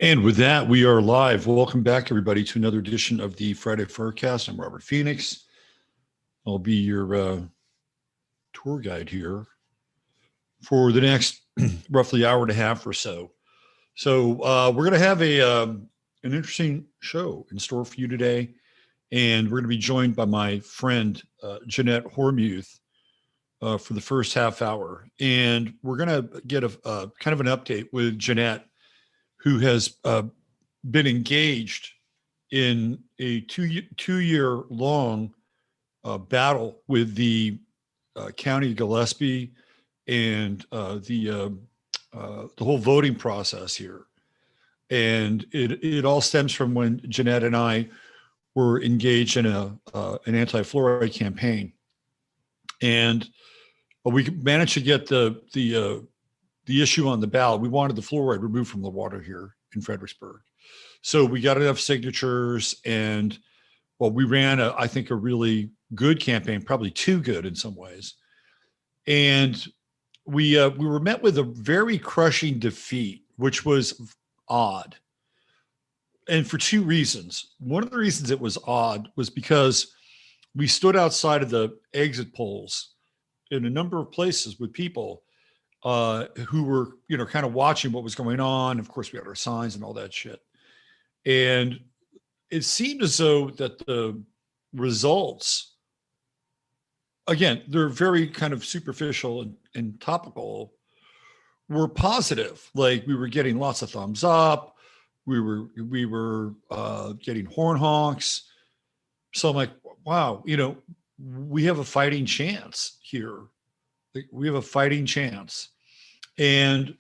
And with that, we are live. Welcome back, everybody, to another edition of the Friday FARcast. I'm Robert Phoenix. I'll be your tour guide here for the next roughly hour and a half or so. So we're going to have an interesting show in store for you today, and we're going to be joined by my friend Jeannette Hormuth for the first half hour, and we're going to get a kind of an update with Jeannette, who has been engaged in a two-year long battle with the county of Gillespie and the whole voting process here. And it all stems from when Jeannette and I were engaged in an anti-fluoride campaign, and we managed to get the issue on the ballot. We wanted the fluoride removed from the water here in Fredericksburg. So we got enough signatures, and we ran I think a really good campaign, probably too good in some ways. And we were met with a very crushing defeat, which was odd. And for two reasons. One of the reasons it was odd was because we stood outside of the exit polls in a number of places with people who were, kind of watching what was going on. Of course, we had our signs and all that shit. And it seemed as though that the results, again, they're very kind of superficial and topical, were positive. Like, we were getting lots of thumbs up. We were getting horn honks. So I'm like, wow, we have a fighting chance here. We have a fighting chance. And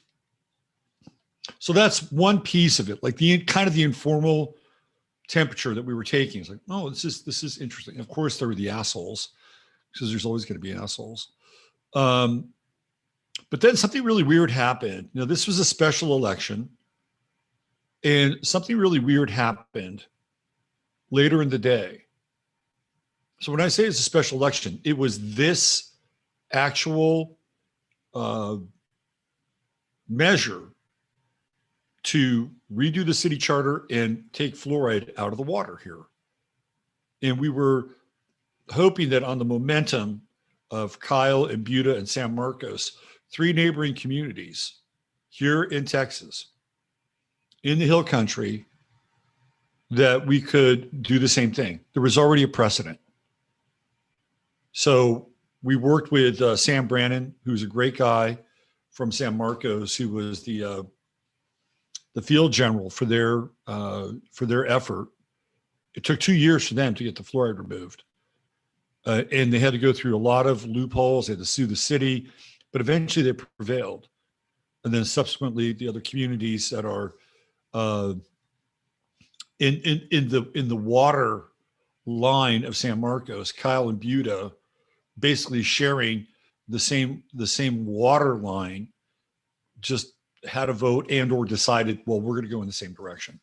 so that's one piece of it, like the kind of the informal temperature that we were taking. It's like, oh, this is interesting. Of course, there were the assholes, because there's always going to be assholes. But then something really weird happened. This was a special election, and something really weird happened later in the day. So when I say it's a special election, it was this actual measure to redo the city charter and take fluoride out of the water here. And we were hoping that on the momentum of Kyle and Buda and San Marcos, three neighboring communities here in Texas, in the Hill Country, that we could do the same thing. There was already a precedent. So we worked with Sam Brannon, who's a great guy from San Marcos, who was the field general for their effort. It took 2 years for them to get the fluoride removed, and they had to go through a lot of loopholes. They had to sue the city, but eventually they prevailed. And then subsequently, the other communities that are in the water line of San Marcos, Kyle and Buda, basically sharing the same water line, just had a vote and or decided, well, we're going to go in the same direction.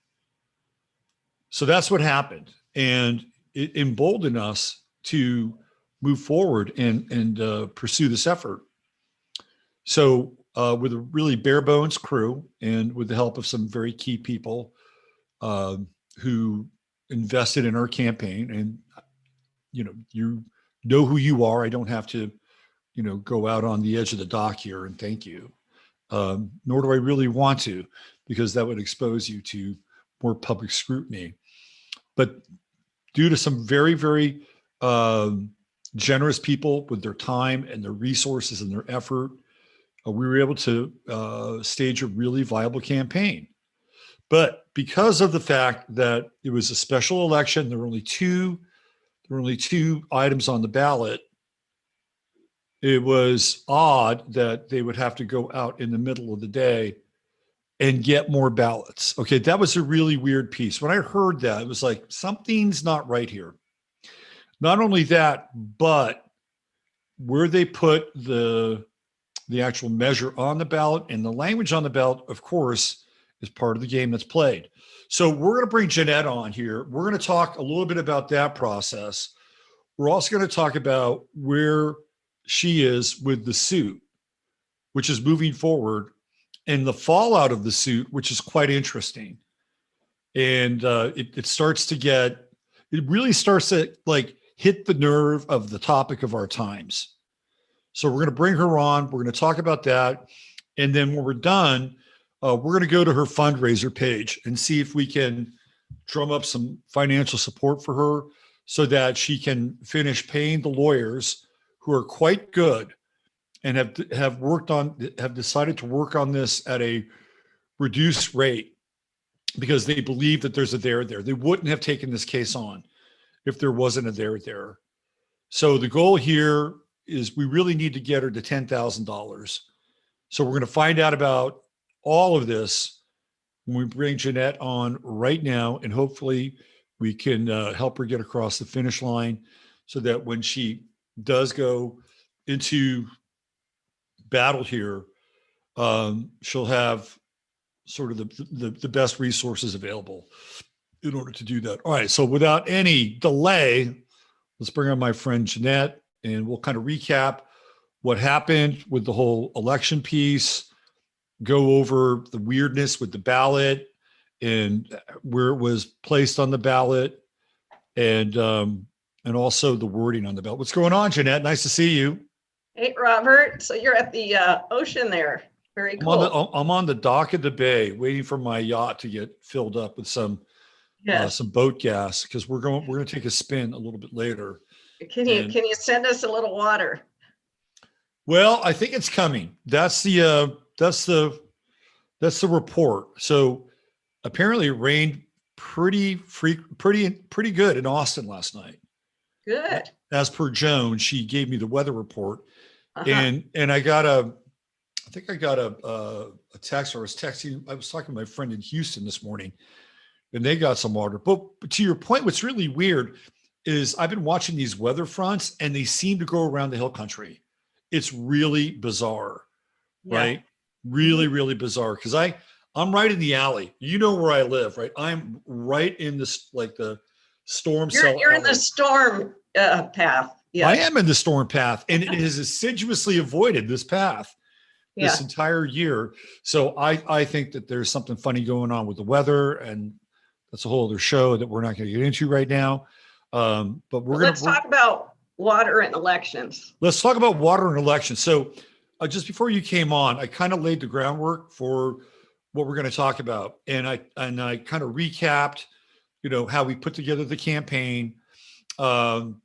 So that's what happened, and it emboldened us to move forward and pursue this effort. So with a really bare bones crew, and with the help of some very key people who invested in our campaign, and you know who you are. I don't have to go out on the edge of the dock here and thank you. Nor do I really want to, because that would expose you to more public scrutiny. But due to some very, very generous people with their time and their resources and their effort, we were able to stage a really viable campaign. But because of the fact that it was a special election, there were only two items on the ballot. It was odd that they would have to go out in the middle of the day and get more ballots. Okay, that was a really weird piece. When I heard that, it was like, something's not right here. Not only that, but where they put the actual measure on the ballot, and the language on the ballot, of course, is part of the game that's played. So we're going to bring Jeannette on here. We're going to talk a little bit about that process. We're also going to talk about where she is with the suit, which is moving forward, and the fallout of the suit, which is quite interesting. And it really starts to like hit the nerve of the topic of our times. So we're going to bring her on. We're going to talk about that. And then when we're done, we're going to go to her fundraiser page and see if we can drum up some financial support for her so that she can finish paying the lawyers who are quite good and have decided to work on this at a reduced rate because they believe that there's a there there. They wouldn't have taken this case on if there wasn't a there there. So the goal here is we really need to get her to $10,000. So we're going to find out about all of this when we bring Jeanette on right now, and hopefully we can help her get across the finish line so that when she does go into battle here, she'll have sort of the best resources available in order to do that. All right. So without any delay, let's bring on my friend Jeanette, and we'll kind of recap what happened with the whole election piece, go over the weirdness with the ballot and where it was placed on the ballot, and also the wording on the ballot. What's going on, Jeanette? Nice to see you. Hey, Robert. So you're at the ocean there. Very cool. I'm on the dock of the bay, waiting for my yacht to get filled up with some boat gas, because we're going to take a spin a little bit later. Can you send us a little water? Well, I think it's coming. That's the report. So apparently it rained pretty good in Austin last night. Good. As per Joan, she gave me the weather report, and I got a text, or I was talking to my friend in Houston this morning, and they got some water. But to your point, what's really weird is I've been watching these weather fronts, and they seem to go around the hill country. It's really bizarre, right? Really, really bizarre. Because I'm right in the alley. You know where I live, right? I'm right in this, like the storm cell. You're in the storm path. Yeah. I am in the storm path, and it has assiduously avoided this path this entire year. So I think that there's something funny going on with the weather, and that's a whole other show that we're not going to get into right now. But let's talk about water and elections. Let's talk about water and elections. So just before you came on, I kind of laid the groundwork for what we're going to talk about. And I kind of recapped, how we put together the campaign, and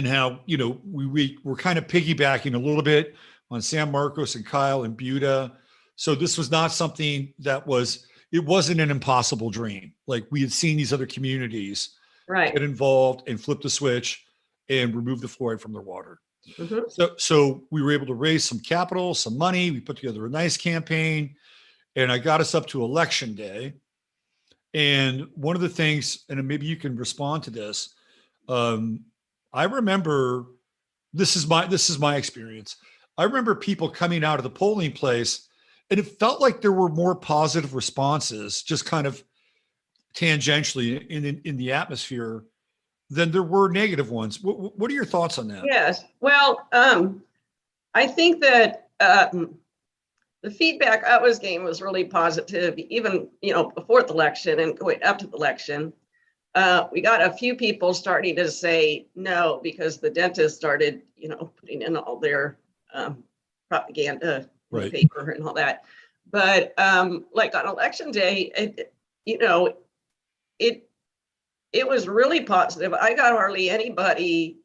how, we're kind of piggybacking a little bit on San Marcos and Kyle and Buda. So this was not something it wasn't an impossible dream. Like, we had seen these other communities get involved and flip the switch and remove the fluoride from their water. Mm-hmm. So we were able to raise some capital, some money. We put together a nice campaign, and I got us up to election day. And one of the things, and maybe you can respond to this, I remember, this is my experience. I remember people coming out of the polling place, and it felt like there were more positive responses, just kind of tangentially in the atmosphere, than there were negative ones. What are your thoughts on that? Yes. Well, I think that the feedback I was getting was really positive, even, before the election and going up to the election. We got a few people starting to say no, because the dentist started, putting in all their propaganda in the paper and all that. But like on election day, it was really positive. I got hardly anybody,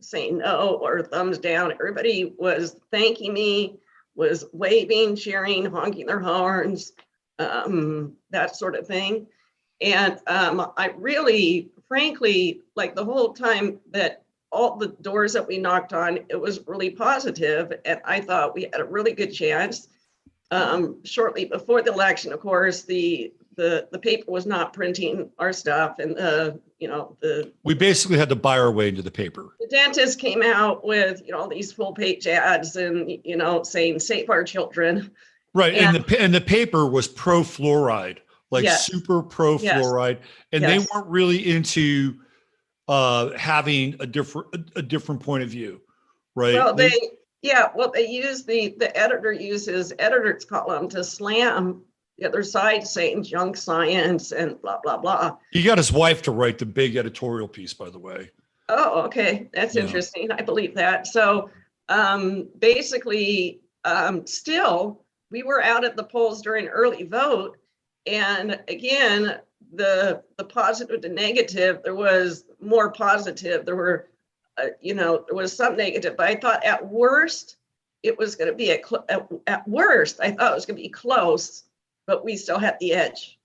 saying no or thumbs down. Everybody was thanking me, was waving, cheering, honking their horns, that sort of thing. And I really, frankly, like the whole time that all the doors that we knocked on, it was really positive. And I thought we had a really good chance. Shortly before the election, of course, the paper was not printing our stuff, and we basically had to buy our way into the paper. The dentist came out with all these full page ads and saying save our children. Right, and the paper was pro fluoride, like super pro fluoride, and they weren't really into having a different point of view, right? Well, they use the editor uses editor's column to slam the other side saying junk science and blah, blah, blah. He got his wife to write the big editorial piece, by the way. Oh, okay. That's interesting. I believe that. So basically, still, we were out at the polls during early vote. And again, the positive to negative, there was more positive. There were, there was some negative, but I thought at worst, it was going to be at worst, I thought it was going to be close, but we still had the edge.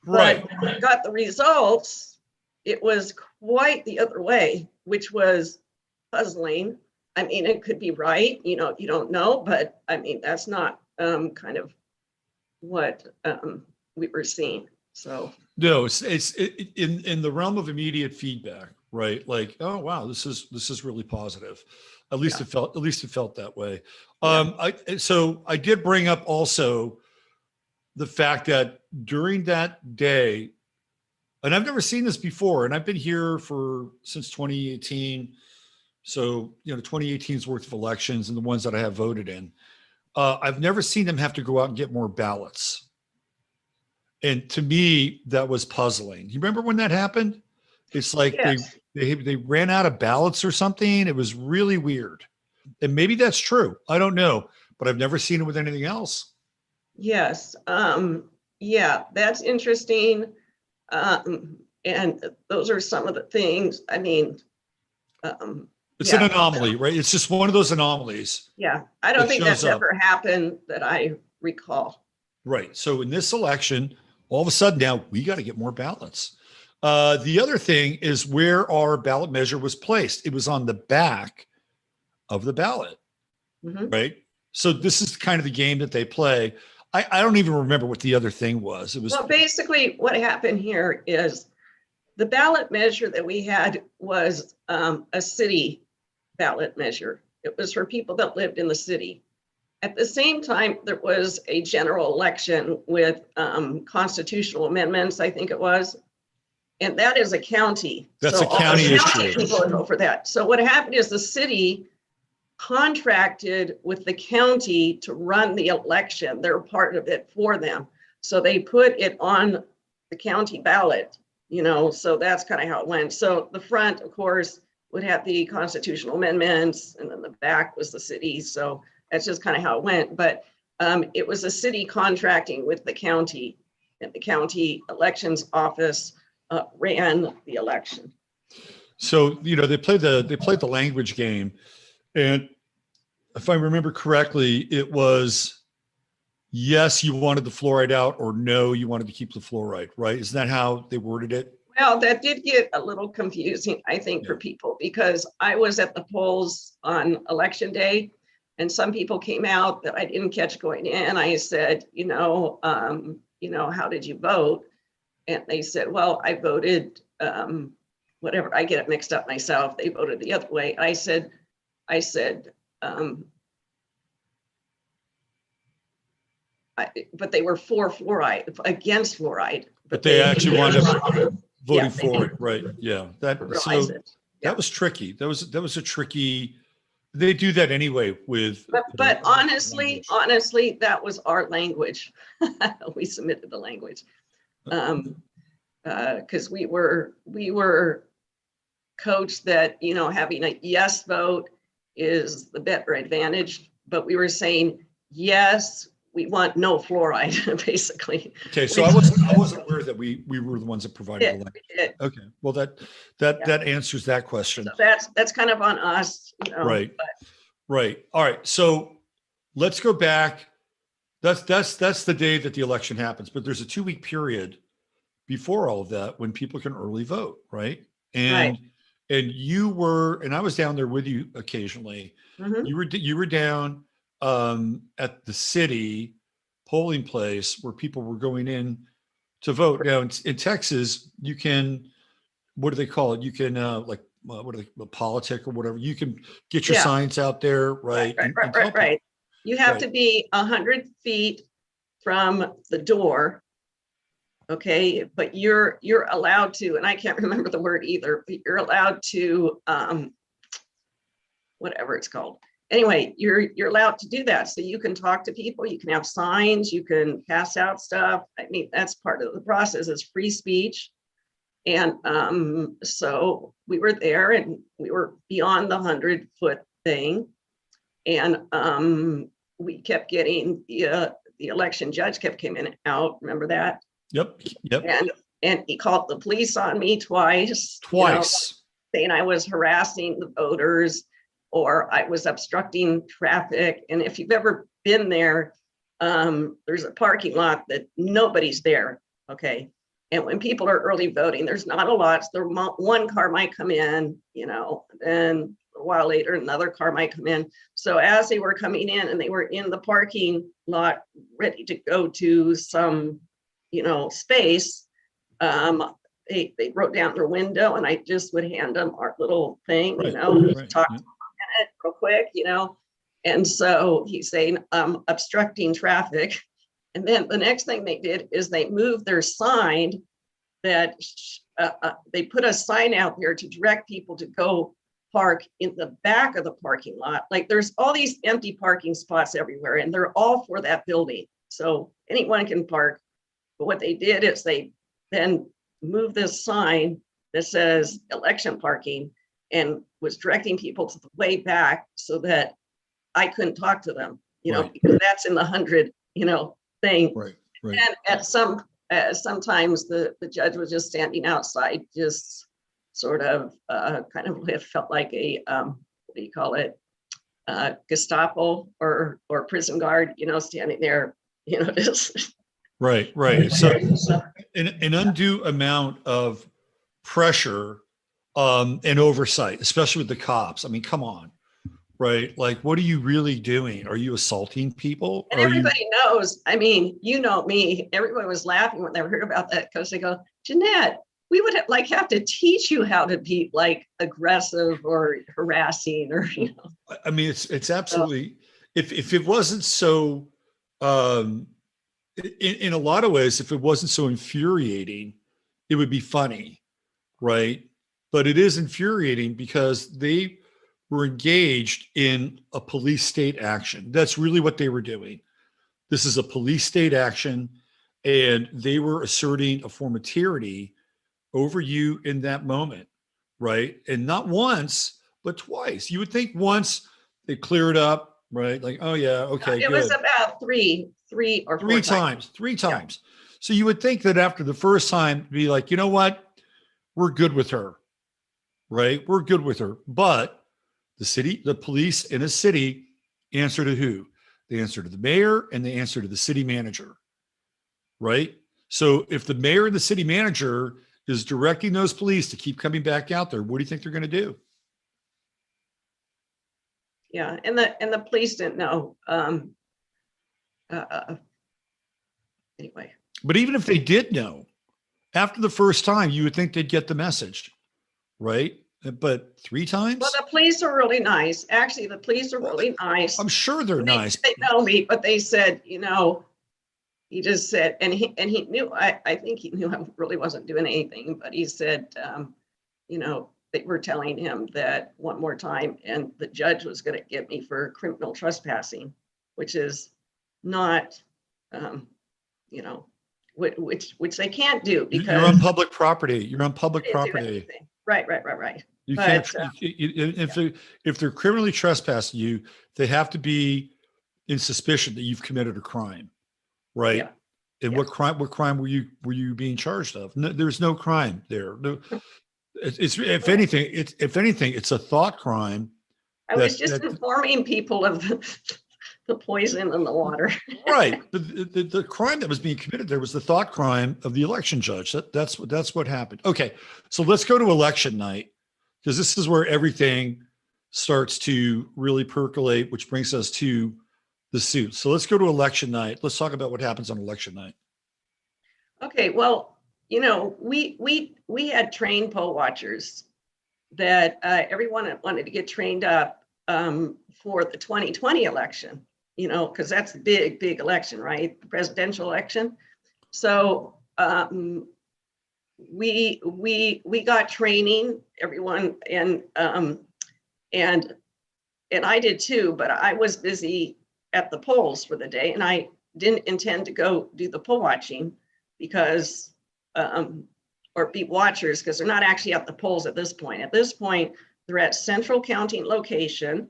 Right. But when we got the results, it was quite the other way, which was puzzling. I mean, it could be right, you don't know, but I mean, that's not kind of what we were seeing. So no, it's in the realm of immediate feedback, right? Like, oh wow, this is really positive. At least it felt that way. So I did bring up also the fact that during that day, and I've never seen this before, and I've been here since 2018. So, 2018's worth of elections and the ones that I have voted in, I've never seen them have to go out and get more ballots. And to me, that was puzzling. You remember when that happened? It's like yes. they ran out of ballots or something. It was really weird. And maybe that's true. I don't know, but I've never seen it with anything else. Yes. Yeah, that's interesting. And those are some of the things, I mean, it's an anomaly, right? It's just one of those anomalies. Yeah, I don't think that's ever happened that I recall. Right. So in this election, all of a sudden now we got to get more ballots. The other thing is where our ballot measure was placed. It was on the back of the ballot, right? So this is kind of the game that they play. I don't even remember what the other thing was. It was basically what happened here is the ballot measure that we had was a city ballot measure. It was for people that lived in the city. At the same time, there was a general election with constitutional amendments, I think it was. And that is a county. That's a county issue. People would vote for that. So what happened is the city contracted with the county to run the election. They're part of it for them. So they put it on the county ballot, so that's kind of how it went. So the front, of course, would have the constitutional amendments, and then the back was the city. So that's just kind of how it went. But it was a city contracting with the county, and the county elections office ran the election. So they played the language game, and if I remember correctly, it was yes, you wanted the fluoride out, or no, you wanted to keep the fluoride, right? Isn't that how they worded it? Well, that did get a little confusing, I think, for people, because I was at the polls on election day, and some people came out that I didn't catch going in. I said, how did you vote? And they said, well, I voted whatever. I get it mixed up myself. They voted the other way. I said, but they were for fluoride, against fluoride. But they actually wanted voting for it, right? Yeah, that was tricky. That was a tricky. They do that anyway with. But honestly, that was our language. We submitted the language because we were coached that having a yes vote is the better advantage. But we were saying yes, we want no fluoride, basically. Okay, so I wasn't aware that we were the ones that provided the language. Okay, well that answers that question. So that's kind of on us, Right, right. All right, so let's go back. That's the day that the election happens, but there's a 2-week period before all of that when people can early vote, right? And you were, and I was down there with you occasionally. You were down at the city polling place where people were going in to vote. Now in Texas, you can, what do they call it? You can what are they, politic or whatever. You can get your signs out there, right? Right. You have to be 100 feet from the door. Okay, but you're allowed to, and I can't remember the word either, but you're allowed to, whatever it's called. anyway, you're allowed to do that. So you can talk to people, you can have signs, you can pass out stuff. I mean, that's part of the process, is free speech. And so we were there, and we were beyond the 100-foot thing. And we kept getting the election judge kept coming out. Remember that? Yep. And he called the police on me twice. Saying I was harassing the voters, or I was obstructing traffic. And if you've ever been there, there's a parking lot that nobody's there. Okay. And when people are early voting, there's not a lot. So one car might come in, and a while later, another car might come in. So as they were coming in and they were in the parking lot, ready to go to some, space, they wrote down their window, and I just would hand them our little thing, talk to them a minute real quick, And so he's saying, obstructing traffic. And then the next thing they did is they moved their sign that they put a sign out there to direct people to go park in the back of the parking lot. Like, there's all these empty parking spots everywhere, and they're all for that building. So anyone can park. But what they did is they then moved this sign that says election parking, and was directing people to the way back so that I couldn't talk to them, Right. because that's in the 100, thing. Right. And at sometimes the judge was just standing outside, just sort of kind of, it felt like a what do you call it, Gestapo or prison guard, standing there, just Right. So an undue amount of pressure and oversight, especially with the cops. I mean, come on, right? Like, what are you really doing? Are you assaulting people? And everybody knows, I mean, me, everybody was laughing when they heard about that, because they go, Jeanette, we would have to teach you how to be like aggressive or harassing, or, I mean, it's absolutely, if it wasn't so, in a lot of ways, if it wasn't so infuriating, it would be funny, right? But it is infuriating because they were engaged in a police state action. That's really what they were doing. This is a police state action, and they were asserting a form of tyranny over you in that moment, right? And not once, but twice. You would think once they cleared up, right? Like, oh yeah, okay, it was about three or four times. So you would think that after the first time, be like, you know what? We're good with her, right? We're good with her. But the police in a city answer to who? They answer to the mayor, and they answer to the city manager, right? So if the mayor and the city manager is directing those police to keep coming back out there, what do you think they're going to do? Yeah, and the police didn't know. Anyway. But even if they did know, after the first time, you would think they'd get the message, right? But 3 times? Well, the police are really nice. Actually, the police are really nice. I'm sure they're nice. They know me, but they said, he just said, and he knew, I think he knew I really wasn't doing anything, but he said, they were telling him that one more time, and the judge was going to get me for criminal trespassing, which is not, which they can't do, because you're on public property. You're on public property. Right. You can't. If they're criminally trespassing you, they have to be in suspicion that you've committed a crime, right? Yeah. And what crime were you being charged of? No, there's no crime there. No, it's if anything, it's a thought crime. I was just informing people of the poison in the water. Right. The crime that was being committed there was the thought crime of the election judge. That's what happened. Okay. So let's go to election night, because this is where everything starts to really percolate, which brings us to the suit. So let's go to election night. Let's talk about what happens on election night. Okay. Well, we had trained poll watchers that everyone wanted to get trained up for the 2020 election, because that's a big election, right? The presidential election. So we got training, everyone, and and I did too, but I was busy at the polls for the day, and I didn't intend to go do the poll watching because, or be watchers, because they're not actually at the polls at this point. At this point, they're at central counting location,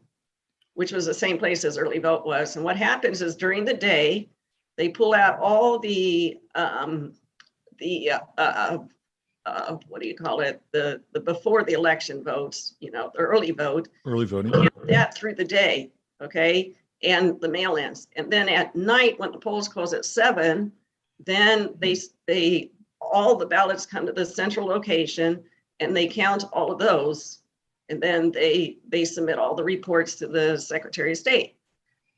which was the same place as early vote was. And what happens is during the day, they pull out all the what do you call it? The before the election votes, you know, the early vote. Early voting. That through the day, okay, and the mail-ins. And then at night, when the polls close at 7, then they all the ballots come to the central location and they count all of those. And then they submit all the reports to the Secretary of State.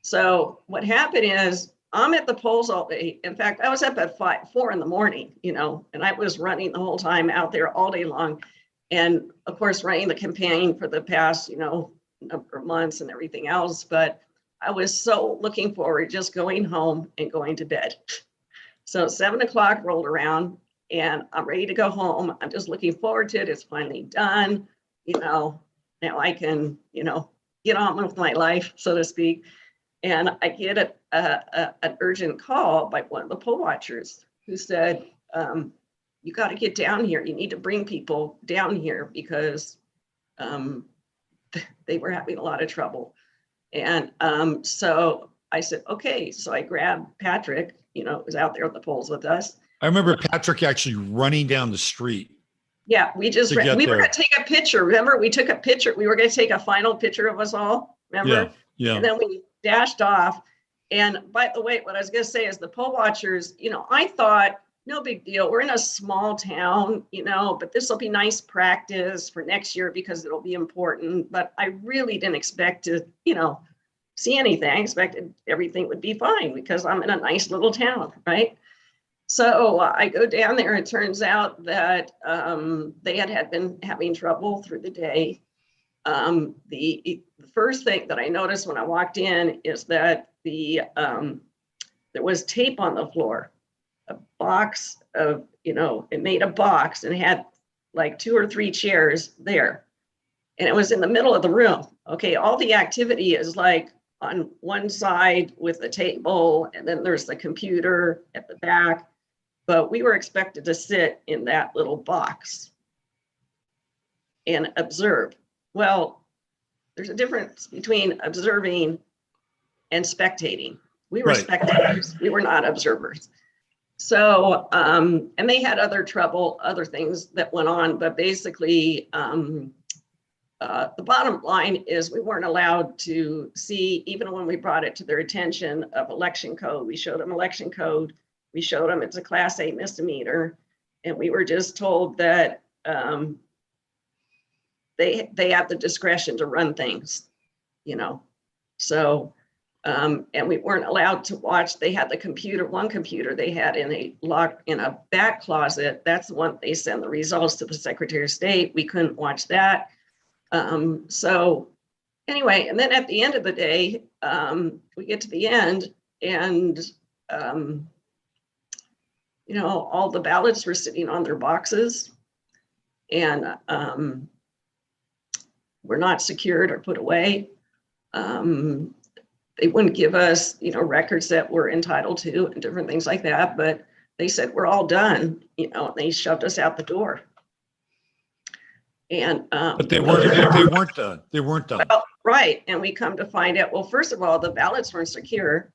So what happened is I'm at the polls all day. In fact, I was up at 4 in the morning, you know, and I was running the whole time out there all day long. And of course, running the campaign for the past, you know, number of months and everything else. But I was so looking forward to just going home and going to bed. So 7 o'clock rolled around and I'm ready to go home. I'm just looking forward to it. It's finally done. You know, now I can, you know, get on with my life, so to speak. And I get an urgent call by one of the poll watchers who said, you got to get down here. You need to bring people down here because they were having a lot of trouble. And so I said, okay. So I grabbed Patrick, you know, who was out there at the polls with us. I remember Patrick actually running down the street. Yeah, we were going to take a picture. Remember, we took a picture. We were going to take a final picture of us all. Remember? Yeah. And then we dashed off. And by the way, what I was going to say is the poll watchers, you know, I thought, no big deal. We're in a small town, you know, but this will be nice practice for next year because it'll be important. But I really didn't expect to, you know, see anything. I expected everything would be fine because I'm in a nice little town, right? So I go down there. It turns out that they had been having trouble through the day. The first thing that I noticed when I walked in is that there was tape on the floor, a box of, you know, it made a box and it had like 2 or 3 chairs there. And it was in the middle of the room. Okay, all the activity is like on one side with the table, and then there's the computer at the back. But we were expected to sit in that little box and observe. Well, there's a difference between observing and spectating. We were spectators, we were not observers. So, and they had other things that went on, but basically, the bottom line is we weren't allowed to see, even when we brought it to their attention, of election code. We showed them election code. We showed them it's a Class A misdemeanor, and we were just told that they have the discretion to run things, you know. So, and we weren't allowed to watch. They had the computer, one computer they had in a back closet. That's the one they send the results to the Secretary of State. We couldn't watch that. So anyway, and then at the end of the day, we get to the end, and you know, all the ballots were sitting on their boxes, and were not secured or put away. They wouldn't give us, you know, records that we're entitled to and different things like that. But they said, we're all done, you know, and they shoved us out the door. And but they weren't done. They weren't done. Well, right. And we come to find out, well, first of all, the ballots weren't secure.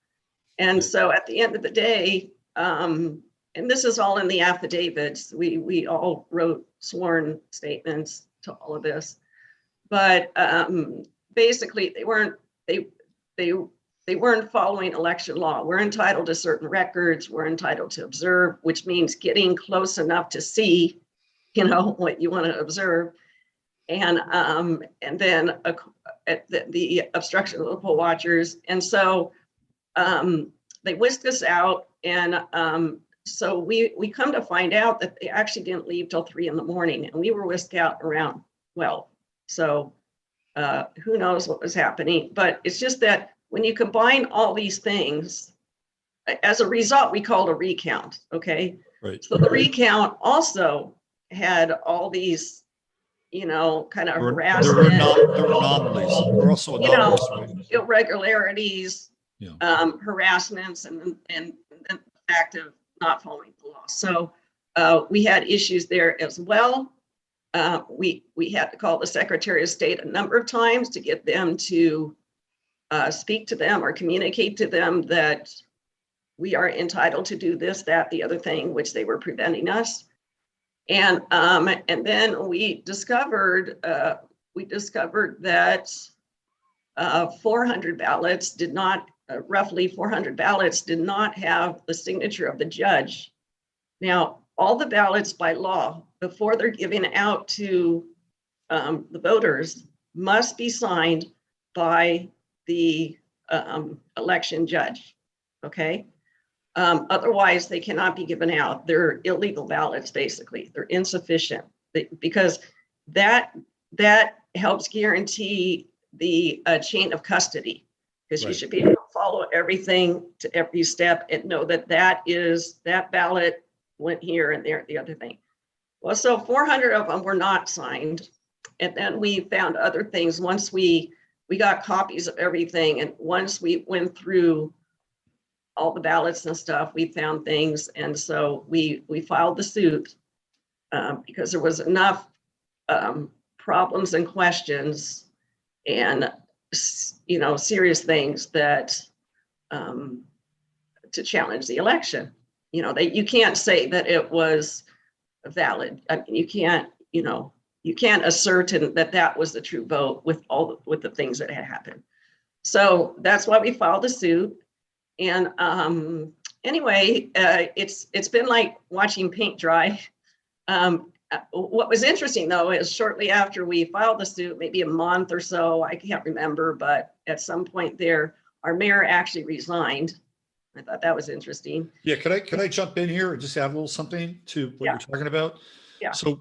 And so at the end of the day, and this is all in the affidavits, we all wrote sworn statements to all of this. But basically, they weren't following election law. We're entitled to certain records. We're entitled to observe, which means getting close enough to see, you know, what you want to observe. And then the obstruction of the poll watchers. And so they whisked us out. And so we come to find out that they actually didn't leave till 3 in the morning, and we were whisked out around 12. So who knows what was happening, but it's just that when you combine all these things, as a result, we called a recount, okay? Right. So the recount also had all these kind of There were harassment, anomalies. There were also anomalies, right? irregularities, Yeah. harassments, and the fact of not following the law. So we had issues there as well. We had to call the Secretary of State a number of times to get them to speak to them or communicate to them that we are entitled to do this, that, the other thing, which they were preventing us. And then we discovered that 400 ballots did not, roughly 400 ballots did not have the signature of the judge. Now, all the ballots by law, before they're given out to the voters, must be signed by the election judge, okay? Otherwise, they cannot be given out. They're illegal ballots, basically. They're insufficient because that helps guarantee the chain of custody, because you should be able to follow everything to every step and know that that ballot went here and there, the other thing. Well, so 400 of them were not signed. And then we found other things. Once we got copies of everything, and once we went through all the ballots and stuff, we found things. And so we filed the suit because there was enough problems and questions and, serious things that to challenge the election. You can't say that it was valid. I mean, you can't ascertain that was the true vote with the things that had happened. So that's why we filed the suit. And anyway, it's been like watching paint dry. What was interesting, though, is shortly after we filed the suit, maybe a month or so, I can't remember, but at some point there, our mayor actually resigned. I thought that was interesting. Yeah, could I jump in here and just add a little something to what you're talking about? Yeah. So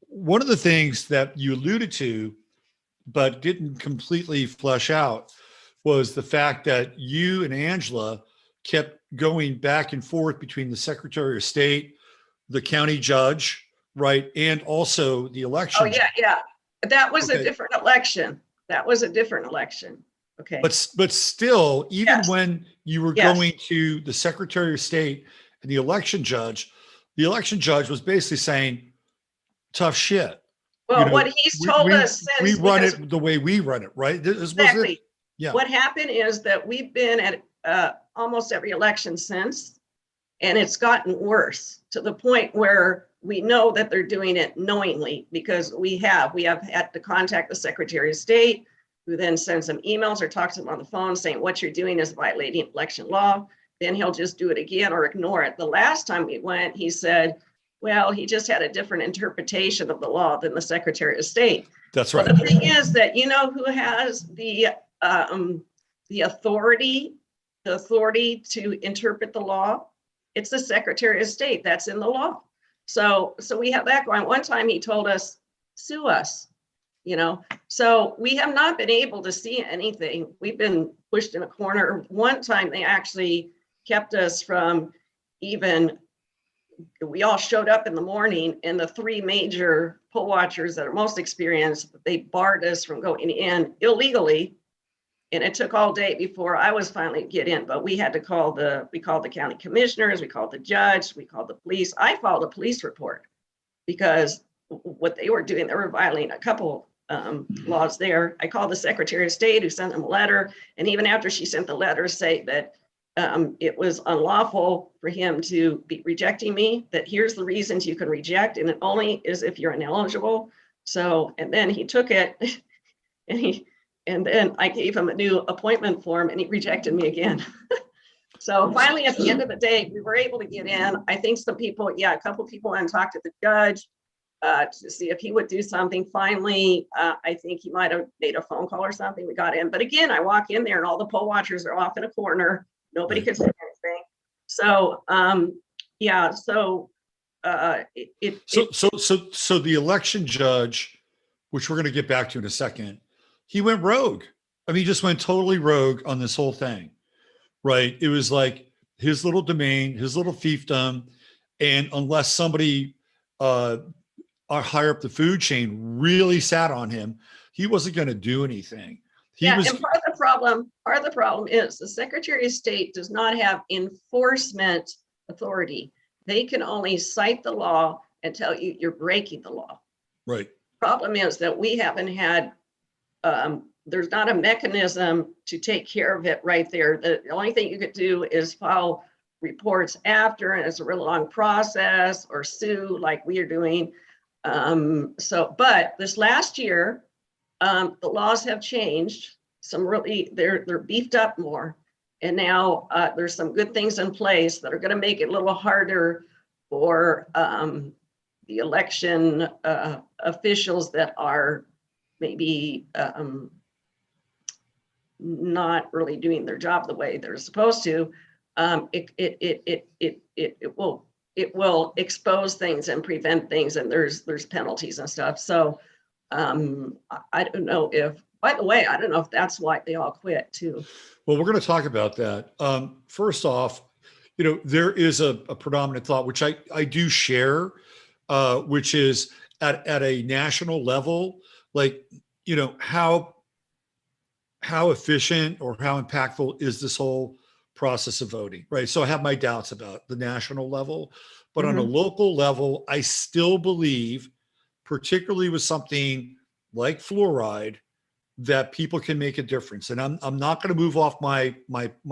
one of the things that you alluded to, but didn't completely flesh out, was the fact that you and Angela kept going back and forth between the Secretary of State, the county judge, right, and also the election. Oh, yeah, yeah. That was a different election. That was a different election. Okay. But still, even when you were going to the Secretary of State and the election judge was basically saying, tough shit. Well, what he's told us since we run it the way we run it, right? Exactly. Yeah. What happened is that we've been at almost every election since, and it's gotten worse to the point where we know that they're doing it knowingly, because we have had to contact the Secretary of State, who then sends them emails or talks to them on the phone saying what you're doing is violating election law. Then he'll just do it again or ignore it. The last time we went, he said, well, he just had a different interpretation of the law than the Secretary of State. That's right. But the thing is that who has the authority to interpret the law? It's the Secretary of State. That's in the law. So we have that going. One time he told us, sue us. So we have not been able to see anything. We've been pushed in a corner. One time they actually kept us from we all showed up in the morning, and the three major poll watchers that are most experienced, they barred us from going in illegally. And it took all day before I was finally get in, but we had to called the county commissioners, we called the judge, we called the police. I filed a police report because what they were doing, they were violating a couple laws there. I called the Secretary of State, who sent them a letter. And even after she sent the letter, say that it was unlawful for him to be rejecting me, that here's the reasons you can reject, and it only is if you're ineligible. So, and then he took it and then I gave him a new appointment form, and he rejected me again. So finally, at the end of the day, we were able to get in. I think a couple people went and talked to the judge to see if he would do something. Finally, I think he might have made a phone call or something. We got in. But again, I walk in there and all the poll watchers are off in a corner. Nobody could say anything. So, So the election judge, which we're going to get back to in a second, he went rogue. I mean, he just went totally rogue on this whole thing, right? It was like his little domain, his little fiefdom. And unless somebody higher up the food chain really sat on him. He wasn't going to do anything. And part of the problem is the Secretary of State does not have enforcement authority. They can only cite the law and tell you you're breaking the law. Right. Problem is that we haven't had, there's not a mechanism to take care of it right there. The only thing you could do is file reports after, and it's a real long process, or sue like we are doing. But this last year, the laws have changed. Some really, they're beefed up more. And now there's some good things in place that are going to make it a little harder for the election officials that are maybe not really doing their job the way they're supposed to. It will expose things and prevent things, and there's penalties and stuff. So I don't know if, by the way, I don't know if that's why they all quit too. Well, we're going to talk about that. First off, there is a predominant thought, which I do share, which is at a national level, like, how efficient or how impactful is this whole process of voting, right? So I have my doubts about the national level, but on a local level, I still believe, particularly with something like fluoride, that people can make a difference. And I'm not going to move off my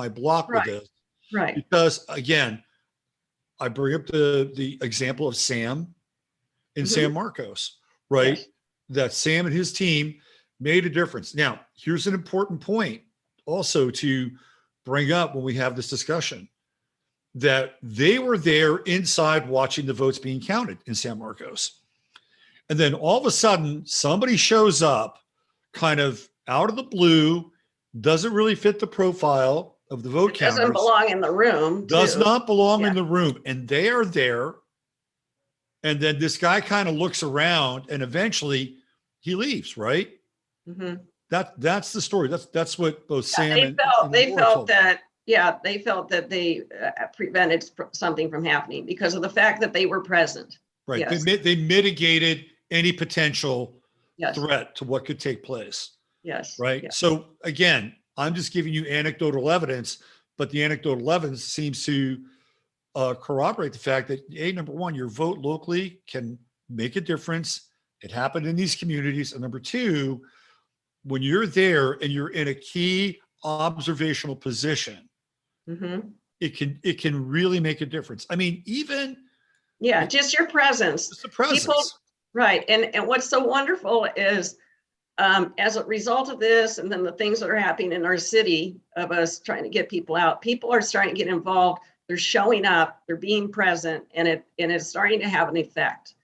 block with this, right? Because again, I bring up the example of Sam in San Marcos, right? Yes. That Sam and his team made a difference. Now, here's an important point also to bring up when we have this discussion, that they were there inside watching the votes being counted in San Marcos. And then all of a sudden, somebody shows up kind of out of the blue, doesn't really fit the profile of the vote counters. Doesn't belong in the room. Does not belong in the room. And they are there. And then this guy kind of looks around and eventually he leaves, right? That's the story. That's what both Sam they felt that they prevented something from happening because of the fact that they were present. Right. Yes. They mitigated any potential Yes. threat to what could take place. Yes. Right. Yes. So again, I'm just giving you anecdotal evidence, but the anecdotal evidence seems to corroborate the fact that, number one, your vote locally can make a difference. It happened in these communities. And number two, when you're there and you're in a key observational position, it can really make a difference. I mean, even just your presence. Just the presence. People, right. And what's so wonderful is as a result of this, and then the things that are happening in our city of us trying to get people out, people are starting to get involved. They're showing up, they're being present, and it's starting to have an effect.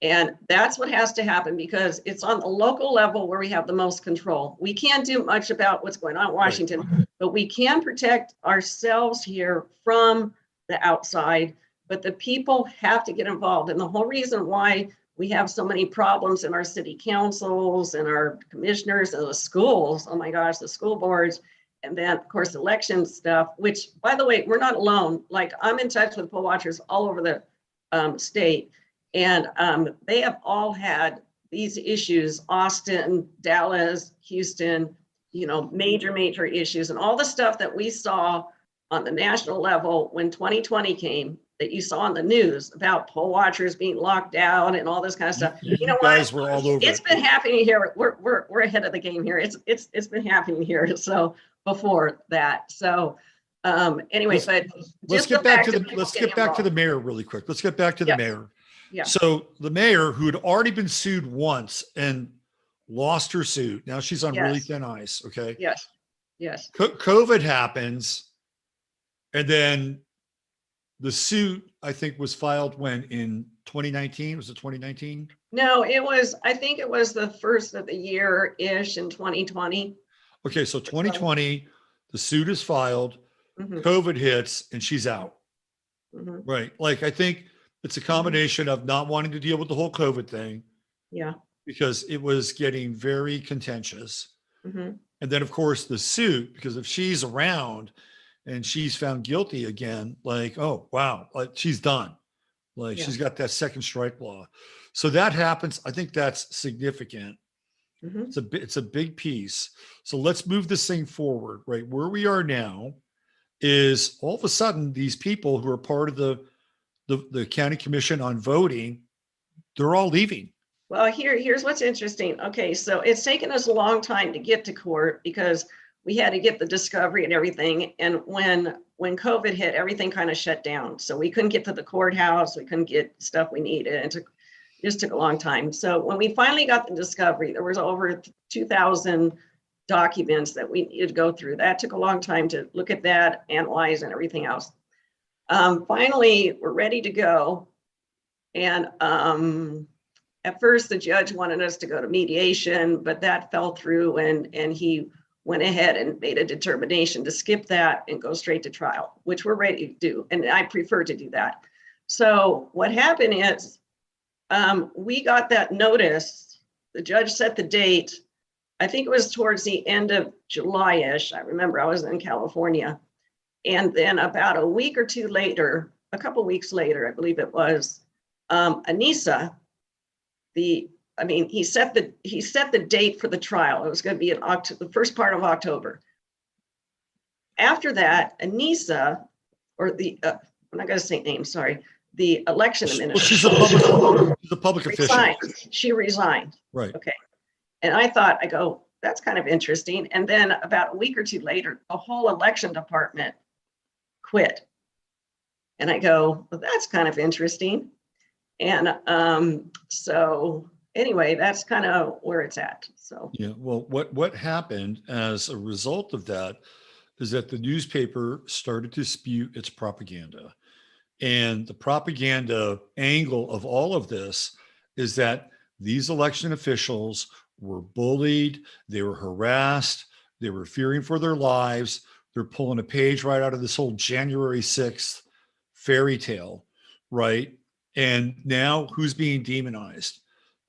And that's what has to happen, because it's on the local level where we have the most control. We can't do much about what's going on in Washington, but we can protect ourselves here from the outside. But the people have to get involved. And the whole reason why we have so many problems in our city councils and our commissioners and the schools, oh my gosh, the school boards, and then of course election stuff, which, by the way, we're not alone. Like, I'm in touch with poll watchers all over the state, and they have all had these issues: Austin, Dallas, Houston, major issues, and all the stuff that we saw on the national level when 2020 came, that you saw on the news about poll watchers being locked out and all this kind of stuff. You know what? Guys were all over. It's been happening here. We're ahead of the game here. It's been happening here. So before that. So anyway, let's get back to the mayor really quick. Let's get back to the mayor. Yeah. So the mayor, who had already been sued once and lost her suit, now she's on really thin ice. Okay. Yes. Yes. COVID happens, and then the suit, I think, was filed when, in 2019? Was it 2019? No, I think it was the first of the year-ish in 2020. Okay, so 2020, the suit is filed, COVID hits, and she's out. Right. Like, I think it's a combination of not wanting to deal with the whole COVID thing. Yeah. Because it was getting very contentious. And then, of course, the suit, because if she's around and she's found guilty again, like, oh, wow, like, she's done. Like Yeah. she's got that second strike law. So that happens. I think that's significant. Mhm. It's a big piece. So let's move this thing forward, right? Where we are now is all of a sudden these people who are part of the county commission on voting, they're all leaving. Well, here's what's interesting. Okay, so it's taken us a long time to get to court because we had to get the discovery and everything. And when COVID hit, everything kind of shut down. So we couldn't get to the courthouse. We couldn't get stuff we needed. It just took a long time. So when we finally got the discovery, there was over 2,000 documents that we needed to go through. That took a long time to look at that, analyze, and everything else. Finally, we're ready to go. And at first, the judge wanted us to go to mediation, but that fell through, and he went ahead and made a determination to skip that and go straight to trial, which we're ready to do. And I prefer to do that. So what happened is we got that notice. The judge set the date. I think it was towards the end of July-ish. I remember I was in California. And then about a week or two later, a couple weeks later, I believe it was, Anissa, he set the date for the trial. It was going to be in the first part of October. After that, Anissa, or I'm not going to say names, sorry, the election administrator. Well, she's a public official. She resigned. Right. Okay. And I go, that's kind of interesting. And then about a week or two later, the whole election department quit. And I go, well, that's kind of interesting. And so anyway, that's kind of where it's at. So yeah, well, what happened as a result of that is that the newspaper started to spew its propaganda. And the propaganda angle of all of this is that these election officials were bullied, they were harassed, they were fearing for their lives. They're pulling a page right out of this whole January 6th fairy tale, right? And now who's being demonized?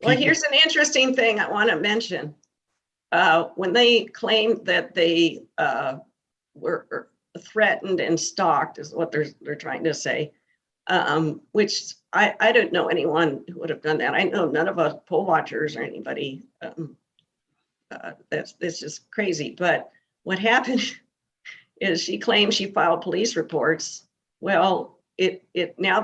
Well, here's an interesting thing I want to mention. When they claimed that they were threatened and stalked, is what they're trying to say, which I don't know anyone who would have done that. I know none of us poll watchers or anybody. That's just crazy. But what happened is she claimed she filed police reports. Well, now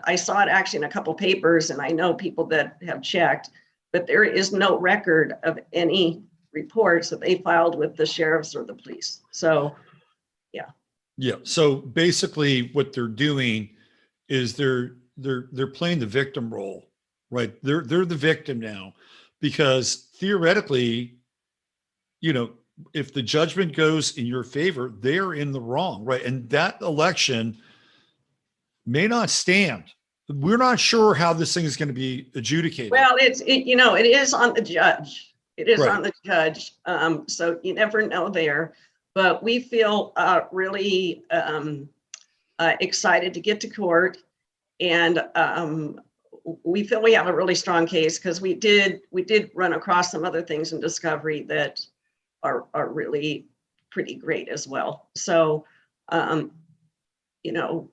I saw it actually in a couple papers, and I know people that have checked, but there is no record of any reports that they filed with the sheriffs or the police. So, yeah. Yeah. So basically, what they're doing is they're playing the victim role, right? They're the victim now, because theoretically, if the judgment goes in your favor, they're in the wrong, right? And that election may not stand. We're not sure how this thing is going to be adjudicated. Well, it is on the judge. It is Right. on the judge. So you never know there. But we feel really excited to get to court, and we feel we have a really strong case because we did run across some other things in discovery that are really pretty great as well. So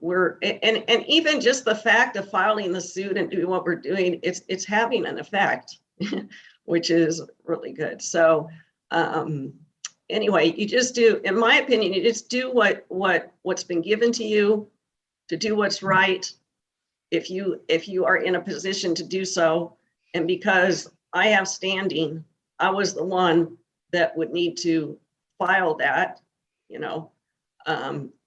we're and even just the fact of filing the suit and doing what we're doing, it's having an effect, which is really good. So anyway, you just do, in my opinion, you just do what's been given to you to do what's right. If you are in a position to do so, and because I have standing, I was the one that would need to file that,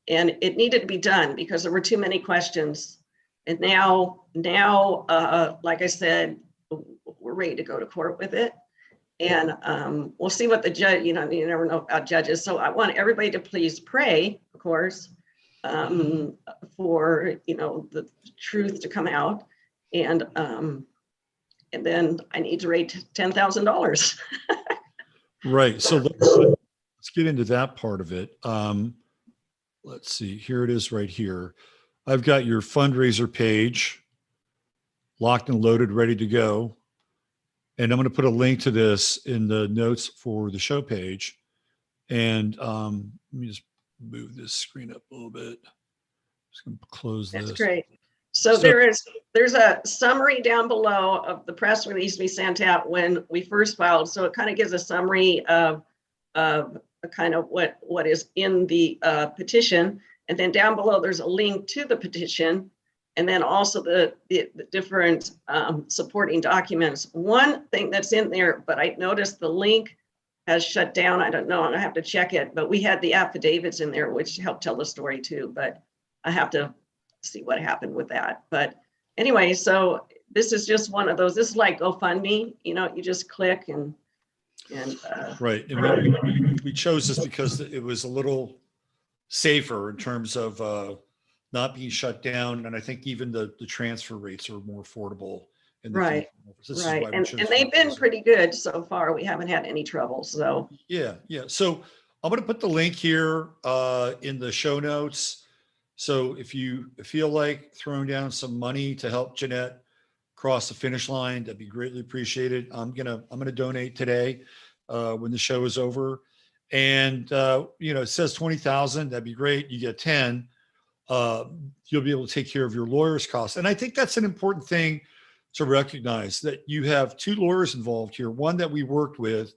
and it needed to be done because there were too many questions. And now, like I said, we're ready to go to court with it. And we'll see what the judge, you never know about judges. So I want everybody to please pray, of course, for, the truth to come out. And then I need to raise $10,000. Right. So let's get into that part of it. Let's see, here it is right here. I've got your fundraiser page locked and loaded, ready to go. And I'm going to put a link to this in the notes for the show page. And let me just move this screen up a little bit. Just going to close this. That's great. So there's a summary down below of the press release we sent out when we first filed. So it kind of gives a summary of kind of what is in the petition. And then down below, there's a link to the petition. And then also the different supporting documents. One thing that's in there, but I noticed the link has shut down. I don't know, I have to check it, but we had the affidavits in there, which helped tell the story too, but I have to see what happened with that. But anyway, so this is just one of those, this is like GoFundMe, you just click and right. And we chose this because it was a little safer in terms of not being shut down. And I think even the transfer rates are more affordable. Right. Right. And they've been pretty good so far. We haven't had any trouble. So yeah. So I'm going to put the link here in the show notes. So if you feel like throwing down some money to help Jeanette cross the finish line, that'd be greatly appreciated. I'm gonna donate today when the show is over. And it says 20,000. That'd be great. You get 10. You'll be able to take care of your lawyer's costs. And I think that's an important thing to recognize, that you have two lawyers involved here. One that we worked with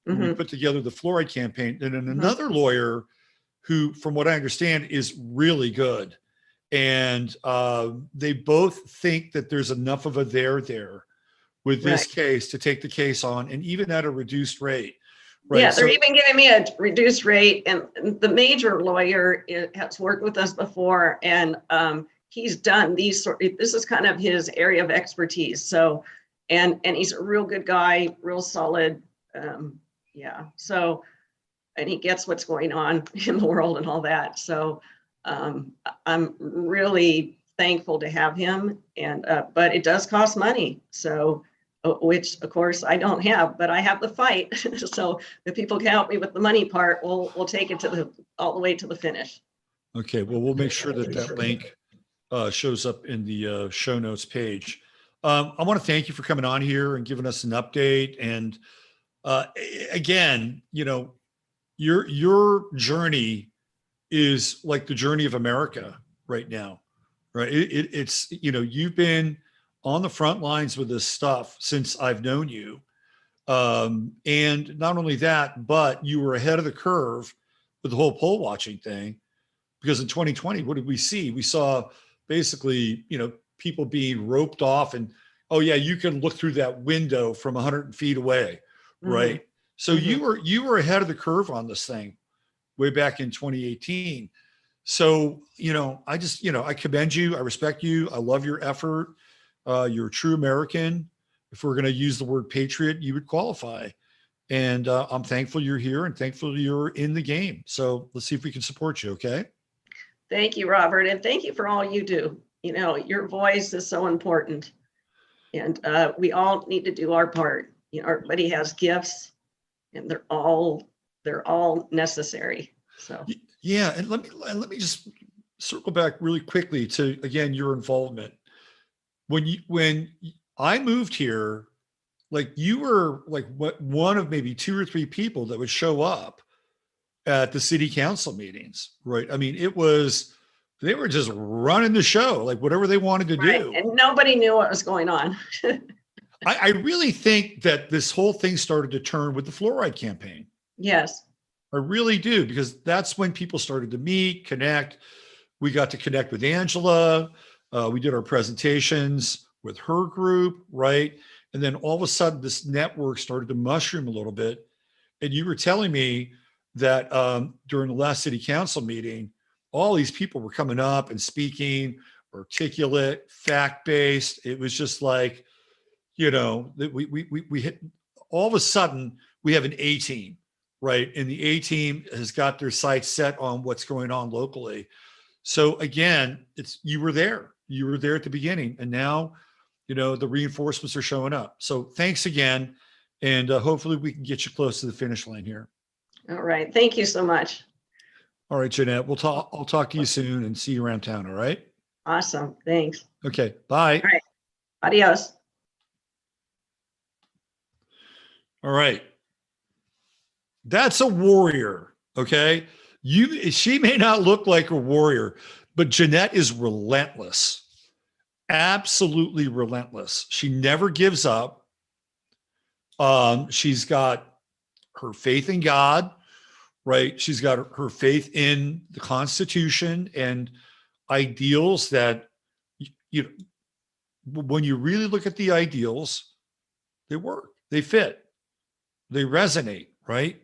when we put together the fluoride campaign, and then another lawyer who, from what I understand, is really good. And they both think that there's enough of a there with this case to take the case on, and even at a reduced rate. Right. Yeah, they're even giving me a reduced rate. And the major lawyer has worked with us before, and he's done these this is kind of his area of expertise. So, and he's a real good guy, real solid. Yeah. So, and he gets what's going on in the world and all that. So, I'm really thankful to have him. And but it does cost money. So, which of course I don't have, but I have the fight. So if people can help me with the money part, we'll take it all the way to the finish. Okay. Well, we'll make sure that link shows up in the show notes page. I want to thank you for coming on here and giving us an update. And again, your journey is like the journey of America right now, right? It's you've been on the front lines with this stuff since I've known you. And not only that, but you were ahead of the curve with the whole poll watching thing, because in 2020, what did we see? We saw basically, people being roped off and, oh yeah, you can look through that window from 100 feet away. Right. So you were ahead of the curve on this thing way back in 2018. So, I commend you. I respect you. I love your effort. You're a true American. If we're going to use the word patriot, you would qualify. And I'm thankful you're here and thankful you're in the game. So let's see if we can support you. Okay. Thank you, Robert. And thank you for all you do. Your voice is so important, and we all need to do our part. Everybody has gifts, and they're all necessary. So yeah. And let me just circle back really quickly to, again, your involvement. When I moved here, like, you were like one of maybe 2 or 3 people that would show up at the city council meetings, right? I mean, they were just running the show, like whatever they wanted to do. And nobody knew what was going on. I really think that this whole thing started to turn with the fluoride campaign. Yes. I really do, because that's when people started to meet, connect. We got to connect with Angela. We did our presentations with her group, right? And then all of a sudden, this network started to mushroom a little bit. And you were telling me that during the last city council meeting, all these people were coming up and speaking, articulate, fact-based. It was just like, that we hit, all of a sudden we have an A team, right? And the A team has got their sights set on what's going on locally. So again, you were there at the beginning, and now, the reinforcements are showing up. So thanks again. And hopefully we can get you close to the finish line here. All right. Thank you so much. All right, Jeanette, I'll talk to you soon and see you around town. All right. Awesome. Thanks. Okay. Bye. All right. Adios. All right. That's a warrior. Okay. She may not look like a warrior, but Jeanette is relentless. absolutely relentless. She never gives up. She's got her faith in God, right? She's got her faith in the Constitution and ideals that, you know, when you really look at the ideals, they work, they fit, they resonate, right?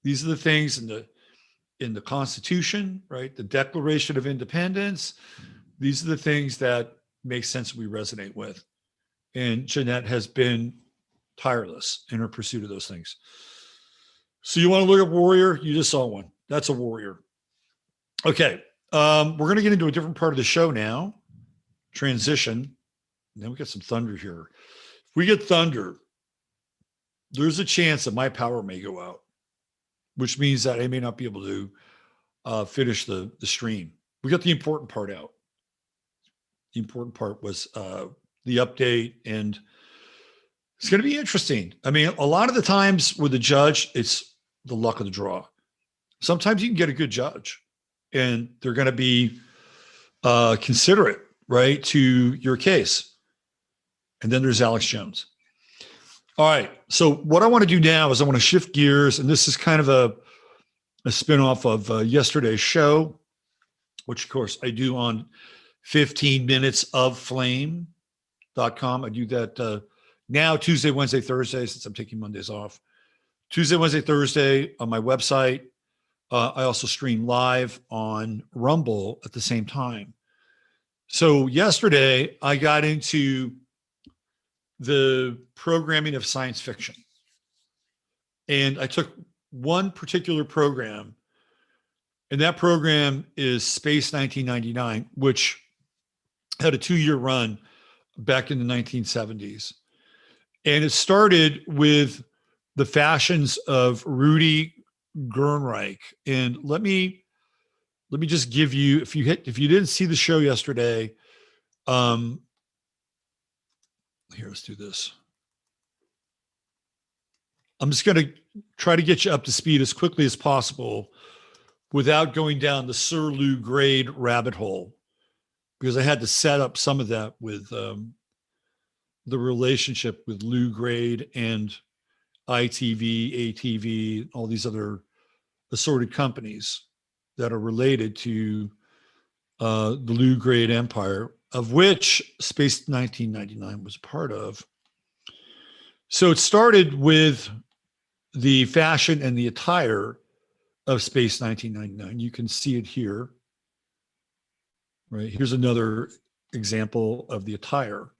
These are the things in the Constitution, right? The Declaration of Independence. These are the things that make sense, we resonate with. And Jeanette has been tireless in her pursuit of those things. So you want to look at warrior? You just saw one. That's a warrior. Okay. We're going to get into a different part of the show now. Transition. And then we got some thunder here. If we get thunder, there's a chance that my power may go out, which means that I may not be able to finish the stream. We got the important part out. The important part was the update, and it's going to be interesting. I mean, a lot of the times with the judge, it's the luck of the draw. Sometimes you can get a good judge, and they're going to be considerate, right, to your case. And then there's Alex Jones. All right. So what I want to do now is I want to shift gears, and this is kind of a spinoff of yesterday's show, which of course I do on 15 minutes of flame.com. I do that now Tuesday, Wednesday, Thursday, since I'm taking Mondays off. Tuesday, Wednesday, Thursday on my website. I also stream live on Rumble at the same time. So yesterday I got into the programming of science fiction. And I took one particular program, and that program is Space 1999, which had a 2-year run back in the 1970s. And it started with the fashions of Rudy Gernreich. And let me just give you, if you didn't see the show yesterday, here, let's do this. I'm just going to try to get you up to speed as quickly as possible without going down the Sir Lou Grade rabbit hole, because I had to set up some of that with the relationship with Lou Grade and ITV, ATV, all these other assorted companies that are related to the Lou Grade empire, of which Space 1999 was part of. So it started with the fashion and the attire of Space 1999. You can see it here, right? Here's another example of the attire.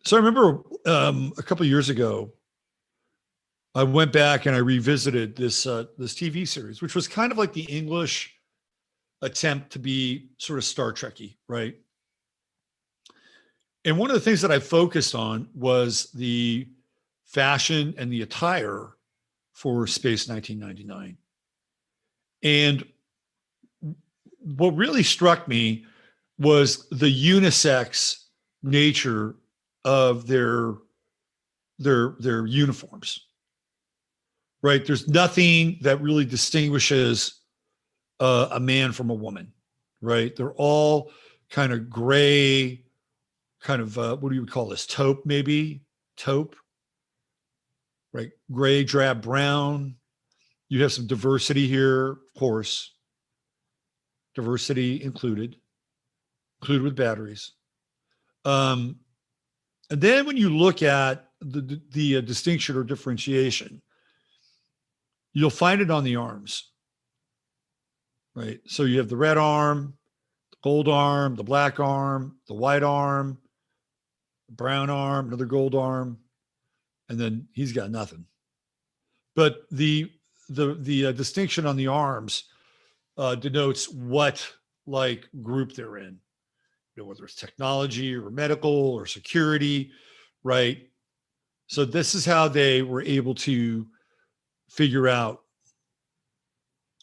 So I remember a couple of years ago, I went back and I revisited this TV series, which was kind of like the English attempt to be sort of Star Trek-y, right? And one of the things that I focused on was the fashion and the attire for Space 1999. And what really struck me was the unisex nature of their uniforms, right? There's nothing that really distinguishes a man from a woman, right? They're all kind of gray, kind of, what do you call this? Taupe, maybe? Taupe, right? Gray, drab, brown. You have some diversity here, of course. Diversity included with batteries. And then when you look at the distinction or differentiation, you'll find it on the arms. Right. So you have the red arm, the gold arm, the black arm, the white arm, the brown arm, another gold arm, and then he's got nothing. But the distinction on the arms denotes what like group they're in, you know, whether it's technology or medical or security, right? So this is how they were able to figure out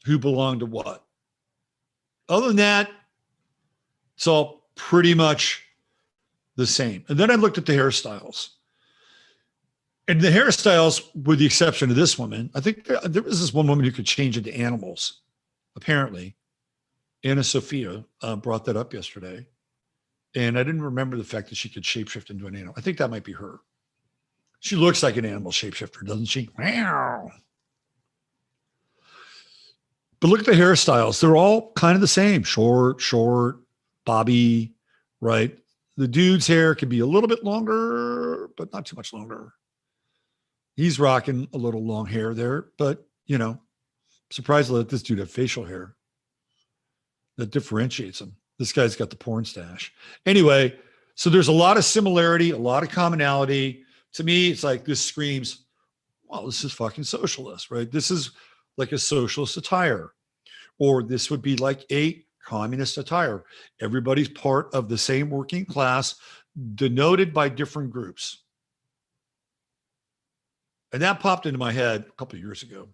who belonged to what. Other than that, it's all pretty much the same. And then I looked at the hairstyles. And the hairstyles, with the exception of this woman, I think there was this one woman who could change into animals, apparently. Anna Sophia brought that up yesterday. And I didn't remember the fact that she could shapeshift into an animal. I think that might be her. She looks like an animal shapeshifter, doesn't she? Meow. But look at the hairstyles. They're all kind of the same. Short, bobby, right? The dude's hair could be a little bit longer, but not too much longer. He's rocking a little long hair there, but, you know, surprised to let this dude have facial hair. That differentiates him. This guy's got the porn stash. Anyway, so there's a lot of similarity, a lot of commonality. To me, it's like this screams, well, this is fucking socialist, right? This is like a socialist attire, or this would be like a communist attire. Everybody's part of the same working class, denoted by different groups. And that popped into my head a couple of years ago.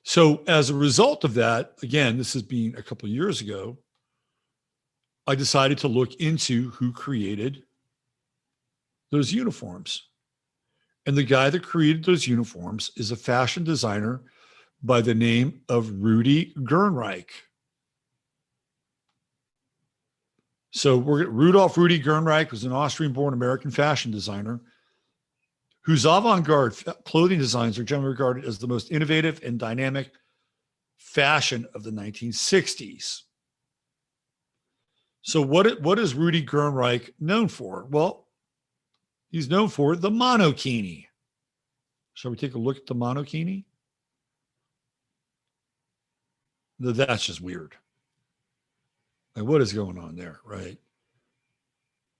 So as a result of that, again, this has been a couple of years ago, I decided to look into who created those uniforms. And the guy that created those uniforms is a fashion designer by the name of Rudy Gernreich. So Rudolf Rudy Gernreich was an Austrian-born American fashion designer whose avant-garde clothing designs are generally regarded as the most innovative and dynamic fashion of the 1960s. So what is Rudy Gernreich known for? Well, he's known for the monokini. Shall we take a look at the monokini? That's just weird. Like, what is going on there, right?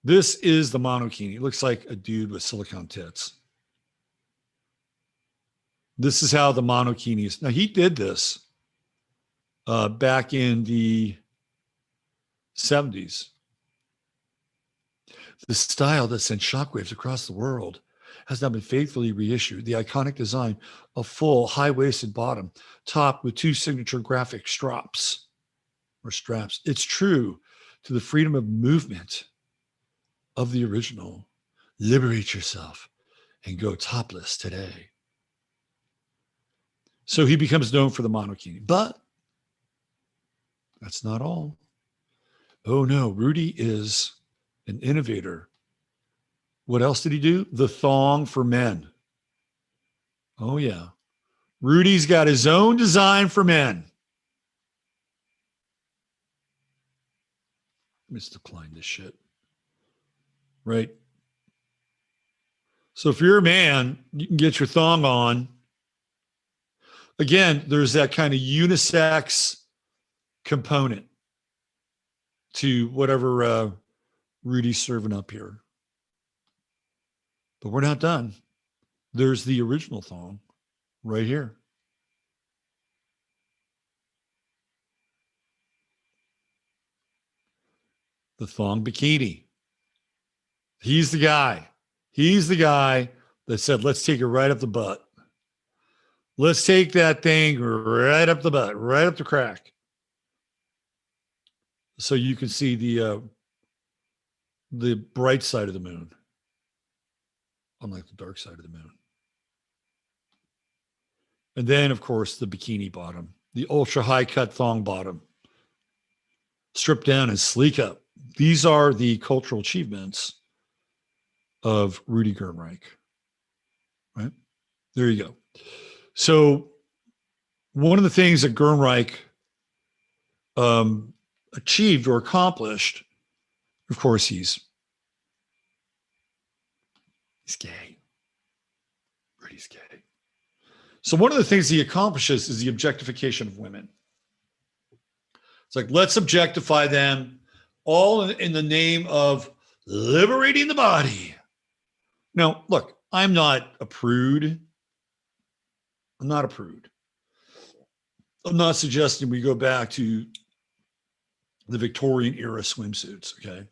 This is the monokini. It looks like a dude with silicone tits. This is how the monokini is. Now, he did this back in the 70s. The style that sent shockwaves across the world has now been faithfully reissued. The iconic design of full high-waisted bottom, topped with two signature graphic straps. It's true to the freedom of movement of the original. Liberate yourself and go topless today. So he becomes known for the monokini, but that's not all. Oh no, Rudy is an innovator. What else did he do? The thong for men. Oh yeah. Rudy's got his own design for men. Let's decline this shit. Right? So if you're a man, you can get your thong on. Again, there's that kind of unisex component to whatever Rudy's serving up here. But we're not done. There's the original thong right here. The thong bikini. He's the guy. He's the guy that said, let's take it right up the butt. Let's take that thing right up the butt, right up the crack. So you can see the bright side of the moon, unlike the dark side of the moon. And then, of course, the bikini bottom, the ultra high cut thong bottom, stripped down and sleek up. These are the cultural achievements of Rudy Gernreich, right? There you go. So one of the things that Gernreich achieved or accomplished, of course, he's gay. Rudy's gay. So one of the things he accomplishes is the objectification of women. It's like, let's objectify them all in the name of liberating the body. Now, look, I'm not a prude. I'm not a prude. I'm not suggesting we go back to the Victorian era swimsuits, okay?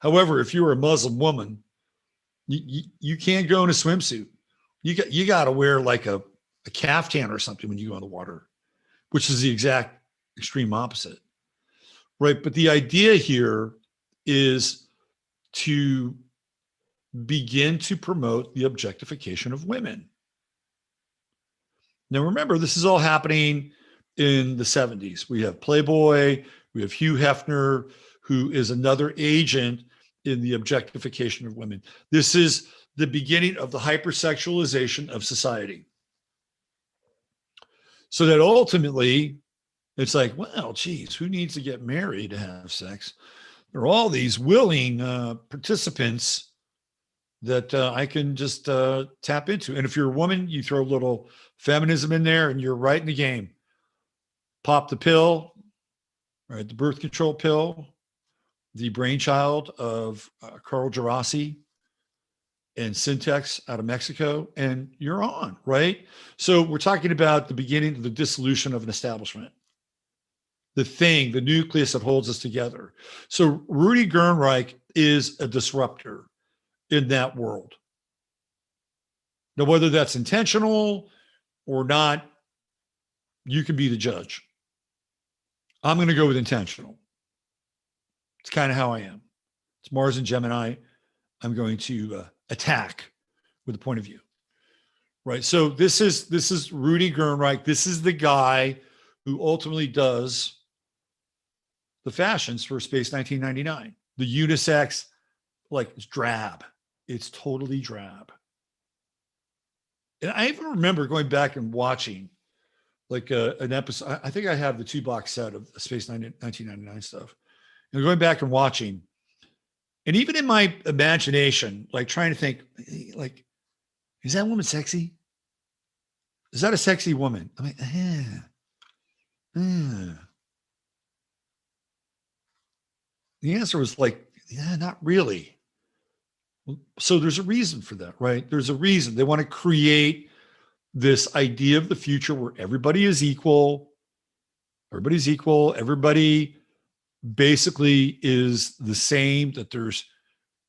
However, if you're a Muslim woman, you can't go in a swimsuit. You got to wear like a caftan or something when you go in the water, which is the exact extreme opposite, right? But the idea here is to begin to promote the objectification of women. Now, remember, this is all happening in the 70s. We have Playboy, we have Hugh Hefner, who is another agent in the objectification of women. This is the beginning of the hypersexualization of society. So that ultimately, it's like, well, geez, who needs to get married to have sex? There are all these willing participants that I can just tap into. And if you're a woman, you throw a little feminism in there and you're right in the game. Pop the pill, right? The birth control pill, the brainchild of Carl Gerasi and Syntex out of Mexico, and you're on, right? So we're talking about the beginning of the dissolution of an establishment, the thing, the nucleus that holds us together. So Rudy Gernreich is a disruptor in that world. Now, whether that's intentional or not, you can be the judge. I'm going to go with intentional. It's kind of how I am. It's Mars and Gemini. I'm going to attack with a point of view, right? So this is Rudy Gernreich. This is the guy who ultimately does the fashions for Space 1999. The unisex, like, it's drab. It's totally drab. And I even remember going back and watching like an episode. I think I have the 2-box set of Space 1999 stuff. And going back and watching, and even in my imagination, like trying to think, like, is that woman sexy? Is that a sexy woman? I mean, The answer was like, yeah, not really. So there's a reason for that, right? There's a reason. They want to create this idea of the future where everybody is equal. Everybody's equal. Everybody basically is the same, that there's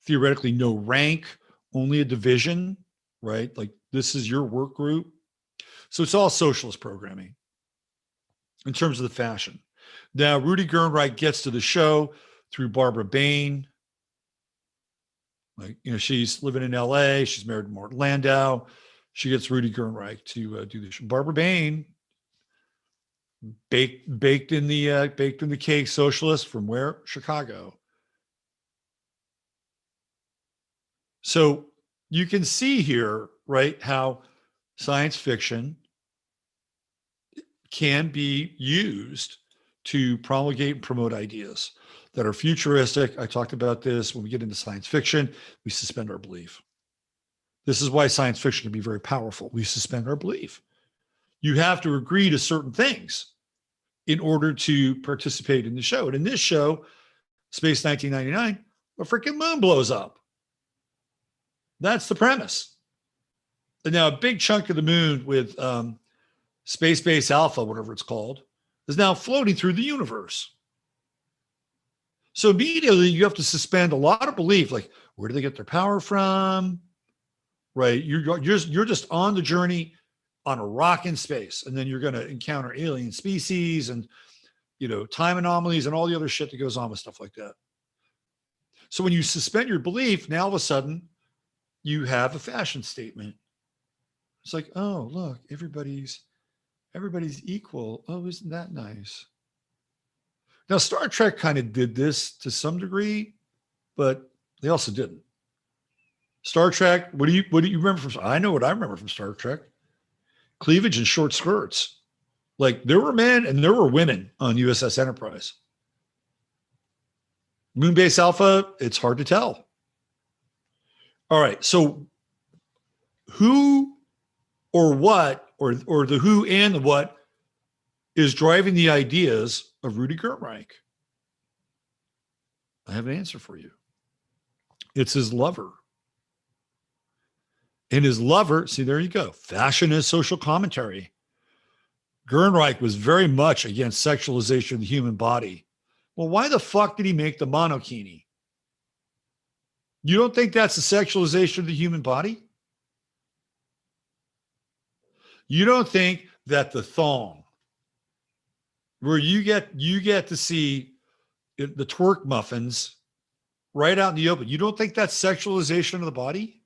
theoretically no rank, only a division, right? Like, this is your work group. So it's all socialist programming in terms of the fashion. Now, Rudy Gernreich gets to the show through Barbara Bain. Like, she's living in LA. She's married to Martin Landau. She gets Rudy Gernreich to do the show. Barbara Bain, baked in the cake, socialist from where? Chicago. So you can see here, right, how science fiction can be used to promulgate and promote ideas that are futuristic. I talked about this. When we get into science fiction, we suspend our belief. This is why science fiction can be very powerful. We suspend our belief. You have to agree to certain things in order to participate in the show. And in this show, Space 1999, a freaking moon blows up. That's the premise. And now a big chunk of the moon with Space Base Alpha, whatever it's called, is now floating through the universe. So immediately you have to suspend a lot of belief, like, where do they get their power from? Right? You're just on the journey on a rock in space, and then you're going to encounter alien species and time anomalies and all the other shit that goes on with stuff like that. So when you suspend your belief, now all of a sudden you have a fashion statement. It's like, oh, look, everybody's equal. Oh, isn't that nice? Now, Star Trek kind of did this to some degree, but they also didn't. Star Trek, what do you remember from? I know what I remember from Star Trek. Cleavage and short skirts. Like, there were men and there were women on USS Enterprise. Moonbase Alpha, it's hard to tell. All right, so who or what, or the who and the what is driving the ideas of Rudy Gernreich? I have an answer for you. It's his lover. And his lover, see, there you go. Fashion is social commentary. Gernreich was very much against sexualization of the human body. Well, why the fuck did he make the monokini? You don't think that's a sexualization of the human body? You don't think that the thong, where you get to see the twerk muffins right out in the open, you don't think that's sexualization of the body?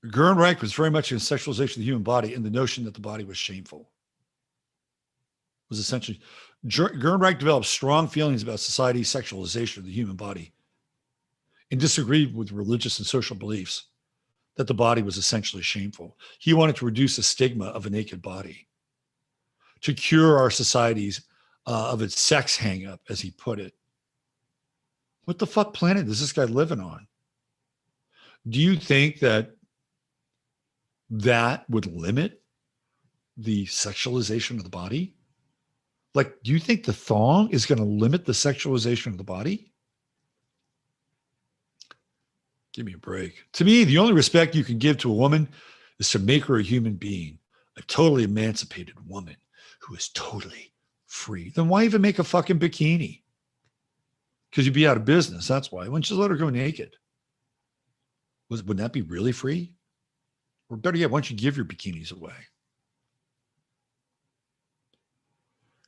Gernreich was very much in sexualization of the human body and the notion that the body was shameful. was essentially, Gernreich developed strong feelings about society's sexualization of the human body and disagreed with religious and social beliefs that the body was essentially shameful. He wanted to reduce the stigma of a naked body, to cure our societies of its sex hang-up, as he put it. What the fuck planet is this guy living on? Do you think that that would limit the sexualization of the body? Like, do you think the thong is going to limit the sexualization of the body? Give me a break. To me, the only respect you can give to a woman is to make her a human being, a totally emancipated woman who is totally free. Then why even make a fucking bikini? Because you'd be out of business. That's why. Why don't you just let her go naked? Wouldn't that be really free? Or better yet, why don't you give your bikinis away?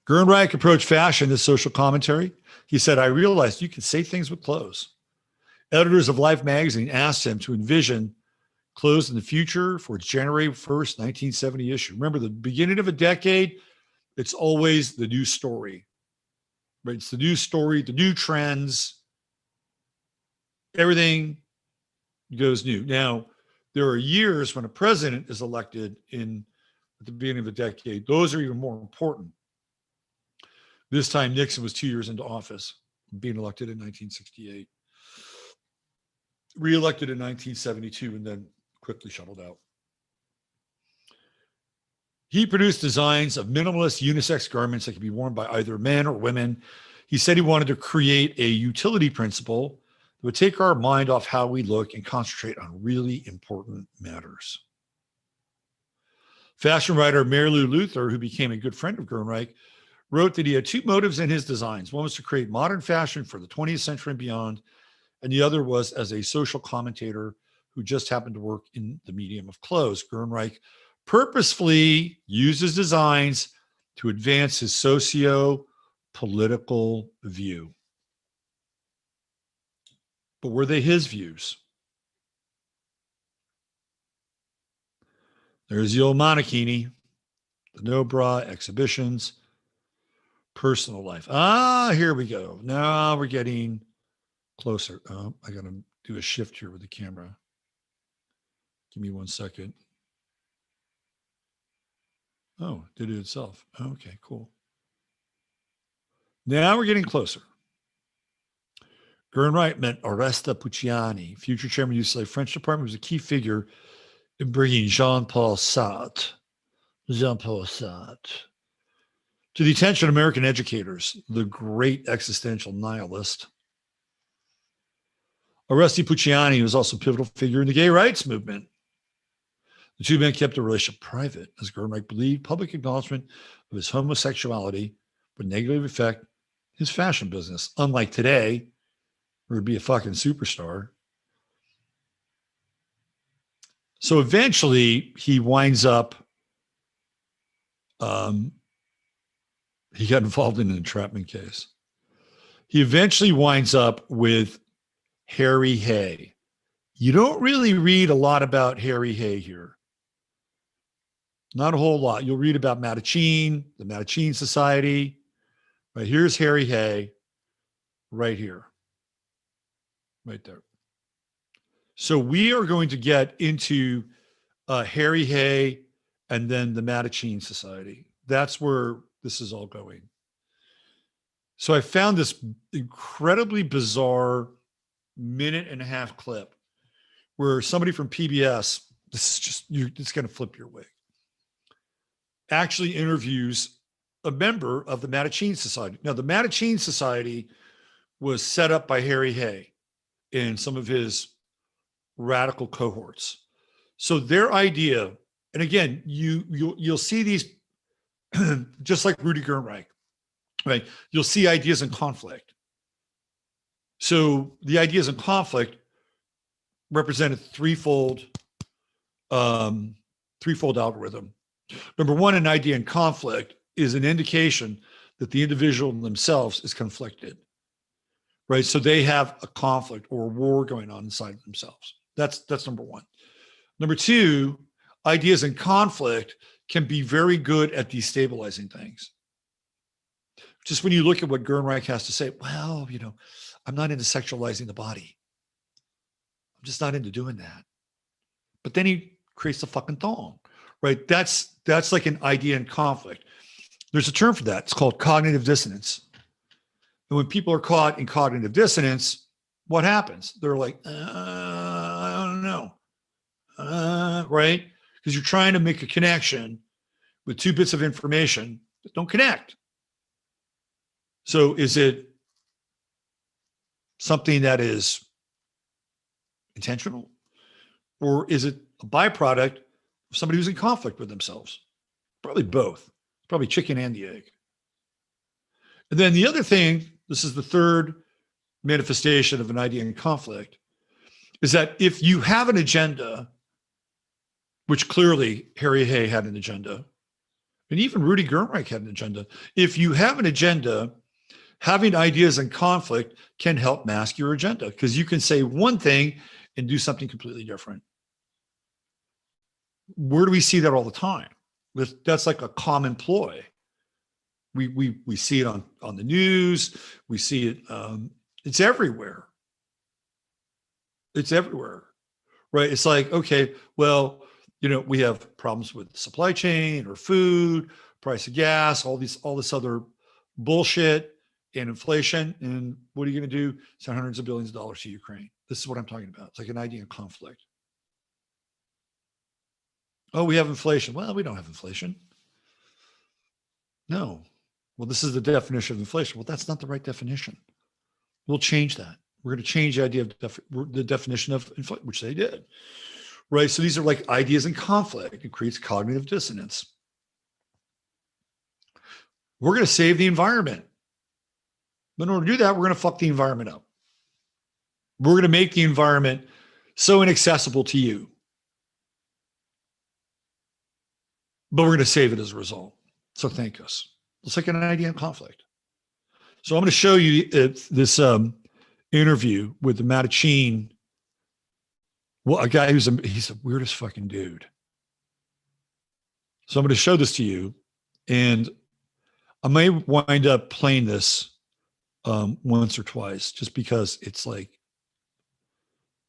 Gernreich approached fashion as social commentary. He said, I realized you can say things with clothes. Editors of Life magazine asked him to envision clothes in the future for its January 1st, 1970 issue. Remember, the beginning of a decade, it's always the new story. Right? It's the new story, the new trends. Everything goes new. Now, there are years when a president is elected at the beginning of a decade. Those are even more important. This time, Nixon was 2 years into office, being elected in 1968. Re-elected in 1972, and then quickly shuttled out. He produced designs of minimalist unisex garments that could be worn by either men or women. He said he wanted to create a utility principle that would take our mind off how we look and concentrate on really important matters. Fashion writer Mary Lou Luther, who became a good friend of Gernreich, wrote that he had two motives in his designs. One was to create modern fashion for the 20th century and beyond, and the other was as a social commentator who just happened to work in the medium of clothes. Gernreich purposefully used his designs to advance his socio-political view. But were they his views? There's the old Mattachine, the no bra exhibitions, personal life. Here we go. Now we're getting closer. I got to do a shift here with the camera. Give me 1 second. Oh, did it itself. Okay, cool. Now we're getting closer. Gernreich met Oreste Pucciani, future chairman of the UCLA French department, was a key figure in bringing Jean-Paul Sartre to the attention of American educators, the great existential nihilist. Oreste Pucciani was also a pivotal figure in the gay rights movement. The two men kept their relationship private, as Gernreich believed public acknowledgement of his homosexuality would negatively affect his fashion business. Unlike today, where he'd be a fucking superstar. So eventually he winds up, he got involved in an entrapment case. He eventually winds up with Harry Hay. You don't really read a lot about Harry Hay here. Not a whole lot. You'll read about Mattachine, the Mattachine Society. Right here's Harry Hay, right here. Right there. So we are going to get into Harry Hay and then the Mattachine Society. That's where this is all going. So I found this incredibly bizarre 1.5-minute clip where somebody from PBS, this is just, it's going to flip your wig, actually interviews a member of the Mattachine Society. Now, the Mattachine Society was set up by Harry Hay and some of his radical cohorts. So their idea, and again, you'll see these just like Rudy Gernreich, right? You'll see ideas in conflict. So the ideas in conflict represented threefold algorithm. Number one, an idea in conflict is an indication that the individual themselves is conflicted, right? So they have a conflict or a war going on inside themselves. That's number one. Number two, ideas in conflict can be very good at destabilizing things. Just when you look at what Gernreich has to say, well, I'm not into sexualizing the body. I'm just not into doing that. But then he creates the fucking thong, right? That's like an idea in conflict. There's a term for that. It's called cognitive dissonance. And when people are caught in cognitive dissonance, what happens? They're like, I don't know, right? Because you're trying to make a connection with two bits of information that don't connect. So is it something that is intentional, or is it a byproduct of somebody who's in conflict with themselves? Probably both. Probably chicken and the egg. And then the other thing, this is the third manifestation of an idea in conflict, is that if you have an agenda, which clearly Harry Hay had an agenda, and even Rudy Gernreich had an agenda. If you have an agenda, having ideas in conflict can help mask your agenda, because you can say one thing and do something completely different. Where do we see that all the time? That's like a common ploy. We see it on the news. We see it. It's everywhere. It's everywhere, right? It's like, okay, well, we have problems with supply chain or food, price of gas, all this other bullshit and inflation. And what are you going to do? Send hundreds of billions of dollars to Ukraine. This is what I'm talking about. It's like an idea of conflict. Oh, we have inflation. Well, we don't have inflation. No. Well, this is the definition of inflation. Well, that's not the right definition. We'll change that. We're going to change the idea of the definition of inflation, which they did. Right. So these are like ideas in conflict. It creates cognitive dissonance. We're going to save the environment. But in order to do that, we're going to fuck the environment up. We're going to make the environment so inaccessible to you. But we're going to save it as a result. So thank us. It's like an idea in conflict. So I'm going to show you this interview with the Mattachine. Well, a guy he's the weirdest fucking dude. So I'm going to show this to you, and I may wind up playing this once or twice, just because it's like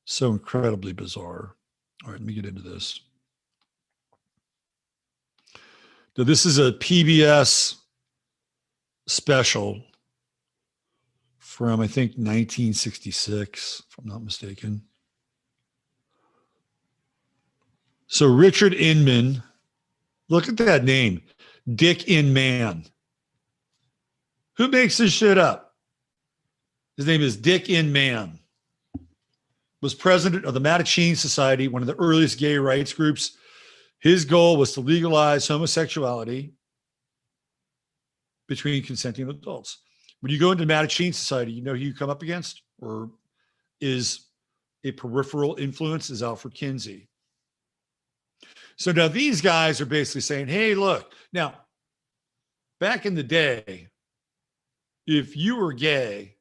so incredibly bizarre. All right, let me get into this. So this is a PBS special from, I think, 1966, if I'm not mistaken. So Richard Inman, look at that name, Dick Inman. Who makes this shit up? His name is Dick Inman. Was president of the Mattachine Society, one of the earliest gay rights groups. His goal was to legalize homosexuality between consenting adults. When you go into Mattachine Society, you know who you come up against, or is a peripheral influence, is Alfred Kinsey. So now these guys are basically saying, hey, look, now, back in the day, if you were gay,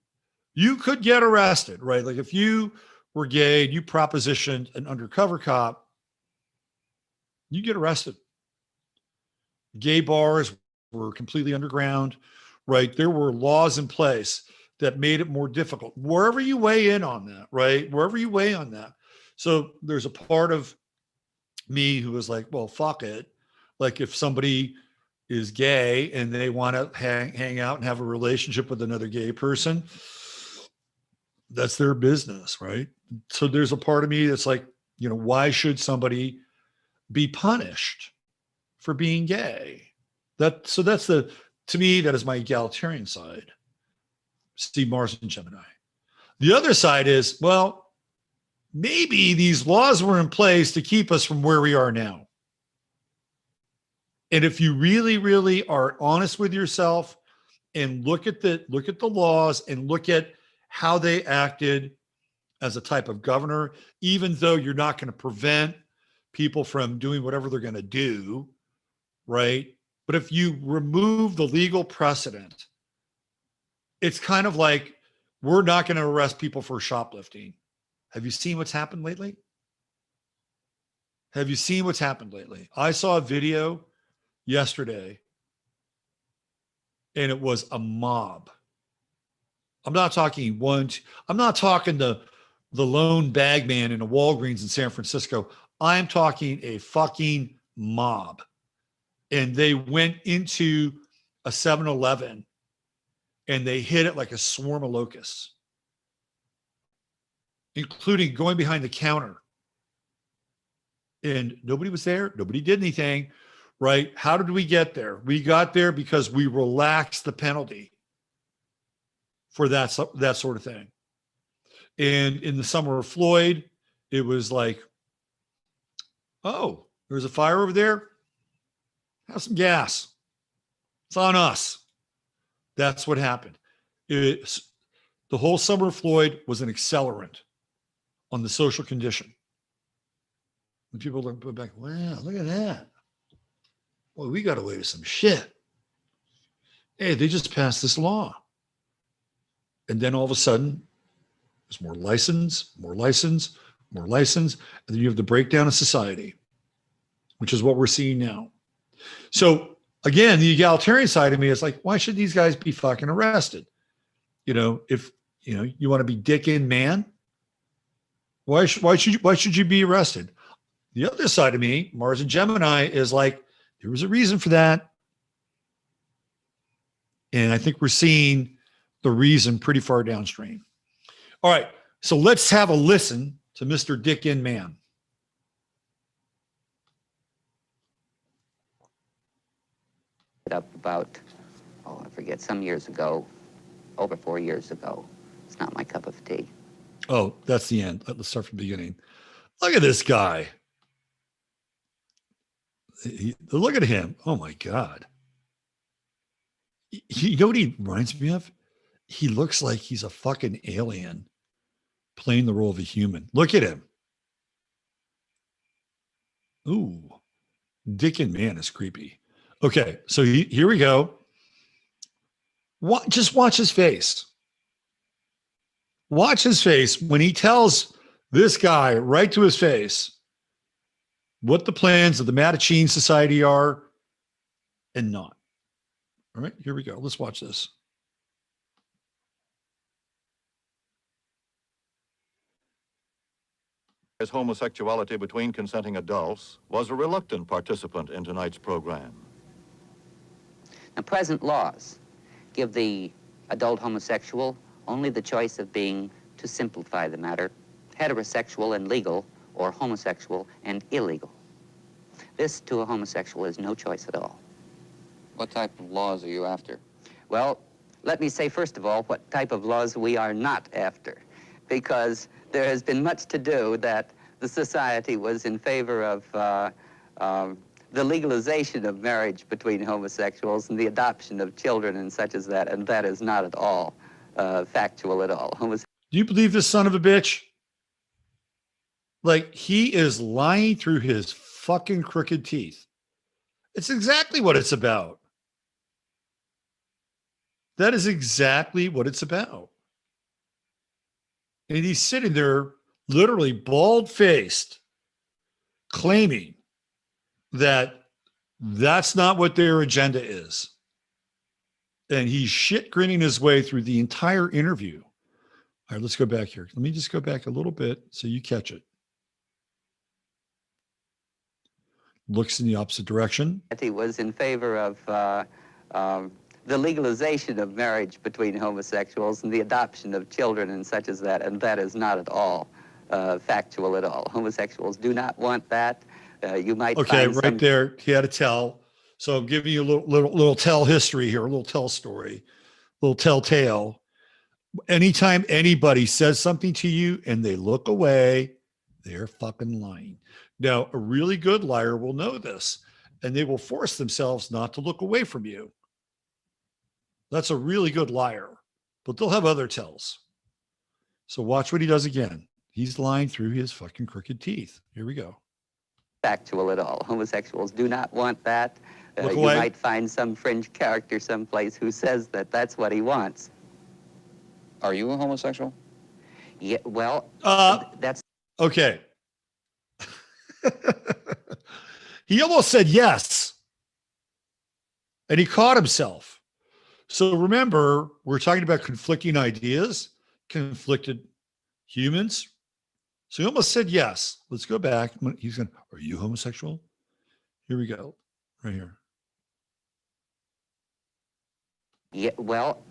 you could get arrested, right? Like if you were gay and you propositioned an undercover cop, you get arrested. Gay bars were completely underground, right? There were laws in place that made it more difficult. Wherever you weigh in on that, right? Wherever you weigh on that. So there's a part of me who was like, well, fuck it. Like if somebody is gay and they want to hang out and have a relationship with another gay person, that's their business, right? So there's a part of me that's like, why should somebody be punished for being gay? To me, that is my egalitarian side. Steve Mars and Gemini. The other side is, well, maybe these laws were in place to keep us from where we are now. And if you really, really are honest with yourself and look at the laws and look at how they acted as a type of governor, even though you're not going to prevent people from doing whatever they're going to do, right? But if you remove the legal precedent, it's kind of like, we're not going to arrest people for shoplifting. Have you seen what's happened lately? Have you seen what's happened lately? I saw a video yesterday and it was a mob. I'm not talking I'm not talking the lone bag man in a Walgreens in San Francisco. I'm talking a fucking mob. And they went into a 7-Eleven and they hit it like a swarm of locusts, including going behind the counter. And nobody was there. Nobody did anything, right? How did we get there? We got there because we relaxed the penalty for that sort of thing. And in the summer of Floyd, it was like, oh, there's a fire over there. Have some gas. It's on us. That's what happened. The whole summer of Floyd was an accelerant on the social condition. When people look back, wow, look at that. Boy, we got away with some shit. Hey, they just passed this law. And then all of a sudden, there's more license, more license, more license. And then you have the breakdown of society, which is what we're seeing now. So again, the egalitarian side of me is like, why should these guys be fucking arrested? If you want to be dick in man, why should you be arrested? The other side of me, Mars and Gemini, is like, there was a reason for that. And I think we're seeing the reason pretty far downstream. All right. So let's have a listen to Mr. Dick in Man. Up about, I forget, some years ago, over 4 years ago. It's not my cup of tea. Oh, that's the end. Let's start from the beginning. Look at this guy. Look at him. Oh my God. You know what he reminds me of? He looks like he's a fucking alien playing the role of a human. Look at him. Ooh, Dick and Man is creepy. Okay, so here we go. Just watch his face. Watch his face when he tells this guy right to his face what the plans of the Mattachine Society are and not. All right, here we go. Let's watch this. As homosexuality between consenting adults was a reluctant participant in tonight's program. Now, present laws give the adult homosexual only the choice of being, to simplify the matter, heterosexual and legal, or homosexual and illegal. This, to a homosexual, is no choice at all. What type of laws are you after? Well, let me say, first of all, what type of laws we are not after, because there has been much to do that the society was in favor of the legalization of marriage between homosexuals and the adoption of children and such as that, and that is not at all factual at all. Do you believe this son of a bitch? Like, he is lying through his fucking crooked teeth. It's exactly what it's about. That is exactly what it's about. And he's sitting there literally bald-faced claiming that that's not what their agenda is. And he's shit grinning his way through the entire interview. All right, let's go back here. Let me just go back a little bit so you catch it. Looks in the opposite direction. He was in favor of the legalization of marriage between homosexuals and the adoption of children and such as that, and that is not at all factual at all. Homosexuals do not want that. You might okay, find right there. He had a tell. So I'm giving you a little tell history here, a little tell story, a little telltale. Anytime anybody says something to you and they look away, they're fucking lying. Now, a really good liar will know this, and they will force themselves not to look away from you. That's a really good liar, but they'll have other tells. So watch what he does again. He's lying through his fucking crooked teeth. Here we go. Factual at all. Homosexuals do not want that. Look you away. might find some fringe character someplace who says that that's what he wants. Are you a homosexual? Yeah, well, that's Okay. He almost said yes. And he caught himself. So remember, we're talking about conflicting ideas, conflicted humans. So he almost said yes. Let's go back. He's going, are you homosexual? Here we go, right here. Yeah, well,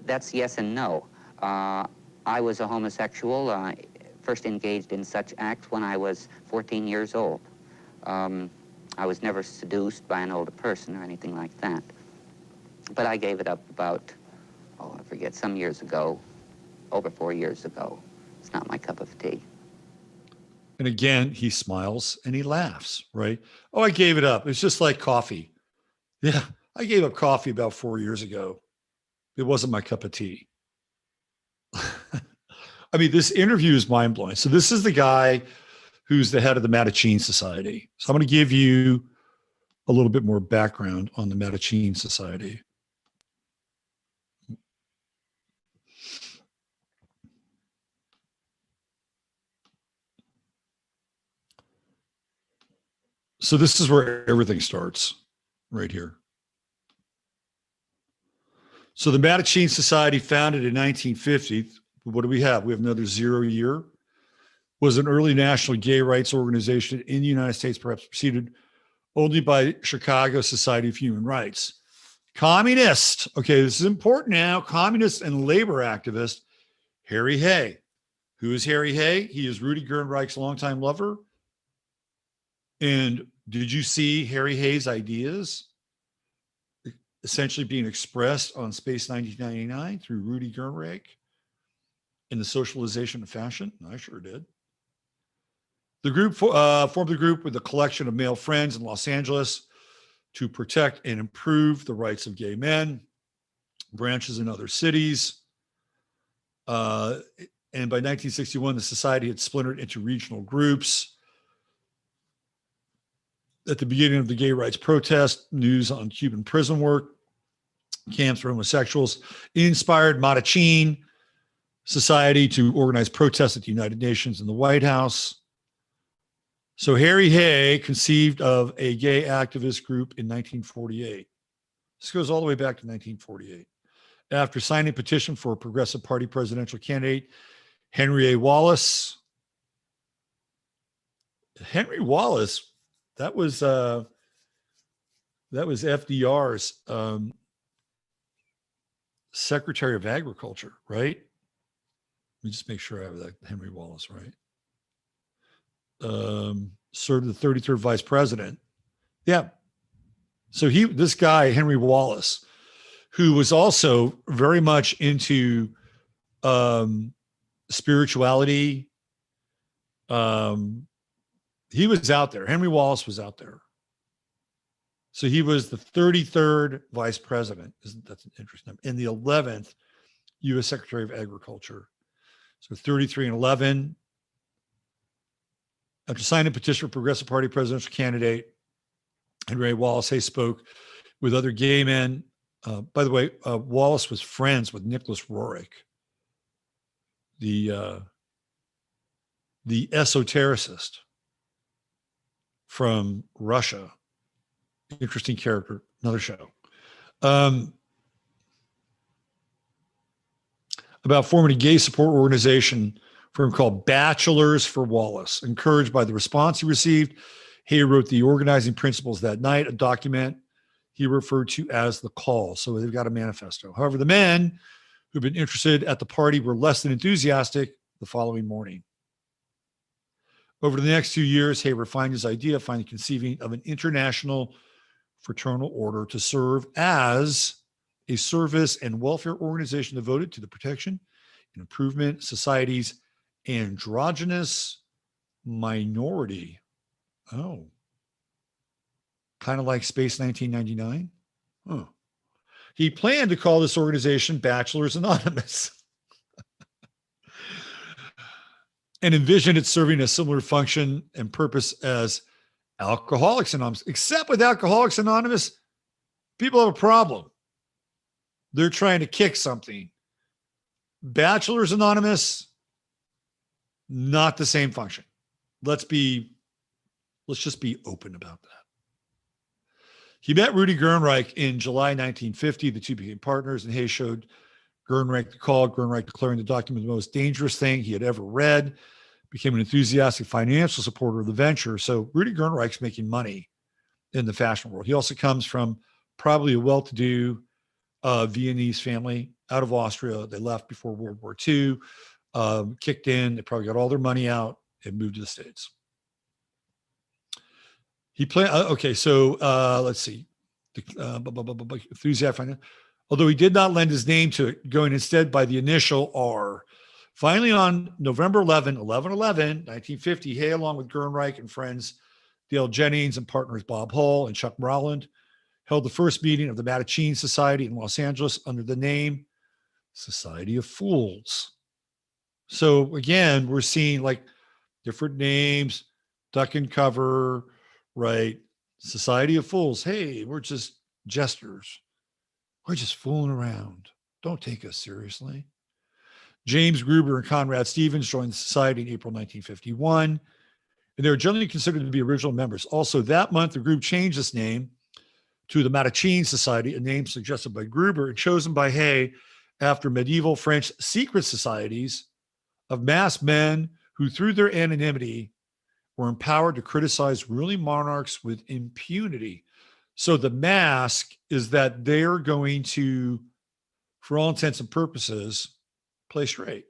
that's yes and no. I was a homosexual, first engaged in such acts when I was 14 years old. I was never seduced by an older person or anything like that. But I gave it up about, I forget, some years ago, over 4 years ago. It's not my cup of tea. And again, he smiles and he laughs, right? Oh, I gave it up. It's just like coffee. Yeah, I gave up coffee about 4 years ago. It wasn't my cup of tea. I mean, this interview is mind-blowing. So this is the guy who's the head of the Mattachine Society. So I'm going to give you a little bit more background on the Mattachine Society. So this is where everything starts, right here. So the Mattachine Society, founded in 1950, what do we have? We have another 0 year, was an early national gay rights organization in the United States, perhaps preceded only by Chicago Society of Human Rights. Communist, okay, this is important now, communist and labor activist, Harry Hay. Who is Harry Hay? He is Rudy Gernreich's longtime lover. And did you see Harry Hay's ideas essentially being expressed on Space 1999 through Rudy Gernreich in the socialization of fashion? I sure did. The group formed the group with a collection of male friends in Los Angeles to protect and improve the rights of gay men, branches in other cities. And by 1961, the society had splintered into regional groups. At the beginning of the gay rights protest, news on Cuban prison work, camps for homosexuals, inspired Mattachine Society to organize protests at the United Nations and the White House. So Harry Hay conceived of a gay activist group in 1948. This goes all the way back to 1948. After signing a petition for a Progressive Party presidential candidate, Henry A. Wallace. Henry Wallace, that was FDR's Secretary of Agriculture, right? Let me just make sure I have that Henry Wallace right. Served the 33rd vice president. Yeah. So this guy, Henry Wallace, who was also very much into spirituality. He was out there. Henry Wallace was out there. So he was the 33rd vice president. That's an interesting number. And the 11th U.S. Secretary of Agriculture. So 33 and 11. After signing a petition for Progressive Party presidential candidate, Henry Wallace Hay spoke with other gay men. By the way, Wallace was friends with Nicholas Roerich, the esotericist from Russia. Interesting character, another show. About forming a gay support organization firm called Bachelors for Wallace. Encouraged by the response he received, Hay wrote the organizing principles that night, a document he referred to as the Call. So they've got a manifesto. However, the men who've been interested at the party were less than enthusiastic the following morning. Over the next 2 years, Hay refined his idea, finally conceiving of an international fraternal order to serve as a service and welfare organization devoted to the protection and improvement of society's androgynous minority. Oh, kind of like Space 1999. Oh, he planned to call this organization Bachelors Anonymous and envisioned it serving a similar function and purpose as Alcoholics Anonymous. Except with Alcoholics Anonymous, people have a problem. They're trying to kick something. Bachelors Anonymous, not the same function. Let's just be open about that. He met Rudy Gernreich in July 1950. The two became partners, and Hay showed Gernreich the call. Gernreich declaring the document the most dangerous thing he had ever read, became an enthusiastic financial supporter of the venture. So Rudy Gernreich's making money in the fashion world. He also comes from probably a well-to-do Viennese family out of Austria. They left before World War II, kicked in. They probably got all their money out and moved to the States. He played, okay, so let's see. Enthusiastic, although he did not lend his name to it, going instead by the initial R. Finally, on November 1950, Hay, along with Gernreich and friends Dale Jennings and partners Bob Hull and Chuck Rowland, held the first meeting of the Mattachine Society in Los Angeles under the name Society of Fools. So again, we're seeing like different names, duck and cover, right? Society of Fools. Hey, we're just jesters. We're just fooling around. Don't take us seriously. James Gruber and Conrad Stevens joined the society in April 1951, and they were generally considered to be original members. Also, that month, the group changed its name to the Mattachine Society, a name suggested by Gruber and chosen by Hay after medieval French secret societies of masked men who, through their anonymity, were empowered to criticize ruling monarchs with impunity. So the mask is that they're going to, for all intents and purposes, play straight.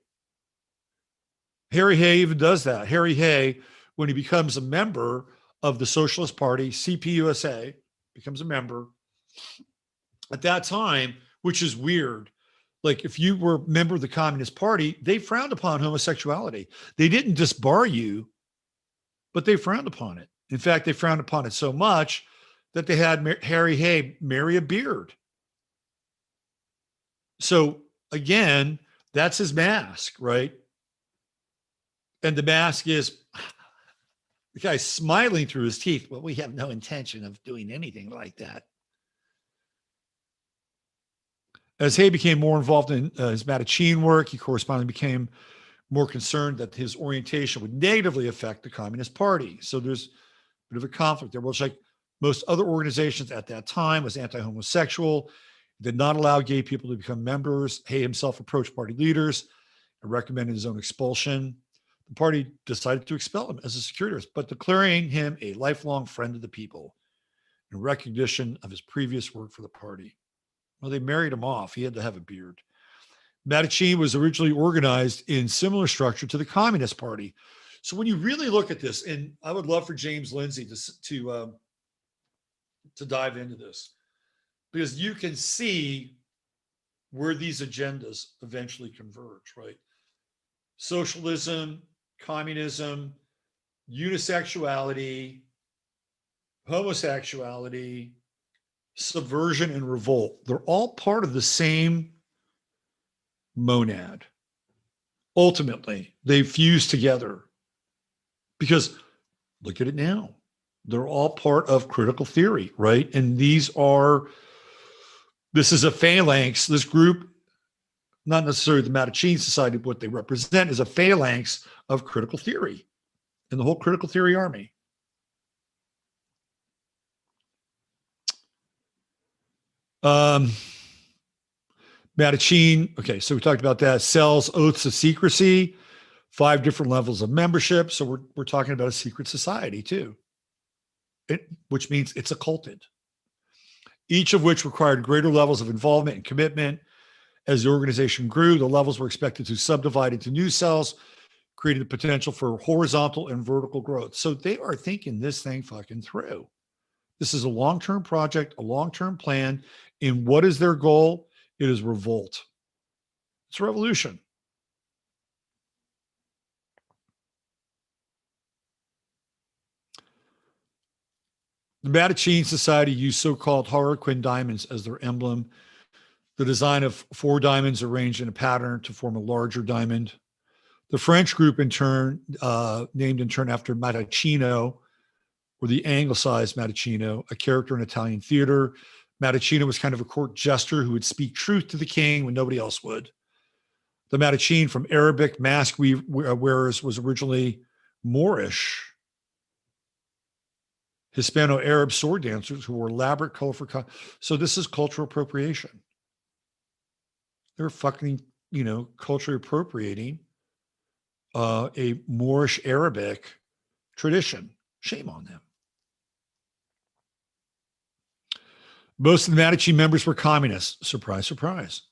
Harry Hay even does that. Harry Hay, when he becomes a member of the Socialist Party, CPUSA, becomes a member at that time, which is weird. Like if you were a member of the Communist Party, they frowned upon homosexuality. They didn't disbar you, but they frowned upon it. In fact, they frowned upon it so much that they had Harry Hay marry a beard. So again, that's his mask, right? And the mask is the guy's smiling through his teeth. Well, we have no intention of doing anything like that. As Hay became more involved in his Mattachine work, he correspondingly became more concerned that his orientation would negatively affect the Communist Party. So there's a bit of a conflict there, which like most other organizations at that time was anti-homosexual, did not allow gay people to become members. Hay himself approached party leaders and recommended his own expulsion. The party decided to expel him as a security risk, but declaring him a lifelong friend of the people in recognition of his previous work for the party. Well, they married him off. He had to have a beard. Mattachine was originally organized in similar structure to the Communist Party. So when you really look at this, and I would love for James Lindsay to dive into this, because you can see where these agendas eventually converge, right? Socialism, communism, unisexuality, homosexuality, subversion, and revolt. They're all part of the same monad. Ultimately, they fuse together because look at it now. They're all part of critical theory, right? And this is a phalanx. This group, not necessarily the Mattachine Society, but what they represent is a phalanx of critical theory and the whole critical theory army. Mattachine, okay, so we talked about that. Sells oaths of secrecy, 5 different levels of membership. So we're talking about a secret society too, which means it's occulted, each of which required greater levels of involvement and commitment. As the organization grew, the levels were expected to subdivide into new cells, creating the potential for horizontal and vertical growth. So they are thinking this thing fucking through. This is a long-term project, a long-term plan. And what is their goal? It is revolt. It's a revolution. The Mattachine Society used so-called Harlequin diamonds as their emblem. The design of 4 diamonds arranged in a pattern to form a larger diamond. The French group, in turn, named in turn after Mattachino, or the anglicized Mattachino, a character in Italian theater. Mattachino was kind of a court jester who would speak truth to the king when nobody else would. The Mattachine, from Arabic mask wearers, was originally Moorish. Hispano-Arab sword dancers who wore elaborate, colorful. So this is cultural appropriation. They're fucking, culturally appropriating a Moorish Arabic tradition. Shame on them. Most of the Mattachine members were communists. Surprise, surprise.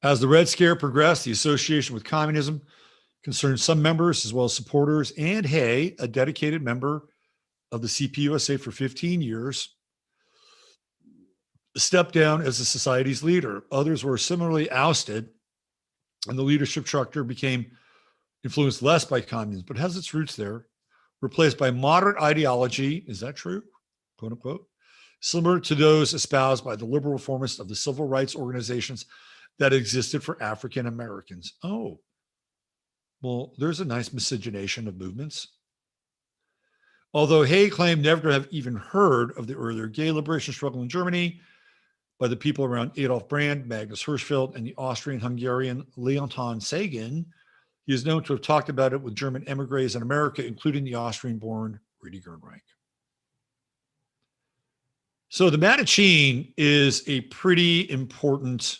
As the Red Scare progressed, the association with communism concerned some members as well as supporters. And Hay, a dedicated member of the CPUSA for 15 years, stepped down as the society's leader. Others were similarly ousted, and the leadership structure became influenced less by communism, but has its roots there, replaced by moderate ideology. Is that true? Quote unquote. Similar to those espoused by the liberal reformists of the civil rights organizations that existed for African Americans. Oh, well, there's a nice miscegenation of movements. Although Hay claimed never to have even heard of the earlier gay liberation struggle in Germany by the people around Adolf Brand, Magnus Hirschfeld, and the Austrian-Hungarian Leonton Sagan, he is known to have talked about it with German emigres in America, including the Austrian-born Rudy Gernreich. So the Mattachine is a pretty important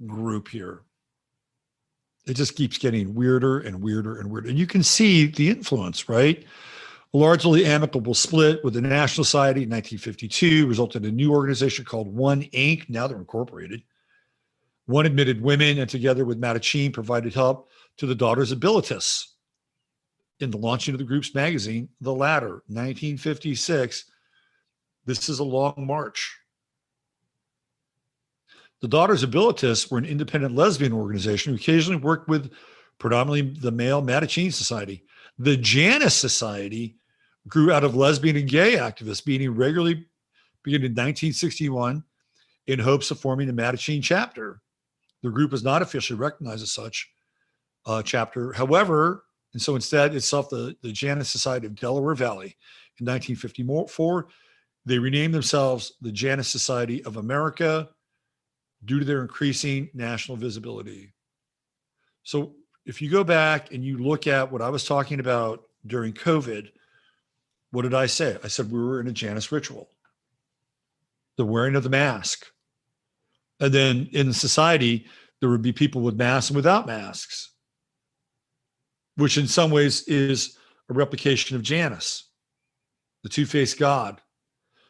group here. It just keeps getting weirder and weirder and weirder. And you can see the influence, right? A largely amicable split with the National Society in 1952 resulted in a new organization called One Inc. Now they're incorporated. One admitted women, and together with Mattachine provided help to the Daughters of Bilitis in the launching of the group's magazine, The Ladder, 1956. This is a long march. The Daughters of Bilitis were an independent lesbian organization who occasionally worked with predominantly the male Mattachine Society. The Janus Society grew out of lesbian and gay activists meeting regularly beginning in 1961 in hopes of forming a Mattachine chapter. The group is not officially recognized as such chapter. However, and so instead itself the Janus Society of Delaware Valley. In 1954, they renamed themselves the Janus Society of America due to their increasing national visibility. So if you go back and you look at what I was talking about during COVID, what did I say? I said we were in a Janus ritual, the wearing of the mask. And then in society, there would be people with masks and without masks, which in some ways is a replication of Janus, the two-faced God.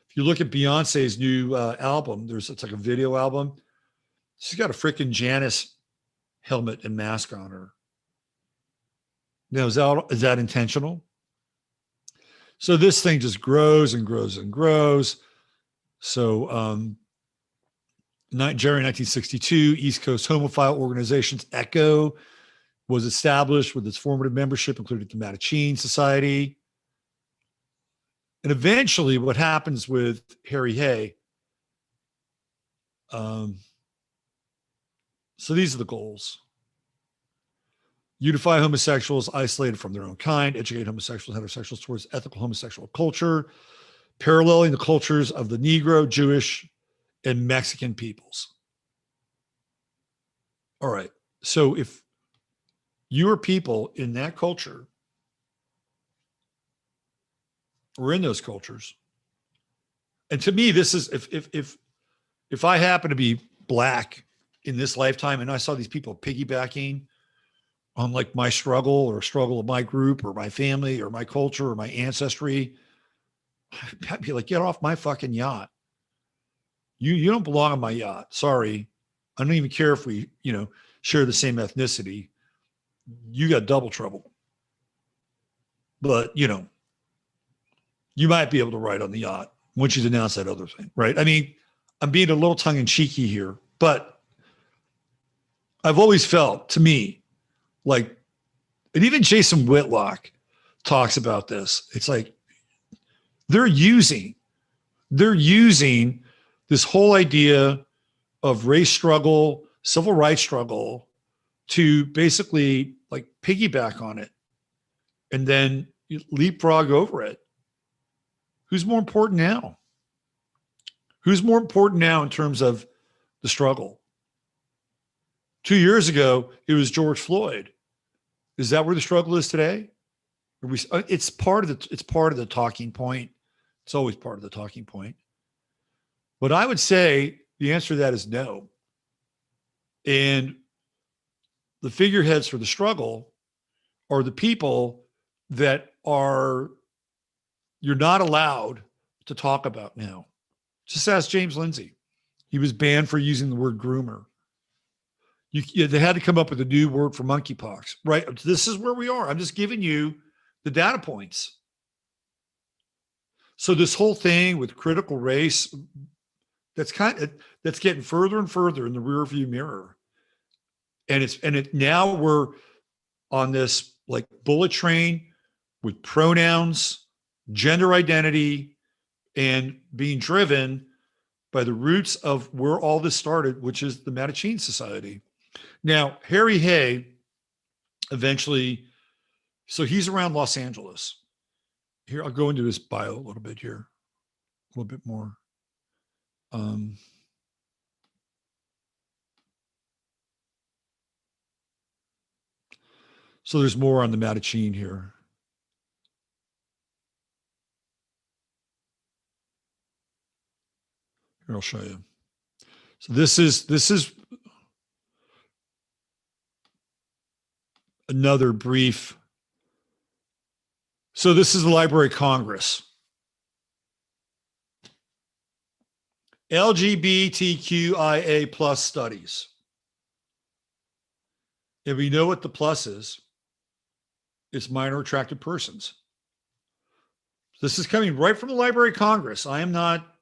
If you look at Beyonce's new album, it's like a video album. She's got a freaking Janus helmet and mask on her. Now, is that intentional? So this thing just grows and grows and grows. So January 1962, East Coast homophile organizations ECHO was established with its formative membership, including the Mattachine Society. And eventually what happens with Harry Hay, so these are the goals. Unify homosexuals isolated from their own kind, educate homosexuals and heterosexuals towards ethical homosexual culture, paralleling the cultures of the Negro, Jewish, and Mexican peoples. All right. So if you are people in that culture or in those cultures, and to me, this is if I happen to be Black in this lifetime and I saw these people piggybacking on like my struggle or struggle of my group or my family or my culture or my ancestry, I'd be like, get off my fucking yacht. You don't belong on my yacht. Sorry. I don't even care if we, share the same ethnicity. You got double trouble. But, you might be able to ride on the yacht once you denounce that other thing, right? I mean, I'm being a little tongue in cheeky here, but I've always felt, to me, like, and even Jason Whitlock talks about this. It's like they're using this whole idea of race struggle, civil rights struggle to basically like piggyback on it and then leapfrog over it. Who's more important now? Who's more important now in terms of the struggle? 2 years ago, it was George Floyd. Is that where the struggle is today? It's part of the talking point. It's always part of the talking point. But I would say the answer to that is no. And the figureheads for the struggle are the people that you're not allowed to talk about now. Just ask James Lindsay. He was banned for using the word groomer. They had to come up with a new word for monkeypox, right? This is where we are. I'm just giving you the data points. So this whole thing with critical race, that's getting further and further in the rearview mirror. And now we're on this like bullet train with pronouns, gender identity, and being driven by the roots of where all this started, which is the Mattachine Society. Now, Harry Hay eventually, so he's around Los Angeles. Here, I'll go into his bio a little bit here, a little bit more. So there's more on the Mattachine here. Here, I'll show you. So this is another brief. So this is the Library of Congress. LGBTQIA plus studies. If we know what the plus is, it's minor attracted persons. This is coming right from the Library of Congress. I am not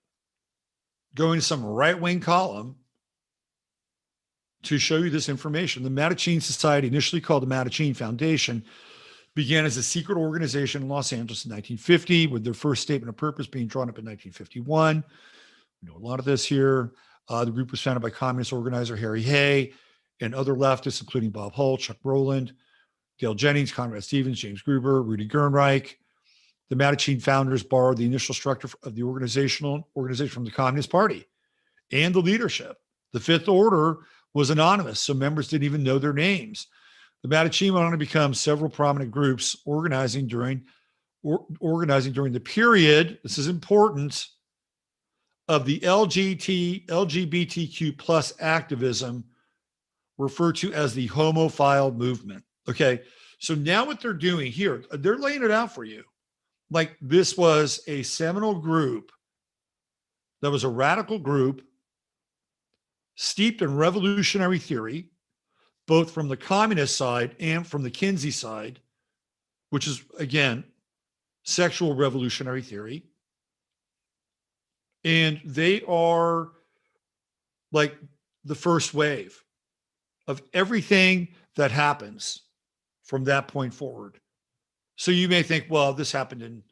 going to some right-wing column to show you this information. The Mattachine Society, initially called the Mattachine Foundation, began as a secret organization in Los Angeles in 1950, with their first statement of purpose being drawn up in 1951. We know a lot of this here. The group was founded by communist organizer Harry Hay and other leftists, including Bob Holt, Chuck Rowland, Dale Jennings, Conrad Stevens, James Gruber, Rudy Gernreich. The Mattachine founders borrowed the initial structure of the organization from the Communist Party and the leadership. The Fifth Order was anonymous, so members didn't even know their names. The Mattachine went on to become several prominent groups organizing during the period, this is important, of the LGBTQ plus activism referred to as the homophile movement. Okay, so now what they're doing here, they're laying it out for you. Like this was a seminal group that was a radical group steeped in revolutionary theory, both from the communist side and from the Kinsey side, which is, again, sexual revolutionary theory. And they are like the first wave of everything that happens from that point forward. So you may think, well, this happened in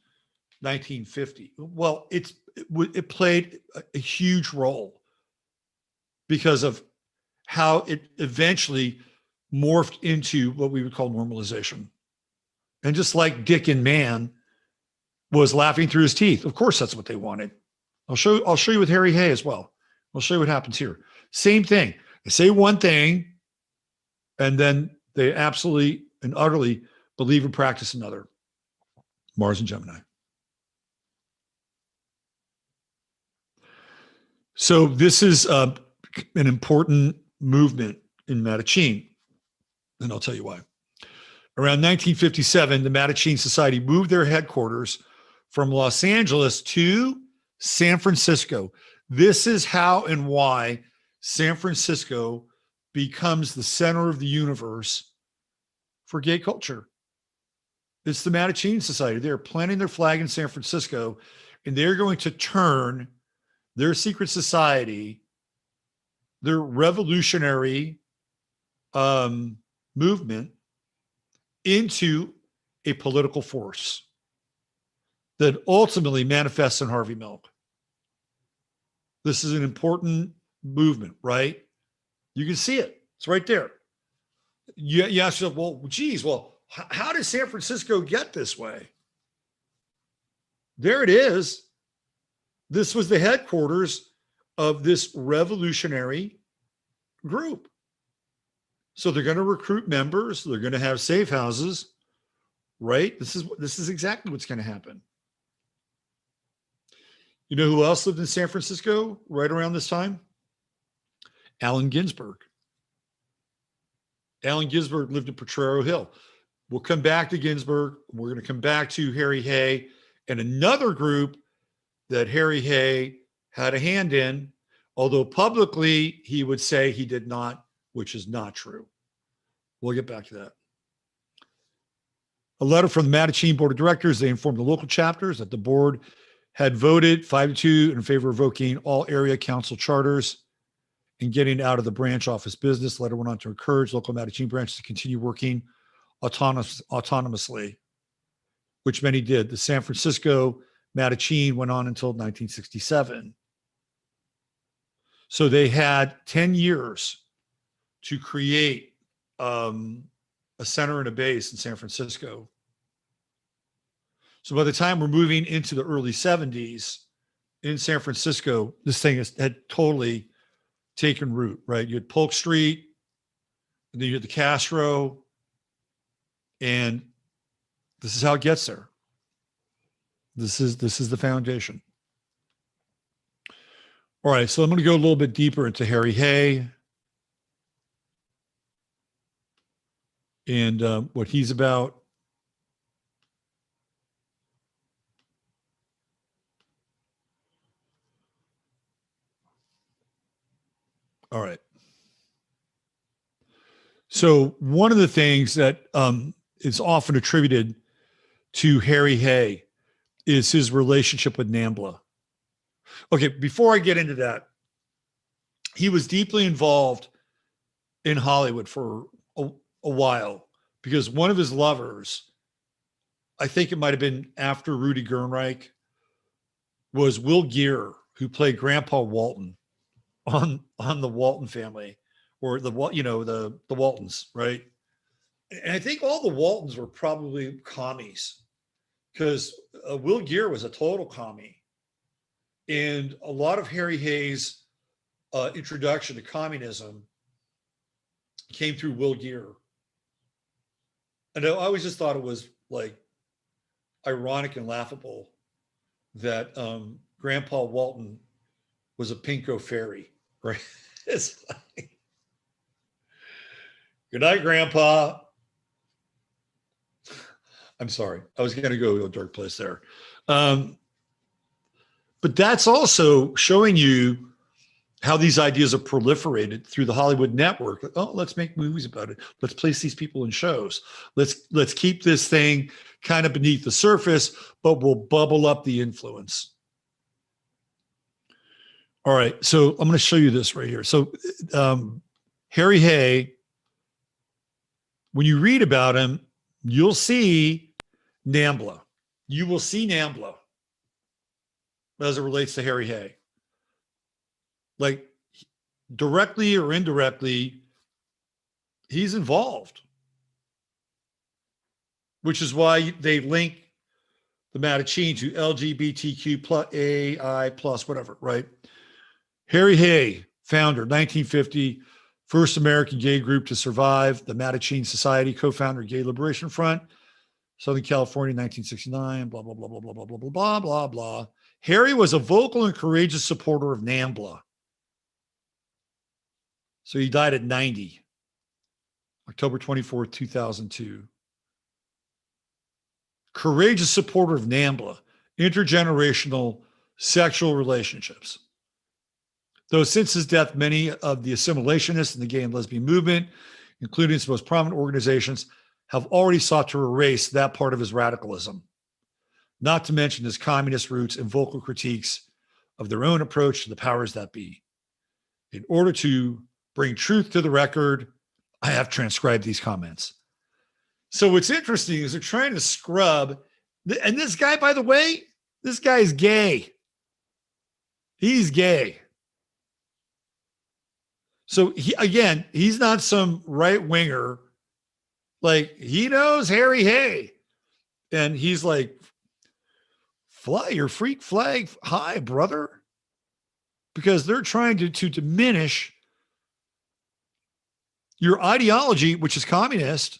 1950. Well, it played a huge role because of how it eventually morphed into what we would call normalization. And just like Dick and Man was laughing through his teeth, of course, that's what they wanted. I'll show you with Harry Hay as well. I'll show you what happens here. Same thing. They say one thing, and then they absolutely and utterly believe and practice another. Mars and Gemini. So this is an important movement in Mattachine, and I'll tell you why. Around 1957, the Mattachine Society moved their headquarters from Los Angeles to San Francisco. This is how and why San Francisco becomes the center of the universe for gay culture. It's the Mattachine Society. They're planting their flag in San Francisco, and they're going to turn their secret society, their revolutionary movement, into a political force that ultimately manifests in Harvey Milk. This is an important movement, right? You can see it. It's right there. You ask yourself, well, geez, how did San Francisco get this way? There it is. This was the headquarters of this revolutionary group. So they're going to recruit members. They're going to have safe houses. right? This is exactly what's going to happen. You know who else lived in San Francisco right around this time? Allen Ginsberg. Allen Ginsberg lived in Potrero Hill. We'll come back to Ginsberg. We're going to come back to Harry Hay and another group that Harry Hay had a hand in, although publicly he would say he did not, which is not true. We'll get back to that. A letter from the Mattachine Board of Directors. They informed the local chapters that the board had voted 5-2 in favor of revoking all area council charters and getting out of the branch office business. The letter went on to encourage local Mattachine branches to continue working autonomously, which many did. The San Francisco Mattachine went on until 1967. So they had 10 years to create a center and a base in San Francisco. So by the time we're moving into the early 70s in San Francisco, this thing had totally taken root, right? You had Polk Street, and then you had the Castro, and this is how it gets there. This is the foundation. All right, so I'm going to go a little bit deeper into Harry Hay and what he's about. All right. So one of the things that is often attributed to Harry Hay is his relationship with NAMBLA. Okay, before I get into that, he was deeply involved in Hollywood for a while because one of his lovers, I think it might have been after Rudy Gernreich, was Will Geer, who played Grandpa Walton on the Walton Family, or the Waltons, right? And I think all the Waltons were probably commies, because Will Geer was a total commie. And a lot of Harry Hay's introduction to communism came through Will Geer. And I always just thought it was like ironic and laughable that Grandpa Walton was a pinko fairy, right? It's like, good night, Grandpa. I'm sorry. I was going to go to a dark place there. But that's also showing you how these ideas are proliferated through the Hollywood network. Oh, let's make movies about it. Let's place these people in shows. Let's keep this thing kind of beneath the surface, but we'll bubble up the influence. All right, so I'm going to show you this right here. So Harry Hay, when you read about him, you'll see NAMBLA. You will see NAMBLA as it relates to Harry Hay. Like, directly or indirectly, he's involved, which is why they link the Mattachine to LGBTQ plus AI plus whatever, right? Harry Hay, founder, 1950, first American gay group to survive, the Mattachine Society, co-founder, Gay Liberation Front, Southern California, 1969, blah, blah, blah, blah, blah, blah, blah, blah, blah, blah. Harry was a vocal and courageous supporter of NAMBLA. So he died at 90, October 24th, 2002. Courageous supporter of NAMBLA, intergenerational sexual relationships. Though since his death, many of the assimilationists in the gay and lesbian movement, including its most prominent organizations, have already sought to erase that part of his radicalism, not to mention his communist roots and vocal critiques of their own approach to the powers that be. In order to bring truth to the record, I have transcribed these comments. So what's interesting is they're trying to scrub, and this guy, by the way, this guy is gay. He's gay. So he's not some right winger. Like, he knows Harry Hay. And he's like, fly your freak flag high, brother. Because they're trying to diminish your ideology, which is communist,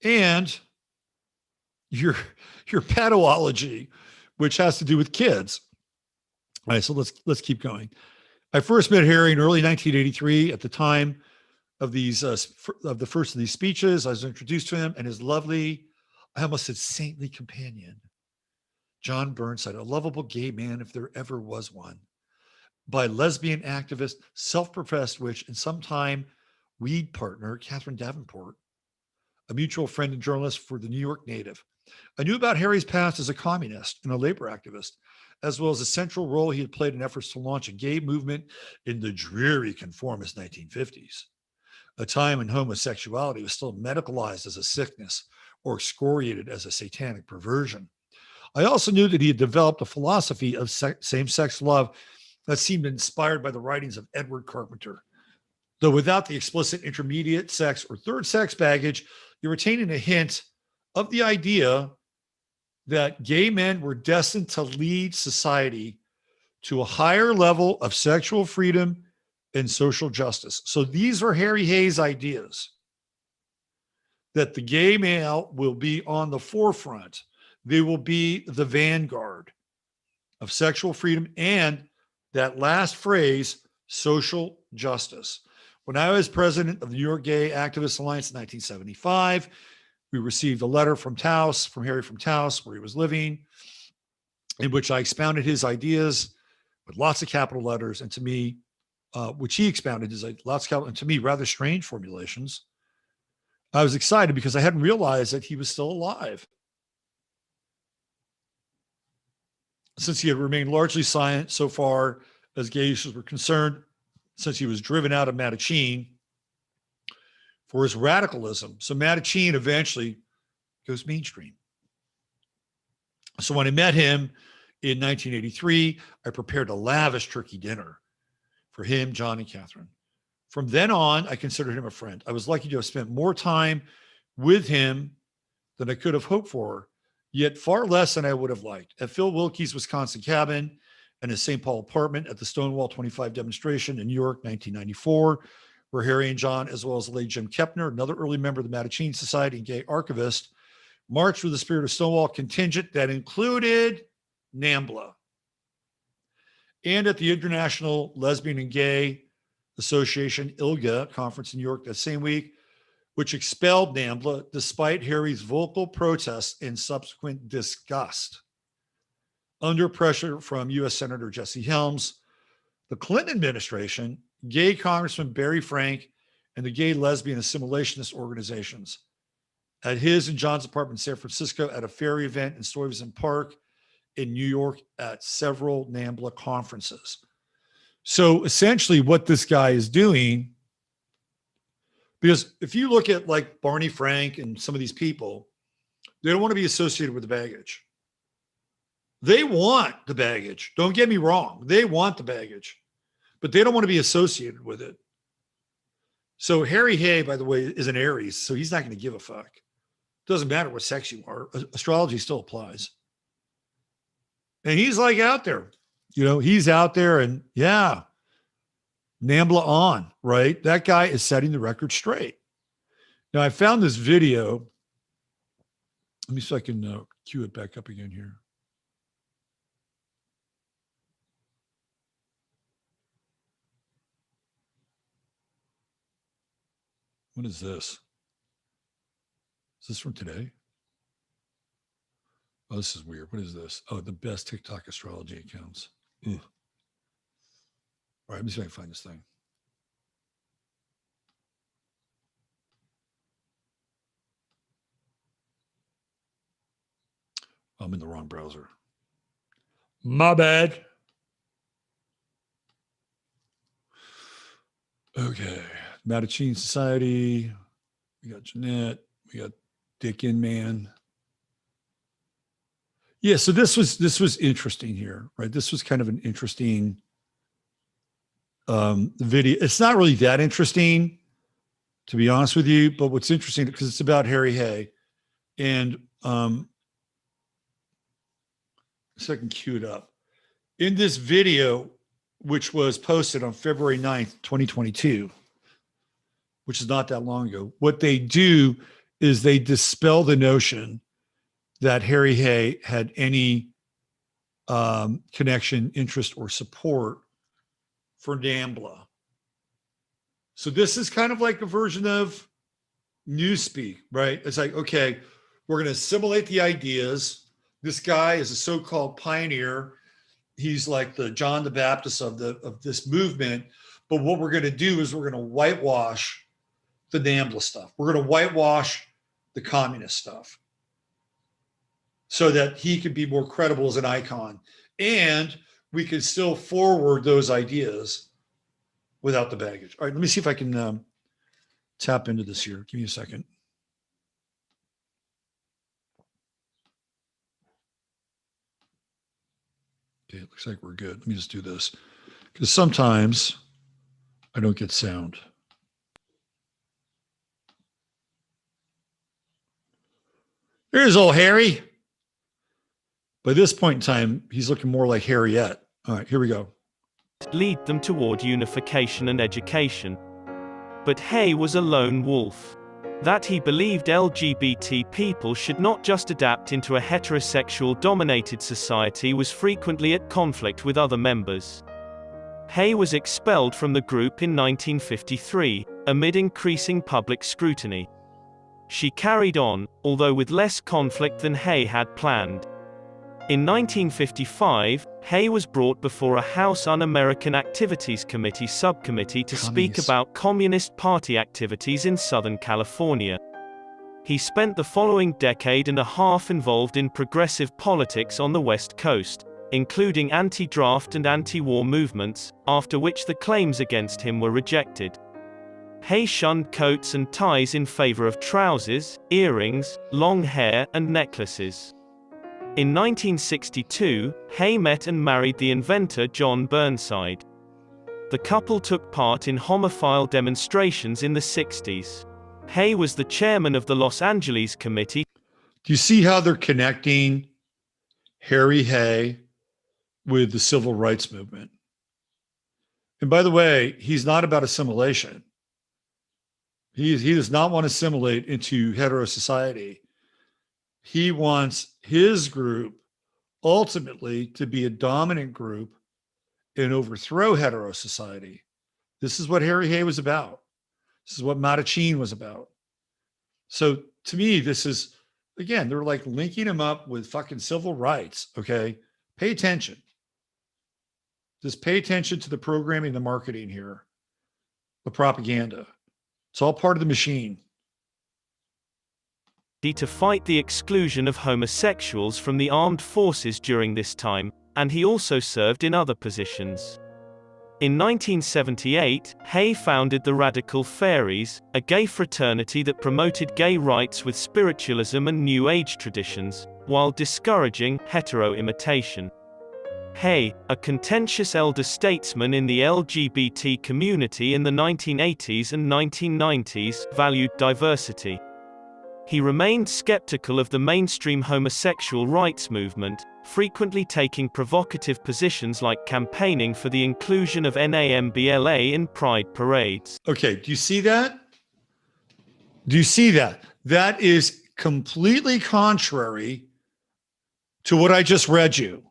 and your patology, which has to do with kids. All right, so let's keep going. I first met Harry in early 1983 at the time of these of the first of these speeches. I was introduced to him and his lovely, I almost said saintly companion, John Burnside, a lovable gay man if there ever was one, by lesbian activist, self-professed witch, and sometime weed partner, Catherine Davenport, a mutual friend and journalist for the New York Native. I knew about Harry's past as a communist and a labor activist, as well as a central role he had played in efforts to launch a gay movement in the dreary conformist 1950s, a time when homosexuality was still medicalized as a sickness or excoriated as a satanic perversion. I also knew that he had developed a philosophy of same-sex love that seemed inspired by the writings of Edward Carpenter. Though without the explicit intermediate sex or third sex baggage, you're retaining a hint of the idea that gay men were destined to lead society to a higher level of sexual freedom and social justice. So these are Harry Hayes' ideas, that the gay male will be on the forefront. They will be the vanguard of sexual freedom and that last phrase, social justice. When I was president of the New York Gay Activist Alliance in 1975, we received a letter from Taos, from Harry from Taos, where he was living, in which I expounded his ideas with lots of capital letters, and to me, which he expounded his lots of capital, and to me, rather strange formulations. I was excited because I hadn't realized that he was still alive, since he had remained largely silent so far as gay issues were concerned, since he was driven out of Mattachine for his radicalism. So Mattachine eventually goes mainstream. So when I met him in 1983, I prepared a lavish turkey dinner for him, John, and Catherine. From then on, I considered him a friend. I was lucky to have spent more time with him than I could have hoped for, yet far less than I would have liked. At Phil Wilkie's Wisconsin cabin and his St. Paul apartment at the Stonewall 25 demonstration in New York, 1994, where Harry and John, as well as the late Jim Kepner, another early member of the Mattachine Society and gay archivist, marched with the Spirit of Stonewall contingent that included NAMBLA. And at the International Lesbian and Gay Association, ILGA, conference in New York that same week, which expelled NAMBLA despite Harry's vocal protests and subsequent disgust. Under pressure from U.S. Senator Jesse Helms, the Clinton administration, gay Congressman Barry Frank, and the gay lesbian assimilationist organizations at his and John's apartment in San Francisco, at a ferry event in Stuyvesant Park in New York, at several NAMBLA conferences. So essentially what this guy is doing, because if you look at like Barney Frank and some of these people, they don't want to be associated with the baggage. They want the baggage. Don't get me wrong. They want the baggage, but they don't want to be associated with it. So Harry Hay, by the way, is an Aries, so he's not going to give a fuck. Doesn't matter what sex you are. Astrology still applies. And he's like out there, you know, he's out there and yeah, NAMBLA on, right? That guy is setting the record straight. Now I found this video. Let me see if I can cue it back up again here. What is this? Is this from today? Oh, this is weird. What is this? Oh, the best TikTok astrology accounts. Ugh. All right, let me see if I can find this thing. I'm in the wrong browser. My bad. Okay. Mattachine Society. We got Jeanette. We got Dick Inman. Yeah, so this was interesting here, right? This was kind of an interesting video. It's not really that interesting, to be honest with you, but what's interesting, because it's about Harry Hay. And so I can cue it up. In this video, which was posted on February 9th, 2022, which is not that long ago, what they do is they dispel the notion that Harry Hay had any connection, interest, or support for NAMBLA. So this is kind of like a version of Newspeak, right? It's like, okay, we're going to assimilate the ideas. This guy is a so-called pioneer. He's like the John the Baptist of this movement. But what we're going to do is we're going to whitewash the NAMBLA stuff. We're going to whitewash the communist stuff so that he could be more credible as an icon. And we can still forward those ideas without the baggage. All right, let me see if I can tap into this here. Give me a second. Okay, it looks like we're good. Let me just do this, because sometimes I don't get sound. There's old Harry. By this point in time, he's looking more like Harriet. All right, here we go. Lead them toward unification and education. But Hay was a lone wolf. That he believed LGBT people should not just adapt into a heterosexual-dominated society was frequently at conflict with other members. Hay was expelled from the group in 1953, amid increasing public scrutiny. She carried on, although with less conflict than Hay had planned. In 1955, Hay was brought before a House Un-American Activities Committee subcommittee to speak about Communist Party activities in Southern California. He spent the following decade and a half involved in progressive politics on the West Coast, including anti-draft and anti-war movements, after which the claims against him were rejected. Hay shunned coats and ties in favor of trousers, earrings, long hair, and necklaces. In 1962, Hay met and married the inventor John Burnside. The couple took part in homophile demonstrations in the 60s. Hay was the chairman of the Los Angeles Committee. Do you see how they're connecting Harry Hay with the civil rights movement? And by the way, he's not about assimilation. He does not want to assimilate into hetero society. He wants his group ultimately to be a dominant group and overthrow hetero society. This is what Harry Hay was about. This is what Mattachine was about. So to me, this is, again, they're like linking him up with fucking civil rights. Okay. Pay attention. Just pay attention to the programming, the marketing here, the propaganda. It's all part of the machine. To fight the exclusion of homosexuals from the armed forces during this time, and he also served in other positions. In 1978, Hay founded the Radical Fairies, a gay fraternity that promoted gay rights with spiritualism and New Age traditions, while discouraging hetero imitation. Hay, a contentious elder statesman in the LGBT community in the 1980s and 1990s, valued diversity. He remained skeptical of the mainstream homosexual rights movement, frequently taking provocative positions like campaigning for the inclusion of NAMBLA in pride parades. Okay, do you see that? Do you see that? That is completely contrary to what I just read you.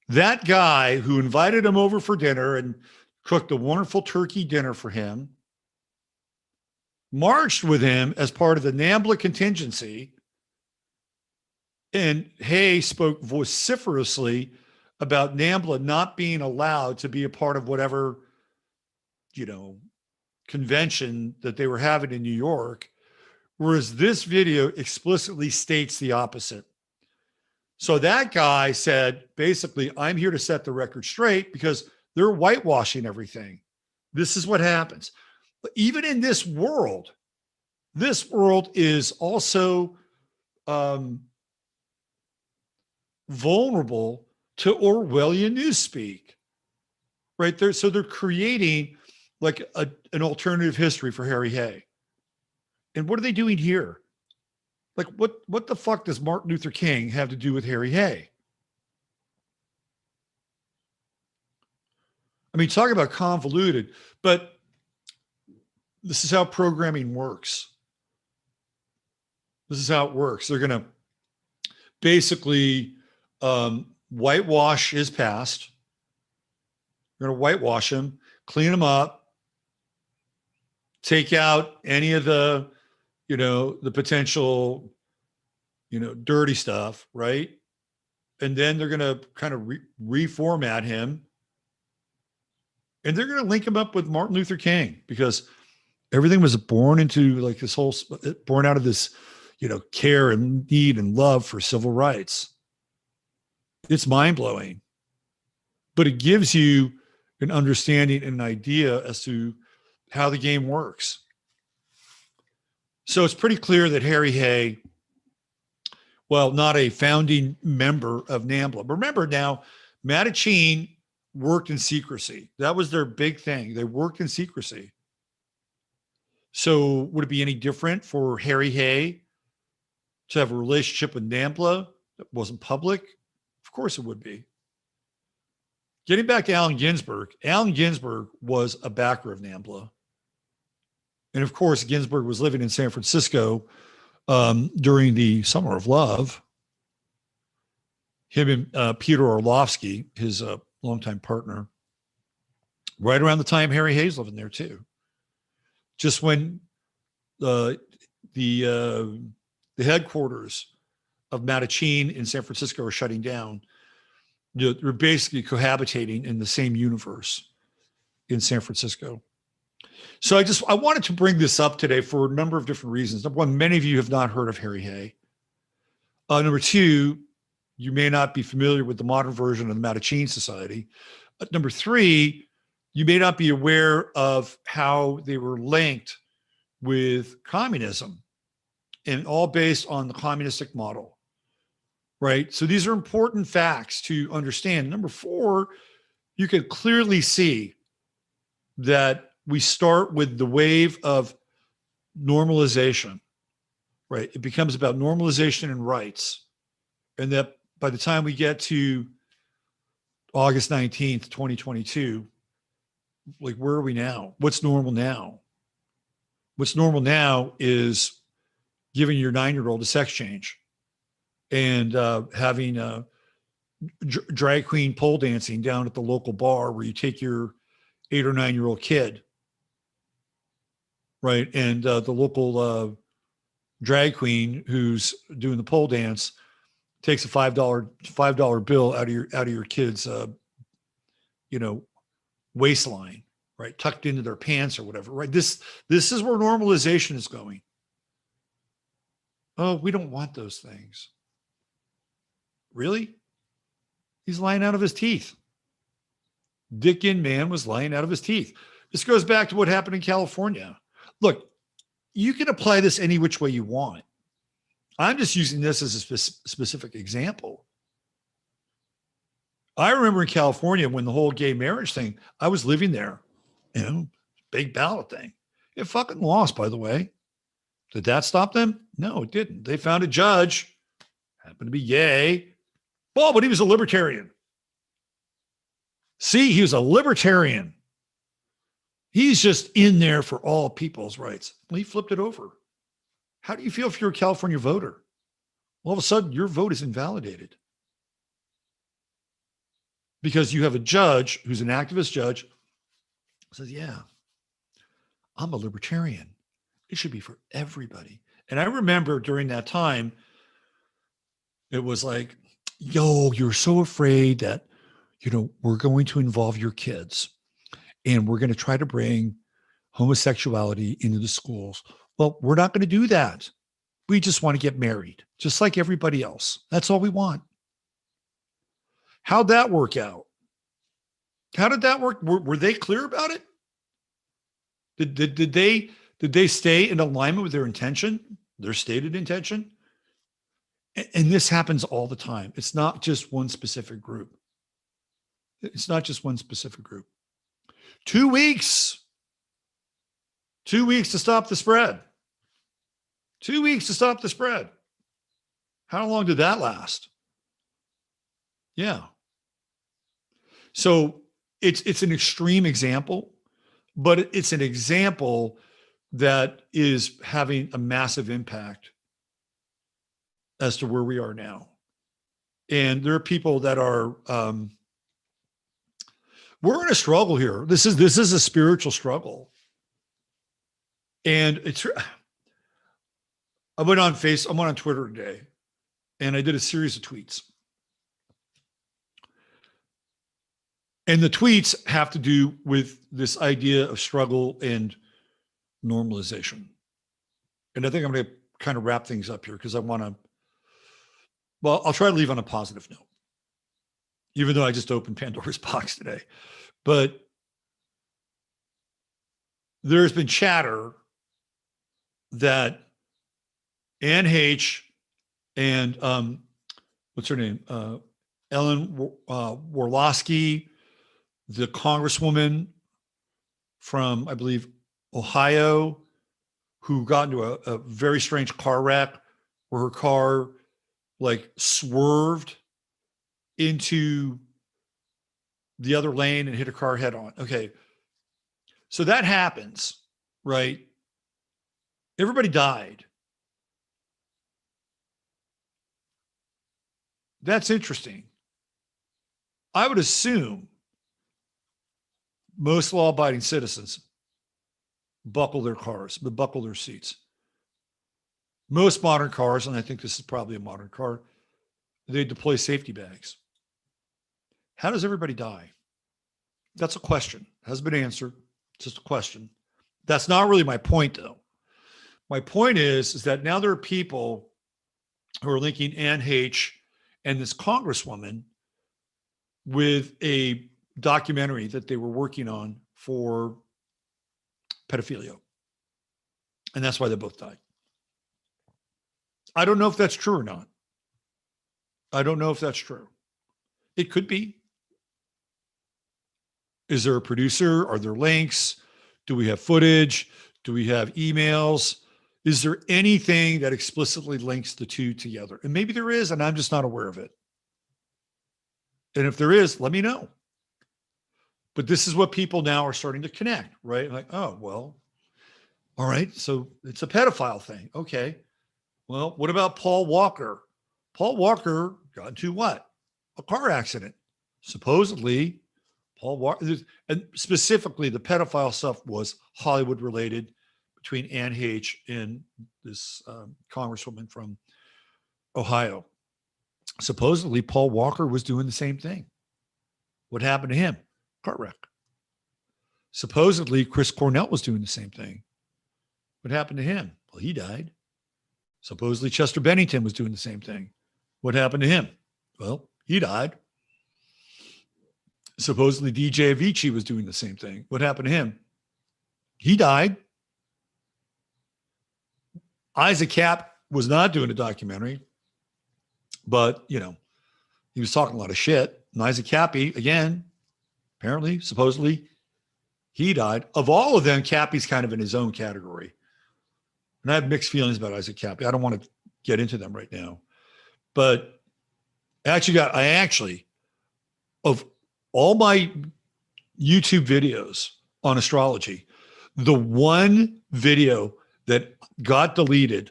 That guy who invited him over for dinner and cooked a wonderful turkey dinner for him, marched with him as part of the NAMBLA contingency, and Hay spoke vociferously about NAMBLA not being allowed to be a part of whatever, convention that they were having in New York, whereas this video explicitly states the opposite. So that guy said, basically, I'm here to set the record straight because they're whitewashing everything. This is what happens. But even in this world is also vulnerable to Orwellian newspeak, right there. So they're creating like an alternative history for Harry Hay. And what are they doing here? Like, what the fuck does Martin Luther King have to do with Harry Hay? I mean, talk about convoluted, but this is how programming works. This is how it works. They're going to basically whitewash his past. We're going to whitewash him, clean him up, take out any of the, the potential, dirty stuff, right? And then they're going to kind of reformat him. And they're going to link him up with Martin Luther King, because everything was born into like this whole, born out of this, care and need and love for civil rights. It's mind blowing, but it gives you an understanding and an idea as to how the game works. So it's pretty clear that Harry Hay, well, not a founding member of NAMBLA. Remember now, Mattachine worked in secrecy. That was their big thing. They worked in secrecy. So would it be any different for Harry Hay to have a relationship with NAMBLA that wasn't public? Of course it would be. Getting back to Allen Ginsberg was a backer of NAMBLA. And of course, Ginsberg was living in San Francisco during the Summer of Love. Him and Peter Orlovsky, his longtime partner, right around the time Harry Hay's living there too. Just when the headquarters of Mattachine in San Francisco are shutting down, they're basically cohabitating in the same universe in San Francisco. So I wanted to bring this up today for a number of different reasons. Number one, many of you have not heard of Harry Hay. Number two, you may not be familiar with the modern version of the Mattachine Society. Number three, you may not be aware of how they were linked with communism, and all based on the communistic model, right? So these are important facts to understand. Number four, you can clearly see that we start with the wave of normalization, right? It becomes about normalization and rights. And that by the time we get to August 19th, 2022, like, where are we now? What's normal now? What's normal now is giving your 9-year-old a sex change and having a drag queen pole dancing down at the local bar where you take your 8 or 9-year-old kid, right? And the local drag queen who's doing the pole dance takes a $5 bill out of your kid's waistline, right? Tucked into their pants or whatever, right? This is where normalization is going. Oh, we don't want those things. Really? He's lying out of his teeth. Dick Inman was lying out of his teeth. This goes back to what happened in California. Look, you can apply this any which way you want. I'm just using this as a specific example. I remember in California when the whole gay marriage thing, I was living there, big ballot thing. It fucking lost, by the way. Did that stop them? No, it didn't. They found a judge, happened to be gay. Oh, but he was a libertarian. See, he was a libertarian. He's just in there for all people's rights. Well, he flipped it over. How do you feel if you're a California voter? All of a sudden, your vote is invalidated because you have a judge who's an activist judge who says, yeah, I'm a libertarian. It should be for everybody. And I remember during that time, it was like, yo, you're so afraid that, we're going to involve your kids and we're going to try to bring homosexuality into the schools. Well, we're not going to do that. We just want to get married, just like everybody else. That's all we want. How'd that work out? How did that work? Were they clear about it? Did they stay in alignment with their intention, their stated intention? And this happens all the time. It's not just one specific group. It's not just one specific group. 2 weeks. 2 weeks to stop the spread. 2 weeks to stop the spread. How long did that last? Yeah. So it's an extreme example, but it's an example that is having a massive impact as to where we are now. And there are people that are, we're in a struggle here. This is a spiritual struggle. And I'm on Twitter today, and I did a series of tweets. And the tweets have to do with this idea of struggle and normalization. And I think I'm going to kind of wrap things up here because I'll try to leave on a positive note, even though I just opened Pandora's box today. But there's been chatter that Ann H. and what's her name? Ellen Worlowski, the congresswoman from, I believe, Ohio, who got into a very strange car wreck where her car like swerved into the other lane and hit her car head on. Okay. So that happens, right? Everybody died. That's interesting. I would assume most law-abiding citizens buckle their seats. Most modern cars, and I think this is probably a modern car, they deploy safety bags. How does everybody die? That's a question. Hasn't been answered. It's just a question. That's not really my point, though. My point is that now there are people who are linking Ann H. and this congresswoman with a documentary that they were working on for pedophilia. And that's why they both died. I don't know if that's true or not. I don't know if that's true. It could be. Is there a producer? Are there links? Do we have footage? Do we have emails? Is there anything that explicitly links the two together? And maybe there is, and I'm just not aware of it. And if there is, let me know. But this is what people now are starting to connect, right? Like, oh, well, all right, so it's a pedophile thing. Okay. Well, what about Paul Walker? Paul Walker got into what? A car accident. Supposedly, Paul Walker, and specifically the pedophile stuff was Hollywood related between Ann H. and this congresswoman from Ohio. Supposedly, Paul Walker was doing the same thing. What happened to him? Car wreck. Supposedly, Chris Cornell was doing the same thing. What happened to him? Well, he died. Supposedly, Chester Bennington was doing the same thing. What happened to him? Well, he died. Supposedly, DJ Avicii was doing the same thing. What happened to him? He died. Isaac Kapp was not doing a documentary, but, you know, he was talking a lot of shit. And Isaac Kappy, again, apparently, supposedly, he died. Of all of them, Kappy's kind of in his own category. And I have mixed feelings about Isaac Kappy. I don't want to get into them right now. But I actually, of all my YouTube videos on astrology, the one video that got deleted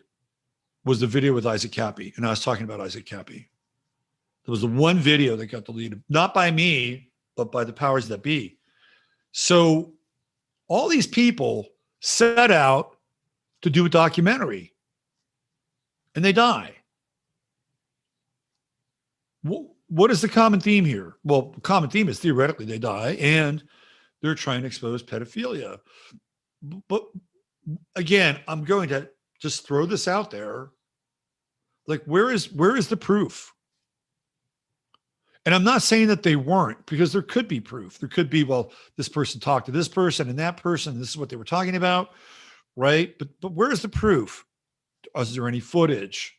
was the video with Isaac Kappy. And I was talking about Isaac Kappy. There was the one video that got deleted, not by me, but by the powers that be. So all these people set out to do a documentary and they die. What is the common theme here? Well, the common theme is theoretically they die and they're trying to expose pedophilia. But again, I'm going to just throw this out there. Like, where is the proof? And I'm not saying that they weren't, because there could be proof. There could be, well, this person talked to this person and that person. This is what they were talking about, right? But where is the proof? Is there any footage?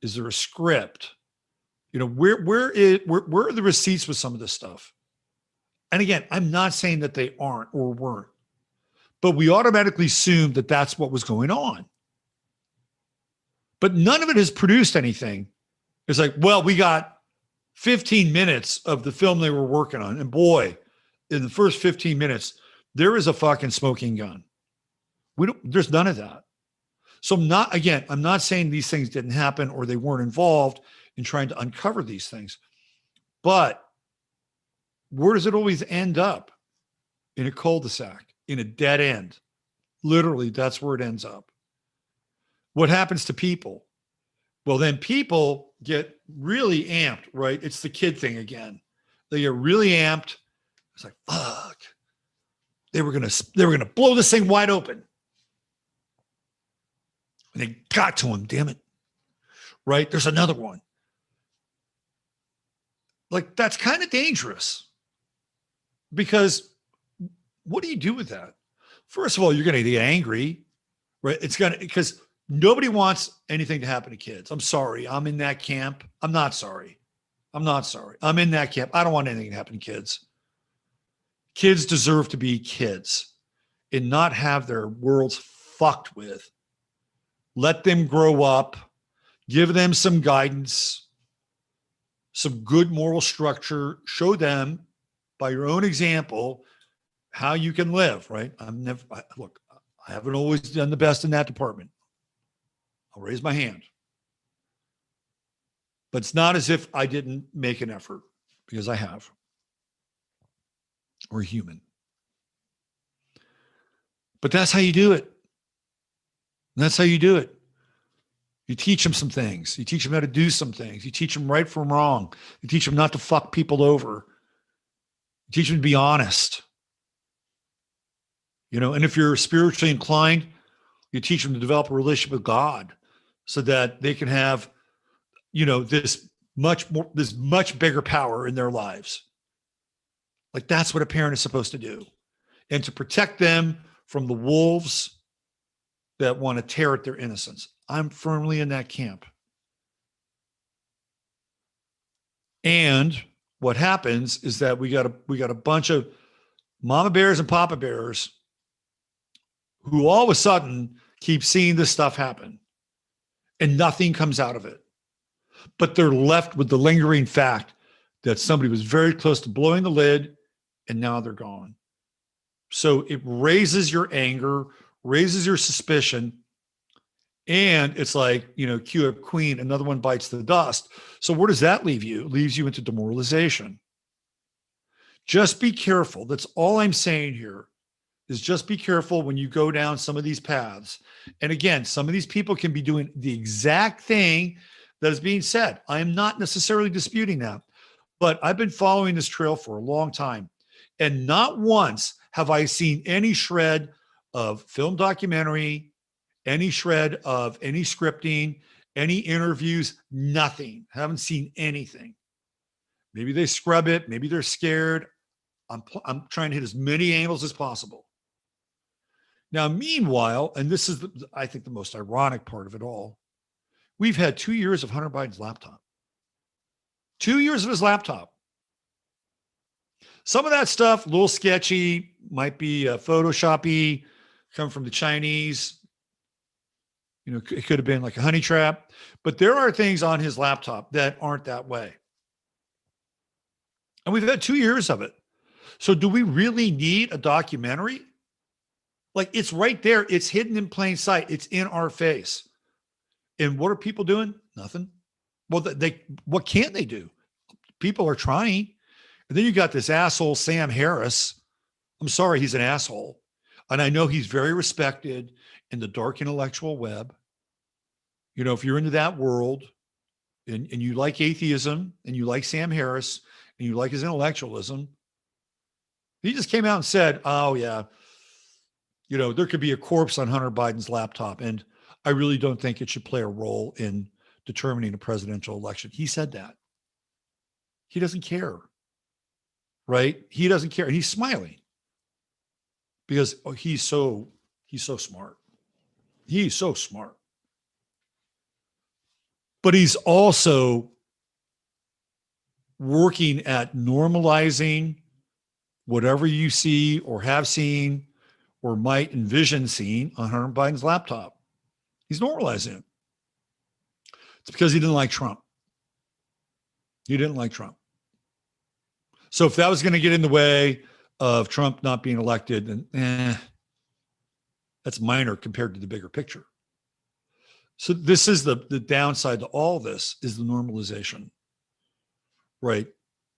Is there a script? You know, where are the receipts with some of this stuff? And again, I'm not saying that they aren't or weren't, but we automatically assume that that's what was going on. But none of it has produced anything. It's like, well, we got 15 minutes of the film they were working on. And boy, in the first 15 minutes, there is a fucking smoking gun. There's none of that. So I'm not saying these things didn't happen or they weren't involved. in trying to uncover these things. But where does it always end up? In a cul-de-sac, in a dead end. Literally, that's where it ends up. What happens to people? Well, then people get really amped, right? It's the kid thing again. They get really amped. It's like, fuck. They were gonna blow this thing wide open. And they got to him, damn it. Right? There's another one. Like, that's kind of dangerous. Because what do you do with that? First of all, you're gonna get angry, right? Because nobody wants anything to happen to kids. I'm sorry. I'm in that camp. I'm not sorry. I'm in that camp. I don't want anything to happen to kids. Kids deserve to be kids and not have their worlds fucked with. Let them grow up. Give them some guidance, some good moral structure. Show them by your own example how you can live, right? Look, I haven't always done the best in that department. I'll raise my hand. But it's not as if I didn't make an effort, because I have. We're human. But that's how you do it. That's how you do it. You teach them some things. You teach them how to do some things. You teach them right from wrong. You teach them not to fuck people over. You teach them to be honest. And if you're spiritually inclined, you teach them to develop a relationship with God so that they can have, this much bigger power in their lives. Like, that's what a parent is supposed to do. And to protect them from the wolves that want to tear at their innocence. I'm firmly in that camp. And what happens is that we got a bunch of mama bears and papa bears who all of a sudden keep seeing this stuff happen and nothing comes out of it. But they're left with the lingering fact that somebody was very close to blowing the lid and now they're gone. So it raises your anger, raises your suspicion. And it's like, cue a queen, another one bites the dust. So where does that leave you? It leaves you into demoralization. Just be careful. That's all I'm saying here, is just be careful when you go down some of these paths. And again, some of these people can be doing the exact thing that is being said. I am not necessarily disputing that, but I've been following this trail for a long time. And not once have I seen any shred of film documentary, any shred of any scripting, any interviews, nothing. Haven't seen anything. Maybe they scrub it. Maybe they're scared. I'm trying to hit as many angles as possible. Now, meanwhile, and this is, I think, the most ironic part of it all, we've had 2 years of Hunter Biden's laptop. 2 years of his laptop. Some of that stuff, a little sketchy, might be Photoshoppy, come from the Chinese. It could have been like a honey trap, but there are things on his laptop that aren't that way. And we've had 2 years of it. So do we really need a documentary? Like, it's right there. It's hidden in plain sight. It's in our face. And what are people doing? Nothing. Well, what can't they do? People are trying. And then you got this asshole, Sam Harris. I'm sorry, he's an asshole. And I know he's very respected in the dark intellectual web. If you're into that world and you like atheism and you like Sam Harris and you like his intellectualism, he just came out and said, oh yeah, there could be a corpse on Hunter Biden's laptop. And I really don't think it should play a role in determining a presidential election. He said that. He doesn't care, right? He doesn't care. And he's smiling because he's so smart. He's so smart. But he's also working at normalizing whatever you see or have seen or might envision seeing on Hunter Biden's laptop. He's normalizing it. It's because he didn't like Trump. He didn't like Trump. So if that was going to get in the way of Trump not being elected, then that's minor compared to the bigger picture. So this is the downside to all this is the normalization, right?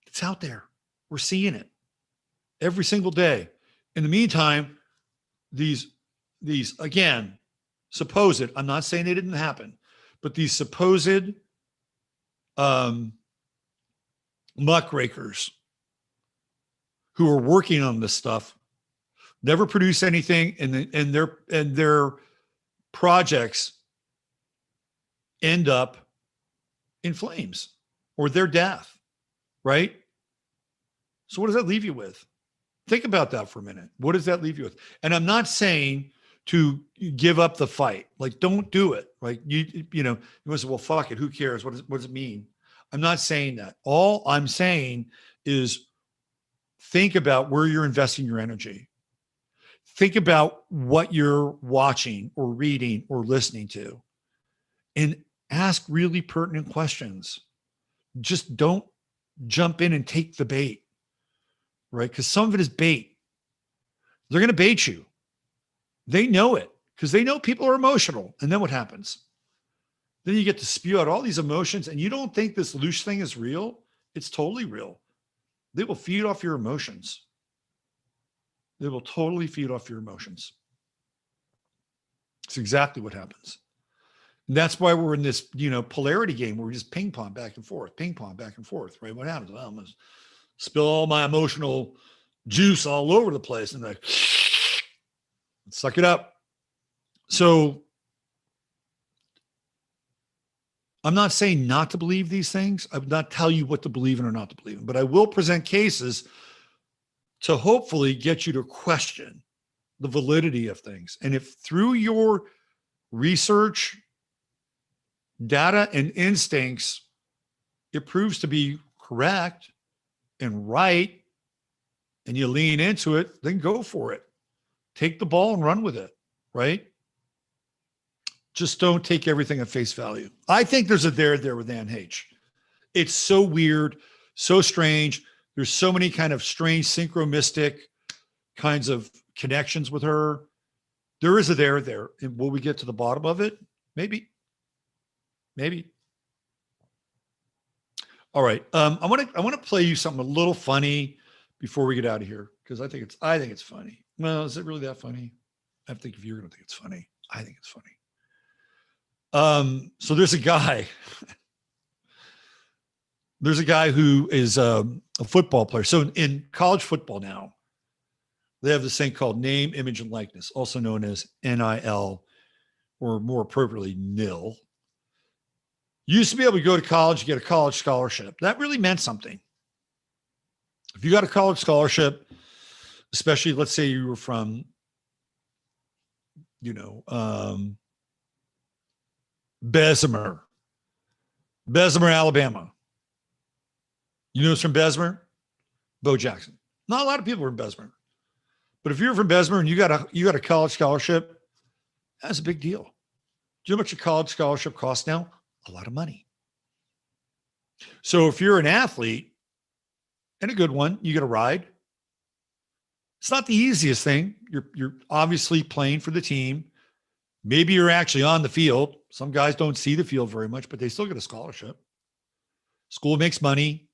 It's out there. We're seeing it every single day. In the meantime, these again, supposed, I'm not saying they didn't happen, but these supposed muckrakers who are working on this stuff never produce anything, and their projects end up in flames or their death, right? So what does that leave you with? Think about that for a minute. What does that leave you with? And I'm not saying to give up the fight. Like, don't do it. Like, you know, you say, well, fuck it. Who cares? What does it mean? I'm not saying that. All I'm saying is think about where you're investing your energy. Think about what you're watching or reading or listening to, and ask really pertinent questions. Just don't jump in and take the bait, right? Because some of it is bait. They're going to bait you. They know it because they know people are emotional. And then what happens? Then you get to spew out all these emotions, and you don't think this loose thing is real. It's totally real. They will feed off your emotions. They will totally feed off your emotions. It's exactly what happens. And that's why we're in this, you know, polarity game where we just ping pong back and forth, right? What happens? Well, I'm going to spill all my emotional juice all over the place and like, suck it up. So I'm not saying not to believe these things. I would not tell you what to believe in or not to believe in, but I will present cases to hopefully get you to question the validity of things. And if through your research, data, and instincts, it proves to be correct and right, and you lean into it, then go for it. Take the ball and run with it, right? Just don't take everything at face value. I think there's a there with Anne H. It's so weird, so strange. There's so many kind of strange synchromistic kinds of connections with her. There is a there. And will we get to the bottom of it? Maybe. All right. I want to play you something a little funny before we get out of here, because I think it's funny. Well, is it really that funny? I think if you're going to think it's funny, I think it's funny. So there's a guy. There's a guy who is a football player. So in college football now, they have this thing called name, image, and likeness, also known as NIL, or more appropriately, NIL. You used to be able to go to college and get a college scholarship. That really meant something. If you got a college scholarship, especially, let's say you were from, Bessemer, Alabama. You know who's from Bessemer? Bo Jackson. Not a lot of people are from Bessemer. But if you're from Bessemer and you got a college scholarship, that's a big deal. Do you know how much a college scholarship costs now? A lot of money. So if you're an athlete, and a good one, you get a ride. It's not the easiest thing. You're obviously playing for the team. Maybe you're actually on the field. Some guys don't see the field very much, but they still get a scholarship. School makes money.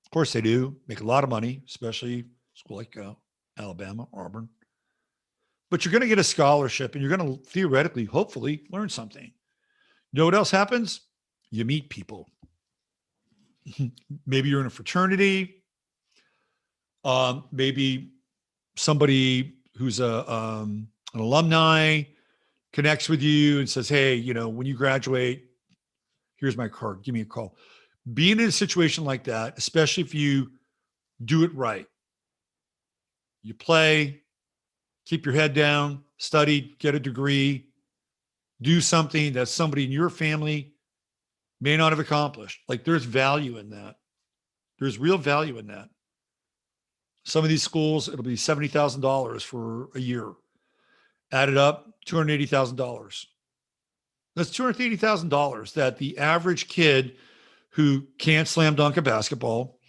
Of course they do. Make a lot of money, especially a school like Alabama, Auburn. But you're going to get a scholarship, and you're going to theoretically, hopefully, learn something. You know what else happens? You meet people. Maybe you're in a fraternity. Maybe somebody who's an alumni connects with you and says, hey, when you graduate, here's my card. Give me a call. Being in a situation like that, especially if you do it right, you play, keep your head down, study, get a degree, do something that somebody in your family may not have accomplished. Like, there's value in that. There's real value in that. Some of these schools, it'll be $70,000 for a year. Added up, $280,000. That's $280,000 that the average kid who can't slam dunk a basketball,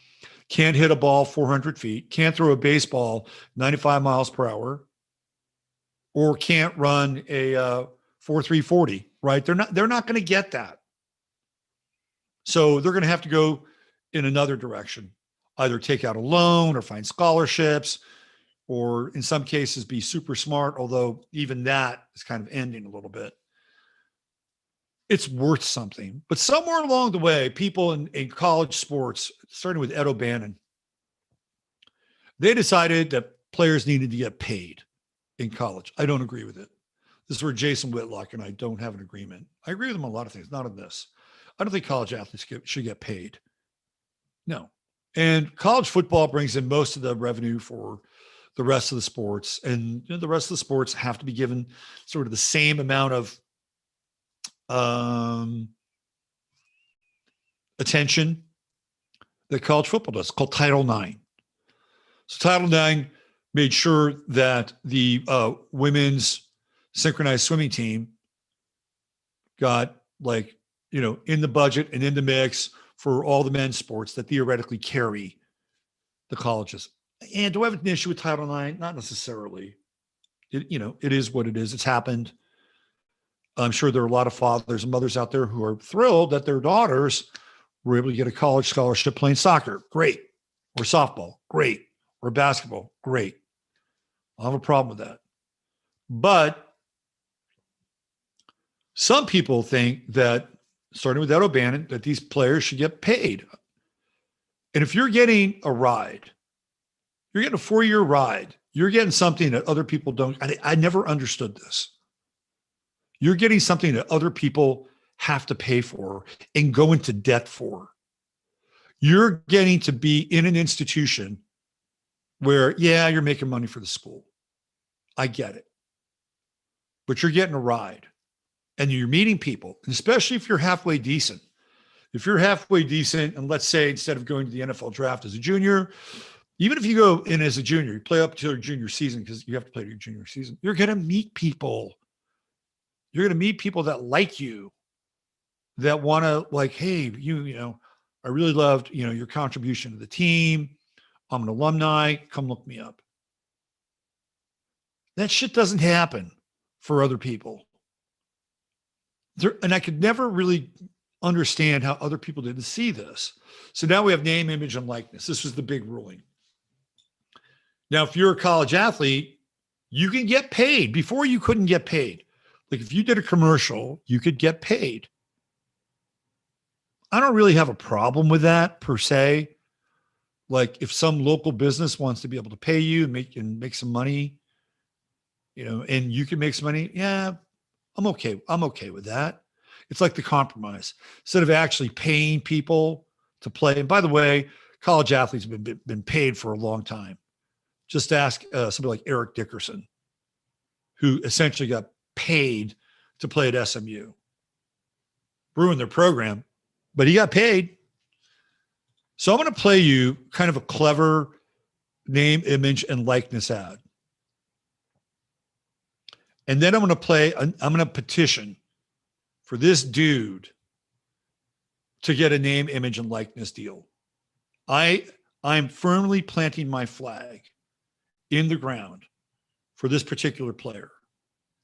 can't hit a ball 400 feet, can't throw a baseball 95 miles per hour, or can't run a 4.340, right? They're not going to get that. So they're going to have to go in another direction, either take out a loan or find scholarships, or in some cases be super smart, although even that is kind of ending a little bit. It's worth something. But somewhere along the way, people in college sports, starting with Ed O'Bannon, they decided that players needed to get paid in college. I don't agree with it. This is where Jason Whitlock and I don't have an agreement. I agree with him on a lot of things, not on this. I don't think college athletes should get paid. No. And college football brings in most of the revenue for the rest of the sports. And the rest of the sports have to be given sort of the same amount of attention that college football does. It's called Title IX. So Title IX made sure that the women's synchronized swimming team got in the budget and in the mix for all the men's sports that theoretically carry the colleges. And do I have an issue with Title IX? Not necessarily. It is what it is. It's happened. I'm sure there are a lot of fathers and mothers out there who are thrilled that their daughters were able to get a college scholarship playing soccer. Great. Or softball. Great. Or basketball. Great. I don't have a problem with that. But some people think that, starting with Ed O'Bannon, that these players should get paid. And if you're getting a ride, you're getting a 4-year ride, you're getting something that other people don't. I never understood this. You're getting something that other people have to pay for and go into debt for. You're getting to be in an institution where, yeah, you're making money for the school. I get it. But you're getting a ride and you're meeting people, and especially if you're halfway decent. If you're halfway decent, and let's say instead of going to the NFL draft as a junior, even if you go in as a junior, you play up to your junior season because you have to play your junior season, you're going to meet people. You're going to meet people that like you, that want to hey, I really loved, your contribution to the team. I'm an alumni. Come look me up. That shit doesn't happen for other people. And I could never really understand how other people didn't see this. So now we have name, image, and likeness. This was the big ruling. Now, if you're a college athlete, you can get paid. Before, you couldn't get paid. Like if you did a commercial, you could get paid. I don't really have a problem with that per se. Like if some local business wants to be able to pay you and make some money, and you can make some money. Yeah, I'm okay. I'm okay with that. It's like the compromise. Instead of actually paying people to play. And by the way, college athletes have been paid for a long time. Just ask somebody like Eric Dickerson, who essentially got paid to play at SMU. Ruined their program, but he got paid. So I'm going to play you kind of a clever name, image, and likeness ad. And then I'm going to petition for this dude to get a name, image, and likeness deal. I'm firmly planting my flag in the ground for this particular player.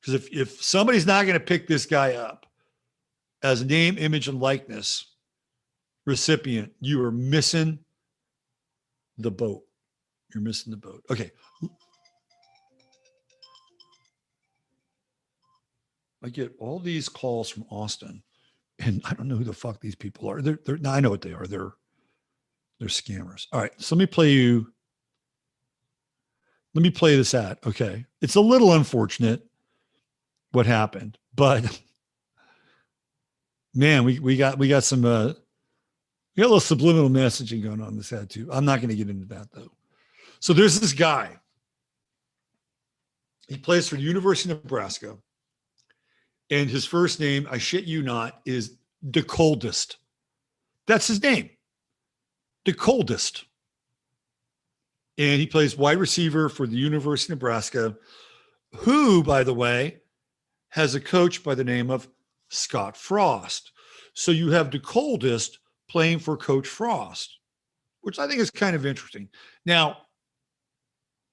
Because if somebody's not going to pick this guy up as a name, image, and likeness recipient, you are missing the boat. You're missing the boat. Okay. I get all these calls from Austin, and I don't know who the fuck these people are. I know what they are. They're scammers. All right. So let me play this ad. Okay. It's a little unfortunate what happened, but man, we got some, we got a little subliminal messaging going on in this ad too. I'm not going to get into that though. So there's this guy. He plays for the University of Nebraska. And his first name, I shit you not, is the Coldest. That's his name. The Coldest. And he plays wide receiver for the University of Nebraska, who, by the way, has a coach by the name of Scott Frost. So you have the Coldest playing for Coach Frost, which I think is kind of interesting. Now,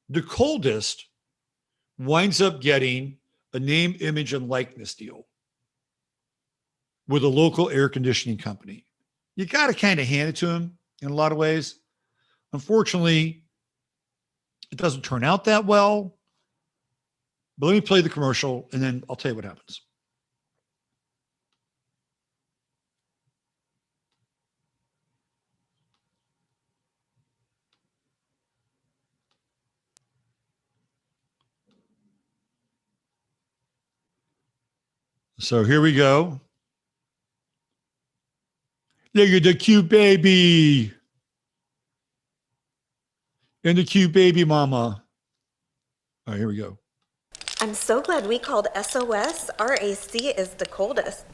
the Coldest winds up getting a name, image, and likeness deal. with a local air conditioning company. You got to kind of hand it to him in a lot of ways. Unfortunately, it doesn't turn out that well. But let me play the commercial and then I'll tell you what happens. So here we go. Look at the cute baby. And the cute baby mama. All right, here we go. I'm so glad we called SOS. Our AC is the coldest.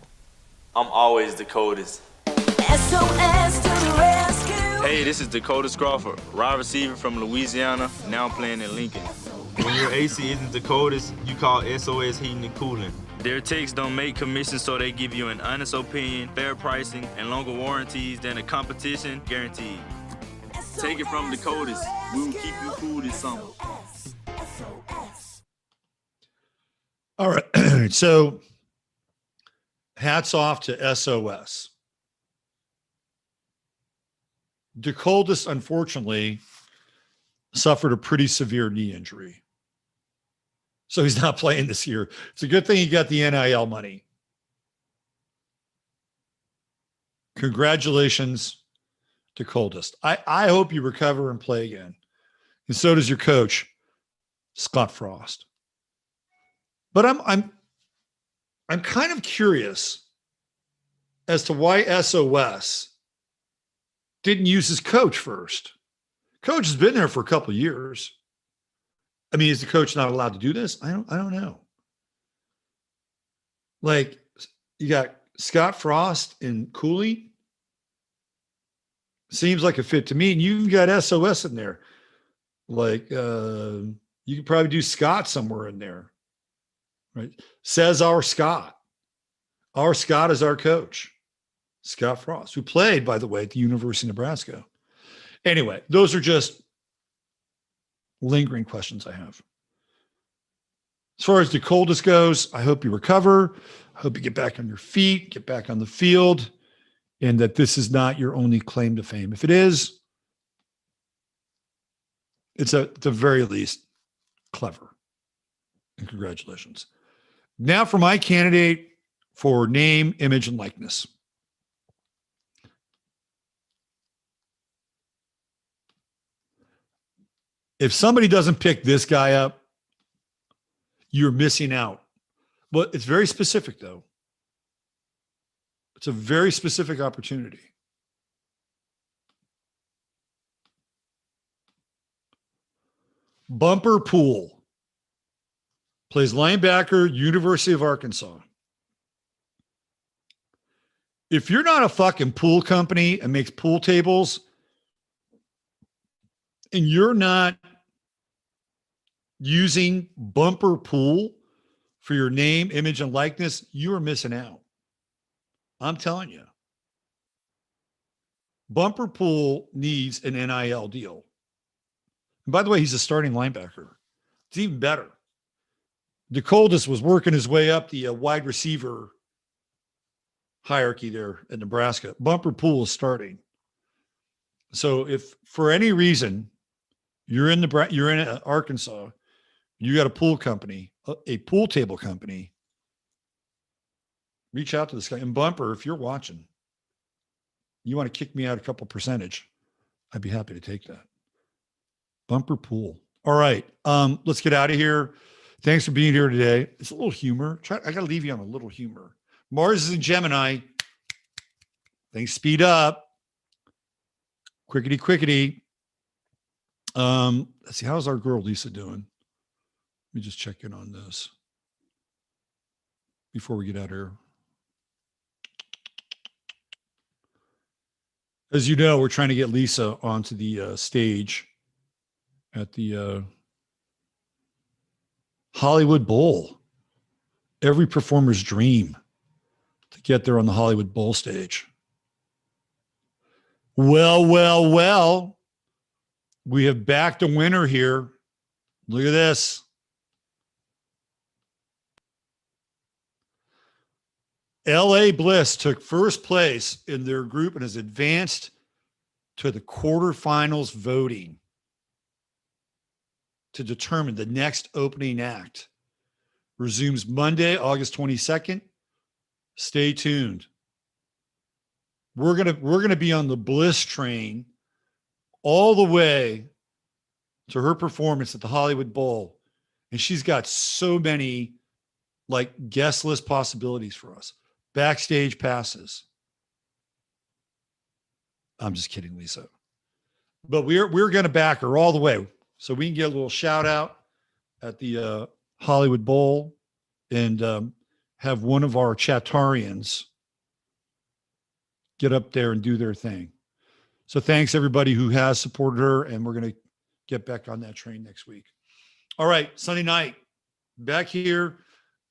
I'm always the coldest. SOS to the rescue. Hey, this is Dakota Scrawford, wide receiver from Louisiana, now playing in Lincoln. When your AC isn't the coldest, you call SOS Heating and Cooling. Their techs don't make commissions, so they give you an honest opinion, fair pricing, and longer warranties than the competition guaranteed. Take it from the coldest. We will keep you cool this summer. All right. So hats off to SOS. The coldest, unfortunately, suffered a pretty severe knee injury. So he's not playing this year. It's a good thing he got the NIL money. Congratulations to Coldest. I hope you recover and play again. And so does your coach, Scott Frost. But I'm kind of curious as to why SOS didn't use his coach first. Coach has been there for a couple of years. I mean, is the coach not allowed to do this? I don't know. Like, you got Scott Frost and Cooley. Seems like a fit to me. And you've got SOS in there. Like, you could probably do Scott somewhere in there. Right? Says our Scott. Our Scott is our coach. Scott Frost, who played, by the way, at the University of Nebraska. Anyway, those are just lingering questions I have. As far as the coldest goes, I hope you recover. I hope you get back on your feet, get back on the field, and that this is not your only claim to fame. If it is, it's at the very least clever. And congratulations. Now for my candidate for name, image, and likeness. If somebody doesn't pick this guy up, you're missing out. But it's very specific, though. It's a very specific opportunity. Bumper Pool plays linebacker, University of Arkansas. If you're not a fucking pool company and makes pool tables, and you're not using Bumper Pool for your name, image, and likeness, you are missing out. I'm telling you. Bumper Pool needs an NIL deal. And by the way, he's a starting linebacker. It's even better. The coldest was working his way up the wide receiver hierarchy there in Nebraska. Bumper Pool is starting. So if for any reason you're in Arkansas, you got a pool company, a pool table company, reach out to this guy. And Bumper, if you're watching, you want to kick me out a couple percentage, I'd be happy to take that. Bumper Pool. All right. Let's get out of here. Thanks for being here today. It's a little humor. I got to leave you on a little humor. Mars is in Gemini. Things speed up. Quickety, quickety. Let's see. How's our girl Lisa doing? Let me just check in on this before we get out of here. As you know, we're trying to get Lisa onto the stage at the Hollywood Bowl. Every performer's dream to get there on the Hollywood Bowl stage. Well. We have backed a winner here. Look at this. LA Bliss took first place in their group and has advanced to the quarterfinals voting to determine the next opening act. Resumes Monday, August 22nd. Stay tuned. We're gonna be on the Bliss train all the way to her performance at the Hollywood Bowl. And she's got so many like guest list possibilities for us. Backstage passes. I'm just kidding, Lisa. But we're going to back her all the way. So we can get a little shout out at the Hollywood Bowl and have one of our Chattarians get up there and do their thing. So thanks everybody who has supported her, and we're going to get back on that train next week. All right, Sunday night, back here.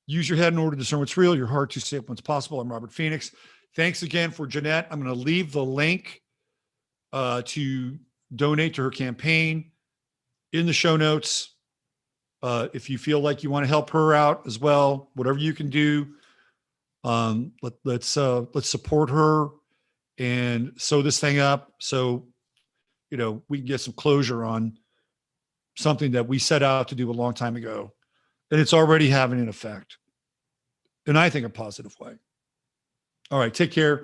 Use your head in order to discern what's real, your heart to say what's possible. I'm Robert Phoenix. Thanks again for Jeanette. I'm going to leave the link to donate to her campaign in the show notes. If you feel like you want to help her out as well, whatever you can do, let's support her and sew this thing up so we can get some closure on something that we set out to do a long time ago. And it's already having an effect. And I think a positive way. All right, take care.